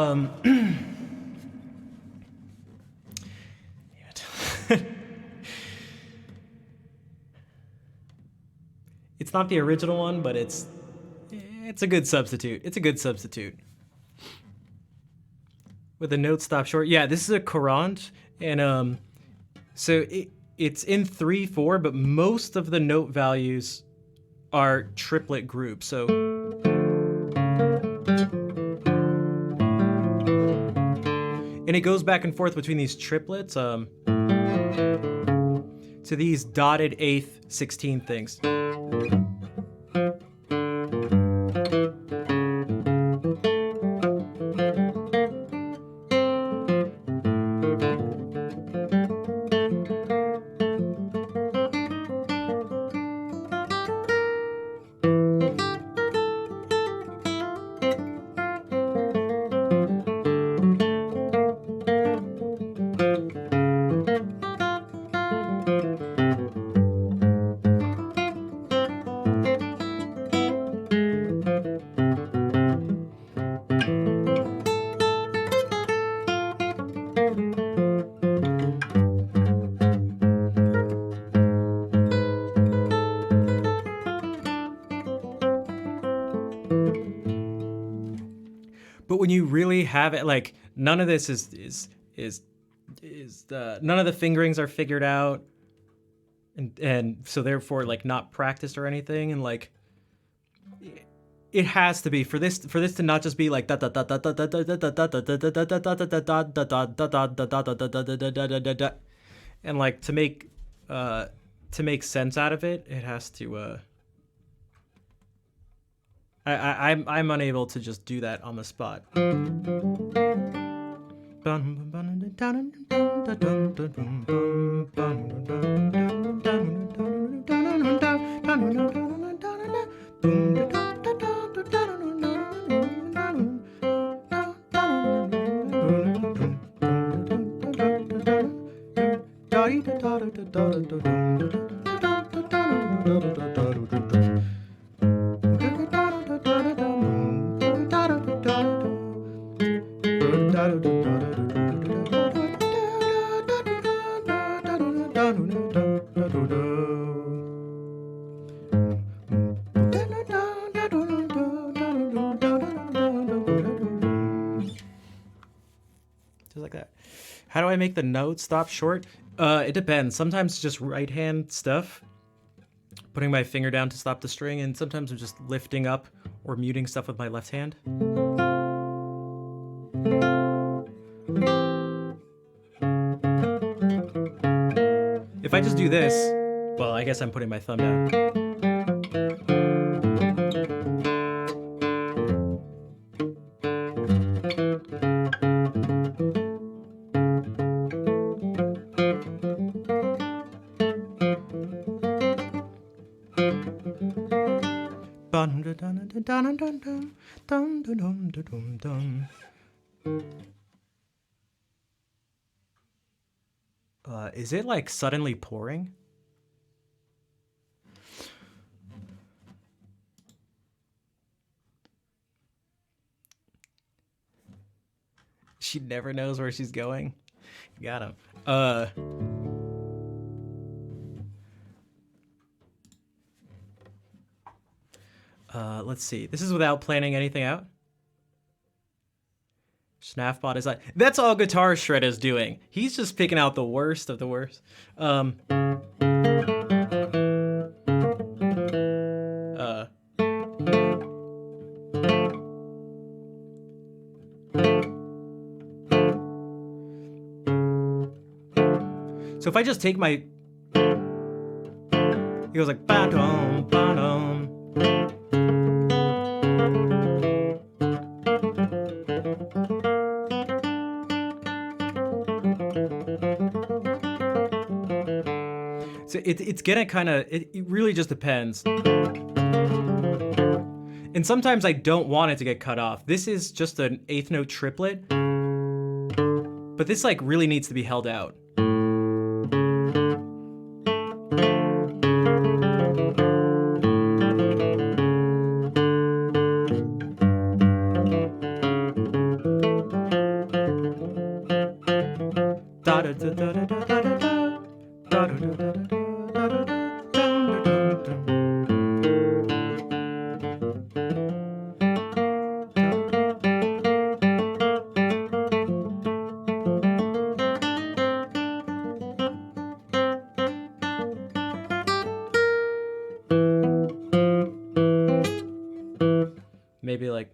A: Damn it. It's not the original one, but it's a good substitute. It's a good substitute. With a note stop short. Yeah, this is a courant, and so it's in 3/4, but most of the note values are triplet groups. So and it goes back and forth between these triplets to these dotted 8th, 16th things. But when you really have it, like none of this is none of the fingerings are figured out, and so therefore like not practiced or anything, and like it has to be for this to not just be like and like to make sense out of it, it has to I'm unable to just do that on the spot. Just like that. How do I make the note stop short? It depends. Sometimes it's just right hand stuff, putting my finger down to stop the string, and sometimes I'm just lifting up or muting stuff with my left hand. If I just do this, well, I guess I'm putting my thumb down. Is it like suddenly pouring? She never knows where she's going. Got him. Let's see. This is without planning anything out. Snafbot is like, that's all Guitar Shred is doing. He's just picking out the worst of the worst. So if I just take my, it goes like ba-dum, ba-dum. So it's gonna kind of, it really just depends. And sometimes I don't want it to get cut off. This is just an 8th note triplet, but this like really needs to be held out. Maybe like.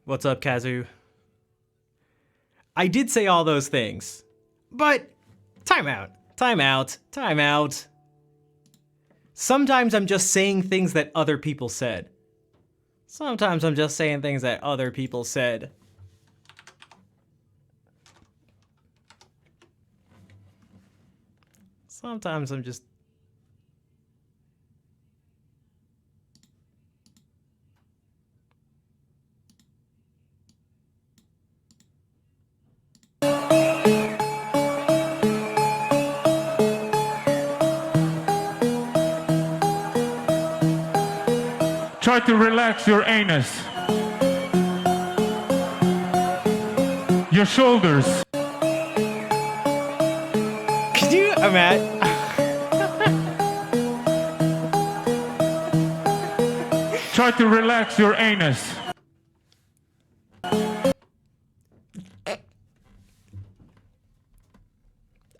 A: What's up, Kazu? I did say all those things, but time out, time out, time out. Sometimes I'm just saying things that other people said. Sometimes I'm just saying things that other people said. Sometimes I'm just...
C: Try to relax your anus. Your shoulders.
A: Could you imagine?
C: Try to relax your anus.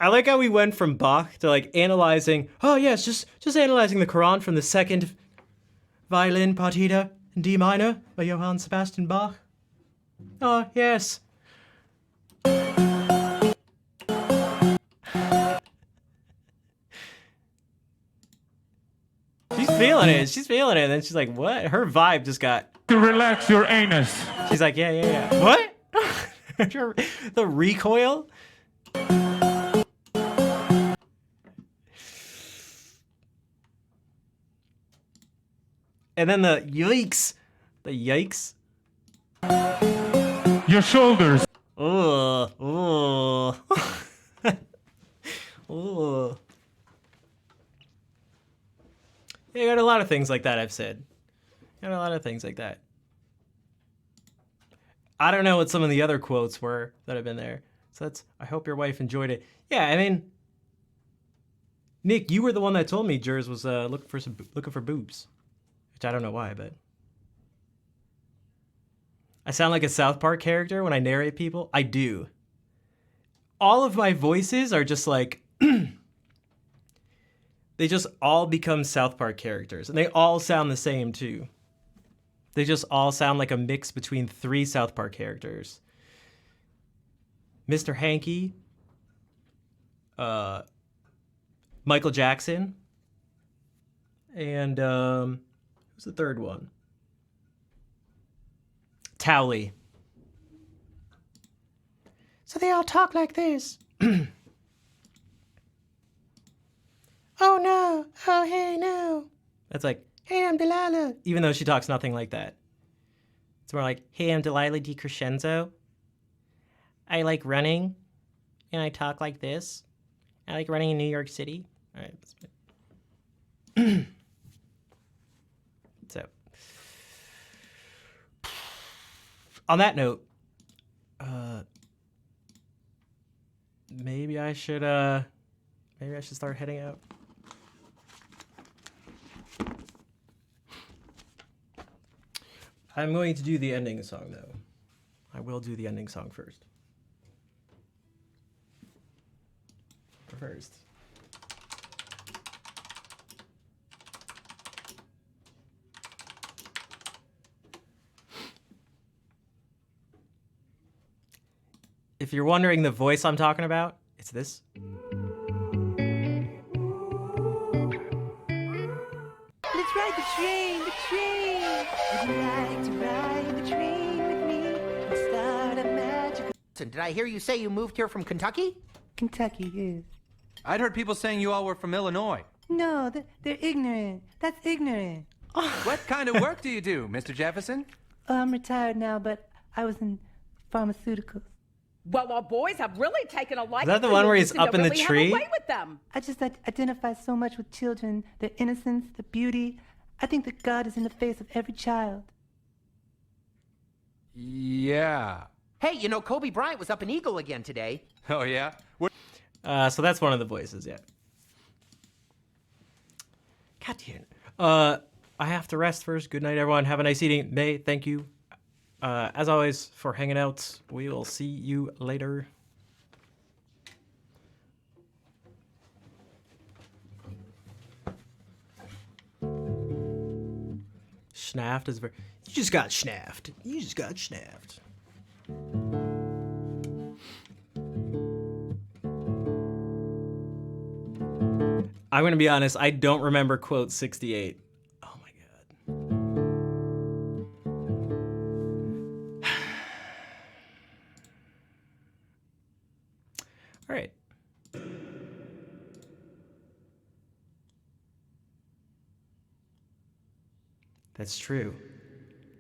A: I like how we went from Bach to like analyzing, oh yes, just analyzing the Quran from the second violin partita in D minor by Johann Sebastian Bach. Oh, yes. She's feeling it. She's feeling it. And then she's like, what? Her vibe just got...
C: To relax your anus.
A: She's like, yeah. What? The recoil? And then the yikes. The yikes.
C: Your shoulders.
A: Ugh. Ugh. Ugh. Yeah, I got a lot of things like that I've said. Got a lot of things like that. I don't know what some of the other quotes were that have been there. So that's, I hope your wife enjoyed it. Yeah, I mean, Nick, you were the one that told me Jers was looking for boobs. Which I don't know why, but I sound like a South Park character when I narrate people. I do. All of my voices are just like, they just all become South Park characters. And they all sound the same, too. They just all sound like a mix between 3 South Park characters. Mr. Hanky, Michael Jackson, and who's the third one? Towley. So they all talk like this. Oh no, oh hey no. That's like, hey, I'm Delilah. Even though she talks nothing like that. It's more like, hey, I'm Delilah DiCrescenzo. I like running, and I talk like this. I like running in New York City. All right, that's it. So, on that note, maybe I should start heading out. I'm going to do the ending song, though. I will do the ending song first. If you're wondering the voice I'm talking about, it's this.
D: Let's ride the train, the train. Would you like to ride the train with me and start a magical...
E: Did I hear you say you moved here from Kentucky?
D: Kentucky, yes.
F: I'd heard people saying you all were from Illinois.
D: No, they're ignorant. That's ignorant.
F: What kind of work do you do, Mr. Jefferson?
D: Oh, I'm retired now, but I was in pharmaceuticals.
G: Well, our boys have really taken a liking.
A: Is that the
G: to
A: one
G: you.
A: where
G: You
A: he's
G: seem to
A: up in the
G: really have
A: tree?
G: a way with them.
D: I just identify so much with children, their innocence, their beauty. I think that God is in the face of every child.
F: Yeah.
E: Hey, you know, Kobe Bryant was up in Eagle again today.
F: Oh, yeah? What?
A: So that's one of the voices, yeah. God damn it. I have to rest first. Good night, everyone. Have a nice eating. May, thank you, as always, for hanging out. We will see you later. Schnaft is very... You just got schnaft. You just got schnaft. I'm going to be honest. I don't remember quote 68. Oh, my God. All right. That's true.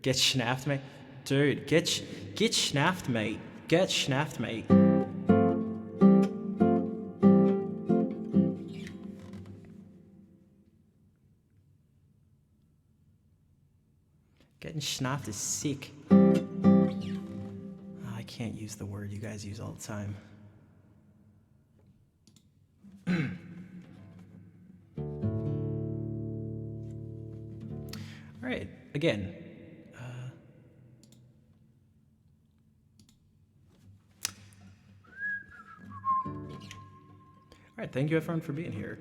A: Get schnaft, mate. Dude, get schnaft, mate. Get schnaft, mate. Getting schnaft is sick. I can't use the word you guys use all the time. All right, again. All right, thank you everyone for being here.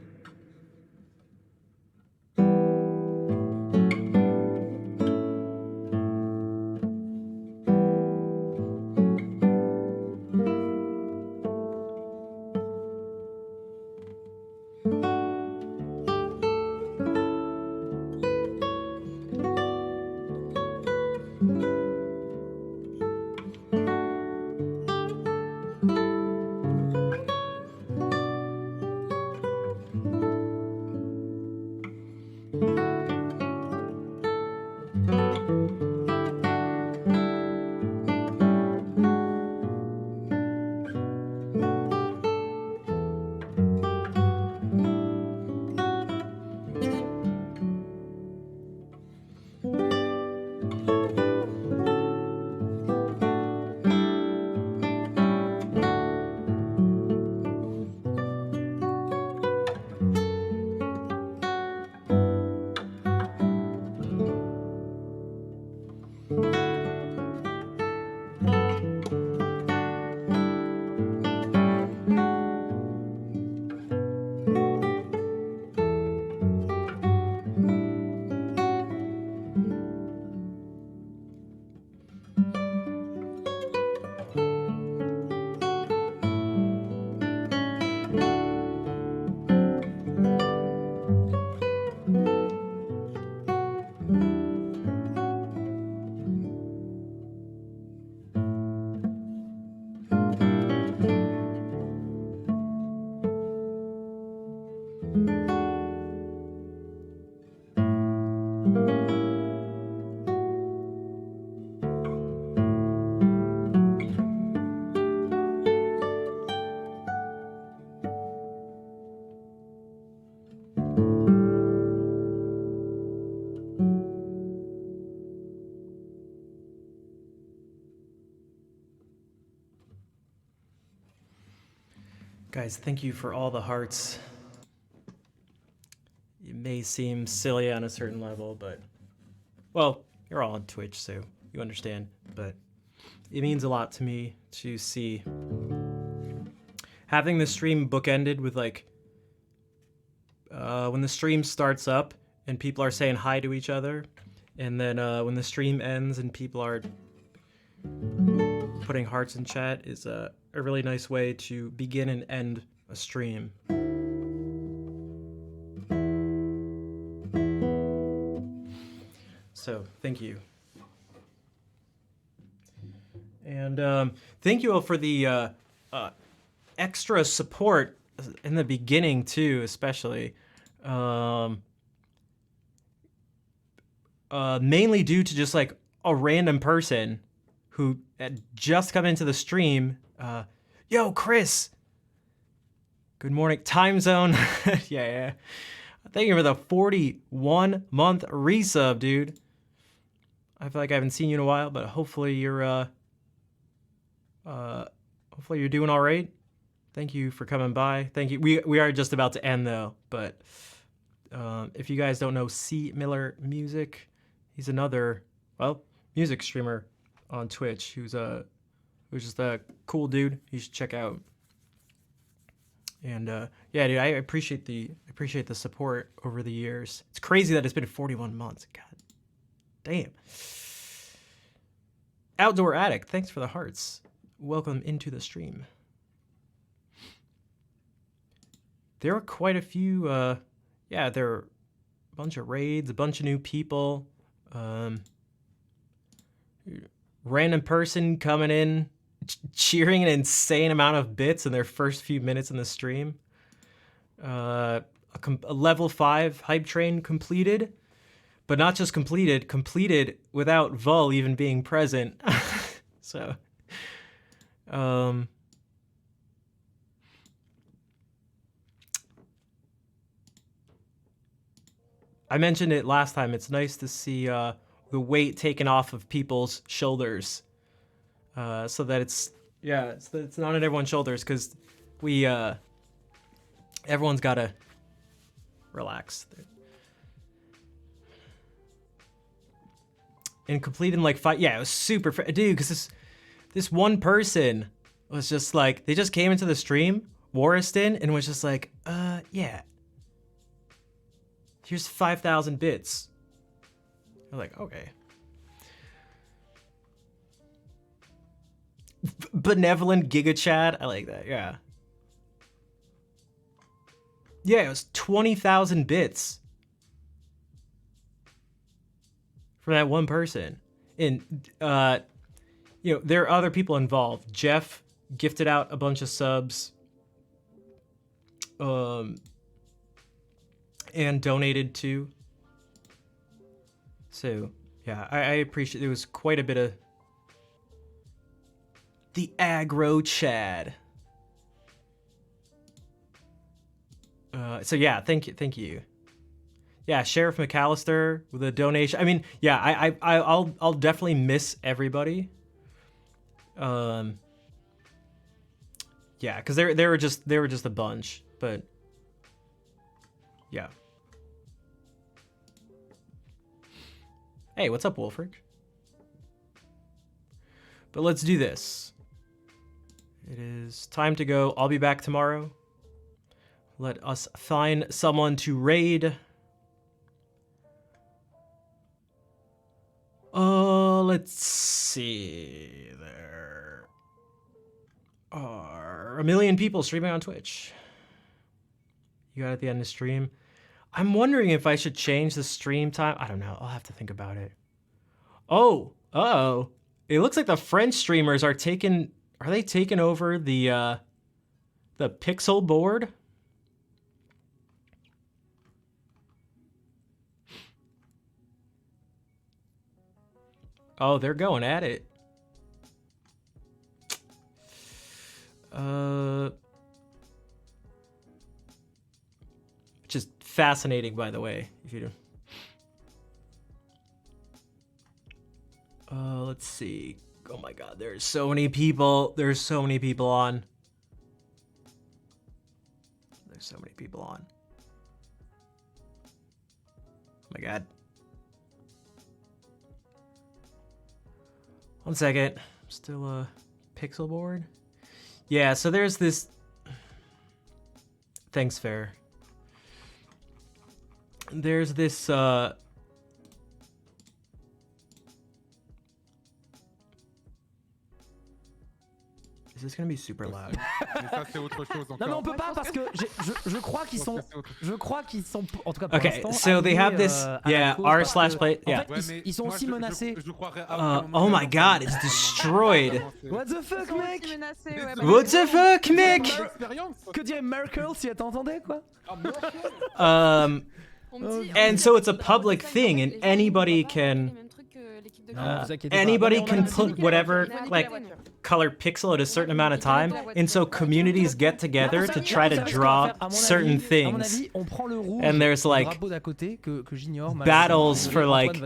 A: Guys, thank you for all the hearts. It may seem silly on a certain level, but, well, you're all on Twitch, so you understand. But it means a lot to me to see having the stream bookended with, like, when the stream starts up and people are saying hi to each other, and then when the stream ends and people are putting hearts in chat is a really nice way to begin and end a stream. So, thank you. And thank you all for the extra support in the beginning, too, especially. Mainly due to just, like, a random person who had just come into the stream. Yo, Chris! Good morning. Time zone. yeah. Thank you for the 41-month resub, dude. I feel like I haven't seen you in a while, but hopefully you're doing all right. Thank you for coming by. Thank you. We are just about to end though, but If you guys don't know C Miller Music, he's another music streamer on Twitch who's just a cool dude. You should check out. And yeah, dude, I appreciate the support over the years. It's crazy that it's been 41 months. God damn. Outdoor Addict, thanks for the hearts. Welcome into the stream. There are quite a few, yeah, there are a bunch of raids, a bunch of new people. Random person coming in, cheering an insane amount of bits in their first few minutes in the stream. A level 5 hype train completed, but not just completed without Vul even being present. So, I mentioned it last time. It's nice to see the weight taken off of people's shoulders, so that it's not on everyone's shoulders, because everyone's gotta relax. And completed in like 5. Yeah, it was super, dude. Because this one person was just like, they just came into the stream, Warriston, and was just like, yeah. Here's 5,000 bits. I'm like, okay. Benevolent Giga Chad. I like that, yeah. Yeah, it was 20,000 bits. From that one person. And, you know, there are other people involved. Jeff gifted out a bunch of subs. And donated too. So, yeah, I appreciate, there was quite a bit of the aggro Chad. So yeah, thank you. Yeah, Sheriff McAllister with a donation. I mean, yeah, I'll definitely miss everybody. Yeah, because they were just a bunch, but yeah. Hey, what's up, Wolfric? But let's do this. It is time to go. I'll be back tomorrow. Let us find someone to raid. Let's see. There are 1 million people streaming on Twitch. You got it at the end of the stream. I'm wondering if I should change the stream time. I don't know. I'll have to think about it. Oh, uh-oh. It looks like the French streamers are taking... Are they taking over the Pixel board? Oh, they're going at it. Which is fascinating, by the way. If you do. Let's see. Oh my God, there's so many people. There's so many people on. There's so many people on. Oh my God. One second. Still a Pixel board. Yeah, so there's this. Thanks, Fair. There's this Is this gonna be super loud?
H: Non mais on peut pas parce que je crois qu'ils sont en tout cas pour
A: Okay,
H: l'instant,
A: so they have this
H: alignés à la cause parce que,
A: r/play. Yeah.
H: En fait, ils sont aussi menacés.
A: Oh my God, it's destroyed.
H: What the fuck, mec?
A: What the fuck, mec?
H: Que dirait Merkel si elle t'entendait, quoi?
A: And so it's a public thing, and anybody can put whatever like color pixel at a certain amount of time, and so communities get together to try to draw certain things. And there's like battles for like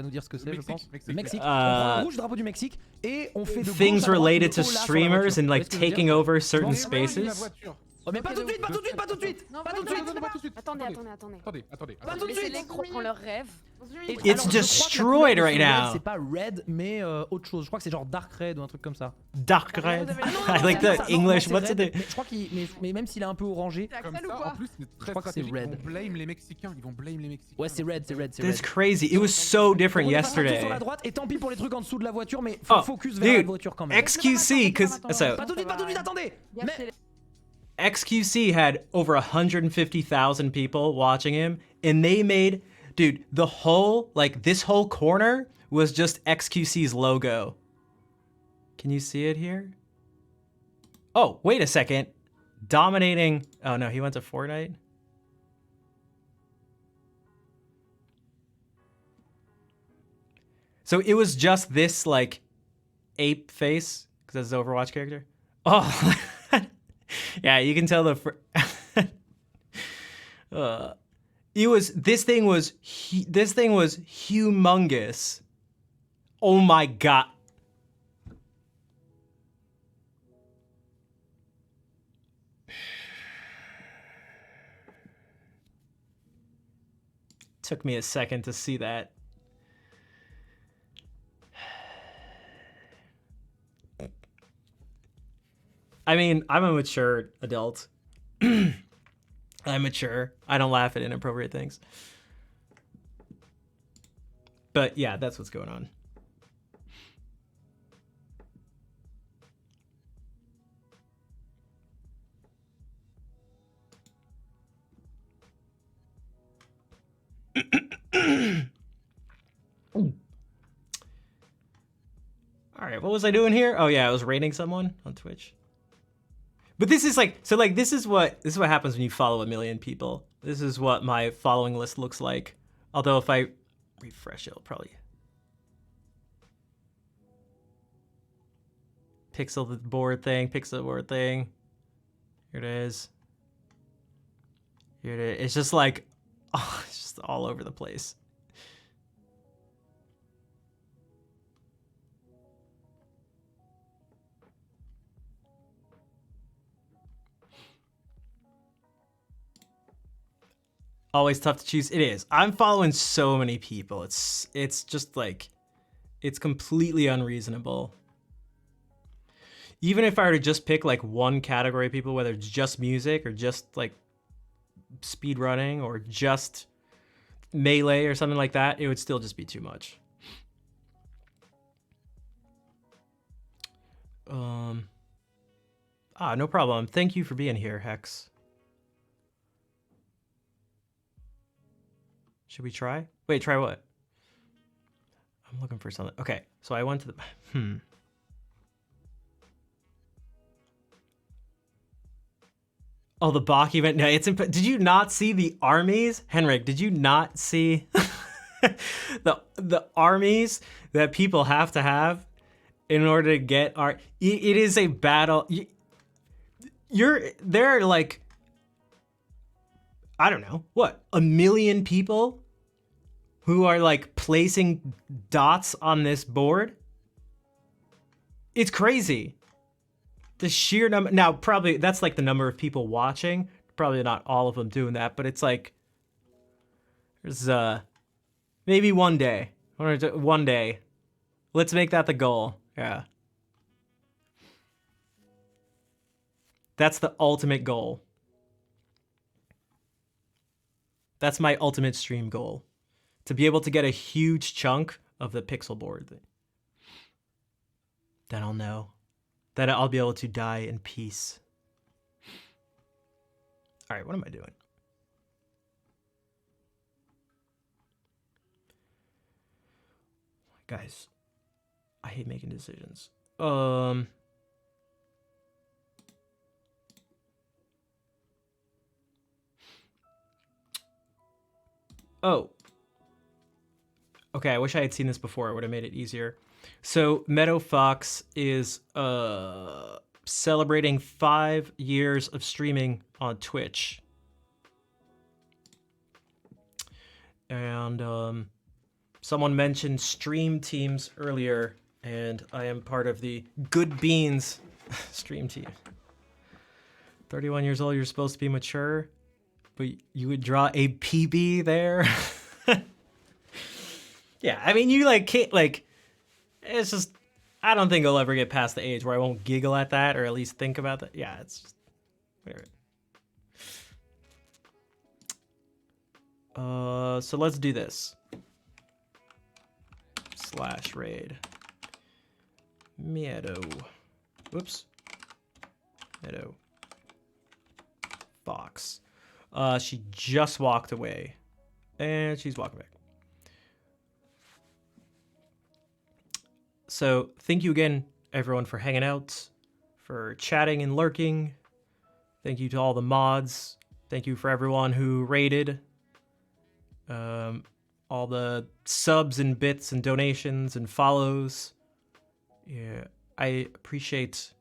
A: things related to streamers and like taking over certain spaces.
H: Oh, mais pas tout de suite, pas tout de suite, pas tout de suite.
I: Non,
H: Pas tout de suite.
I: pas tout de suite. Attendez.
H: Pas tout de suite.
I: Laissez-les prendre leur rêve.
H: Et-
A: It's
H: alors, je crois que la
A: destroyed
H: couleur de
A: right
H: ce red,
A: now.
H: C'est pas red, mais autre chose. Je crois que c'est genre dark red ou un truc comme ça.
A: Dark red.
I: Ah, non,
A: I like
H: non,
A: the
H: non,
A: English.
H: non,
A: What's
H: c'est
A: it?
H: red, mais je crois mais même s'il est un peu orangé.
I: C'est
J: Comme
I: Axel ou
J: ça,
I: quoi
J: en plus, c'est très
H: crois que c'est
J: stratégique.
H: red.
J: On blame les Mexicains. Ils vont blame les Mexicains.
H: Ouais, c'est red, c'est red, c'est
A: That's
H: red.
A: crazy. It was so different
H: On est pas parti
A: yesterday.
H: sur la droite, et tant pis pour les trucs en dessous de la voiture, mais faut
A: Oh,
H: focus vers la
A: dude,
H: voiture quand même.
A: XQC, because so
H: Pas tout de suite, attendez.
I: Gâchez-les.
A: XQC had over 150,000 people watching him, and they made, dude, the whole, like, this whole corner was just XQC's logo. Can you see it here? Oh, wait a second. Dominating. Oh, no, he went to Fortnite. So it was just this, like, ape face, because that's his Overwatch character. Oh, yeah, you can tell the. It was. This thing was humongous. Oh my god. Took me a second to see that. I mean, I'm a mature adult. I'm mature. I don't laugh at inappropriate things. But yeah, that's what's going on. All right, what was I doing here? Oh yeah, I was rating someone on Twitch. But this is like, so like this is what happens when you follow 1 million people. This is what my following list looks like. Although if I refresh, it'll probably pixel the board thing. Here it is. Here it is. It's just like, oh, it's just all over the place. Always tough to choose. It is. I'm following so many people. It's just like, it's completely unreasonable. Even if I were to just pick like one category of people, whether it's just music or just like speed running or just melee or something like that, it would still just be too much. No problem. Thank you for being here, Hex. Should we try? Wait, try what? I'm looking for something. Okay, so I went to the... Oh, the Bach event? No, it's... Did you not see the armies? Henrik, did you not see the armies that people have to have in order to get our... It is a battle. There are like... I don't know, what, 1 million people who are like placing dots on this board? It's crazy. The sheer number, now probably that's like the number of people watching, probably not all of them doing that, but it's like, there's maybe one day, let's make that the goal, yeah. That's the ultimate goal. That's my ultimate stream goal. To be able to get a huge chunk of the pixel board. Then I'll know. That I'll be able to die in peace. All right, what am I doing? Guys, I hate making decisions. Oh. Okay, I wish I had seen this before. It would have made it easier. So Meadow Fox is celebrating 5 years of streaming on Twitch. And someone mentioned stream teams earlier, and I am part of the Good Beans stream team. 31 years old, you're supposed to be mature, but you would draw a PB there. Yeah, I mean, you like can't like. It's just, I don't think I'll ever get past the age where I won't giggle at that or at least think about that. Yeah, it's just whatever. So let's do this. / raid. Meadow. Whoops. Meadow. Fox. She just walked away. And she's walking back. So thank you again, everyone, for hanging out, for chatting and lurking. Thank you to all the mods. Thank you for everyone who raided. All the subs and bits and donations and follows. Yeah, I appreciate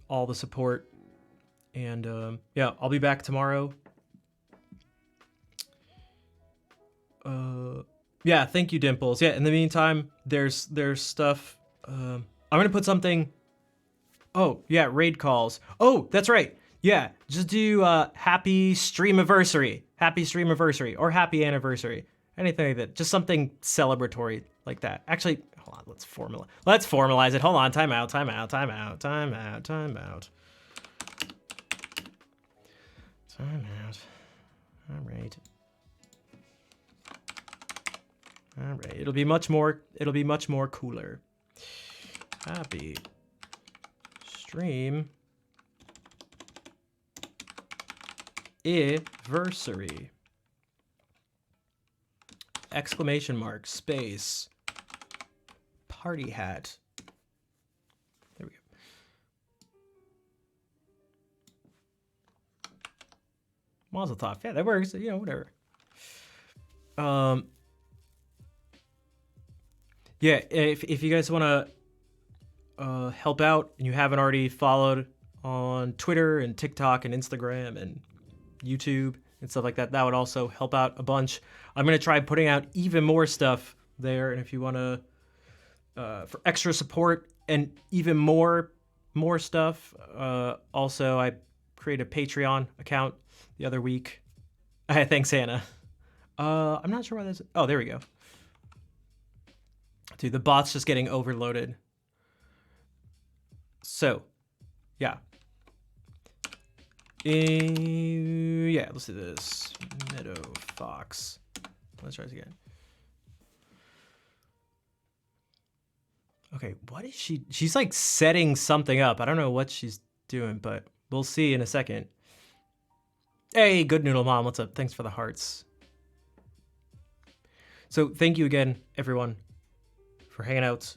A: all the support. And yeah, I'll be back tomorrow. Yeah, thank you, Dimples. Yeah, in the meantime, there's stuff. I'm gonna put something. Oh yeah, raid calls. Oh, that's right. Yeah, just do happy streamiversary, or happy anniversary, anything like that. Just something celebratory like that. Actually, hold on. Let's formalize it. Hold on. Time out. All right. It'll be much more cooler. Happy stream anniversary. Exclamation mark, space, party hat. There we go. Mazel tov. Yeah, that works. You know, whatever. Yeah, if you guys want to help out and you haven't already followed on Twitter and TikTok and Instagram and YouTube and stuff like that, that would also help out a bunch. I'm going to try putting out even more stuff there. And if you want to, for extra support and even more stuff, also I created a Patreon account the other week. Thanks, Anna. I'm not sure why that's... Oh, there we go. Dude, the bot's just getting overloaded. So, yeah. Yeah, let's do this. Meadow Fox. Let's try this again. Okay, what is she? She's like setting something up. I don't know what she's doing, but we'll see in a second. Hey, Good Noodle Mom, what's up? Thanks for the hearts. So thank you again, everyone, for hanging out.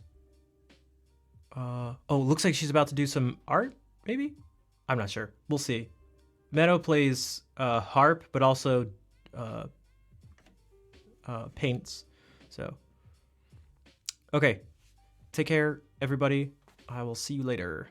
A: Oh, looks like she's about to do some art, maybe? I'm not sure. We'll see. Meadow plays harp, but also paints. So, okay. Take care, everybody. I will see you later.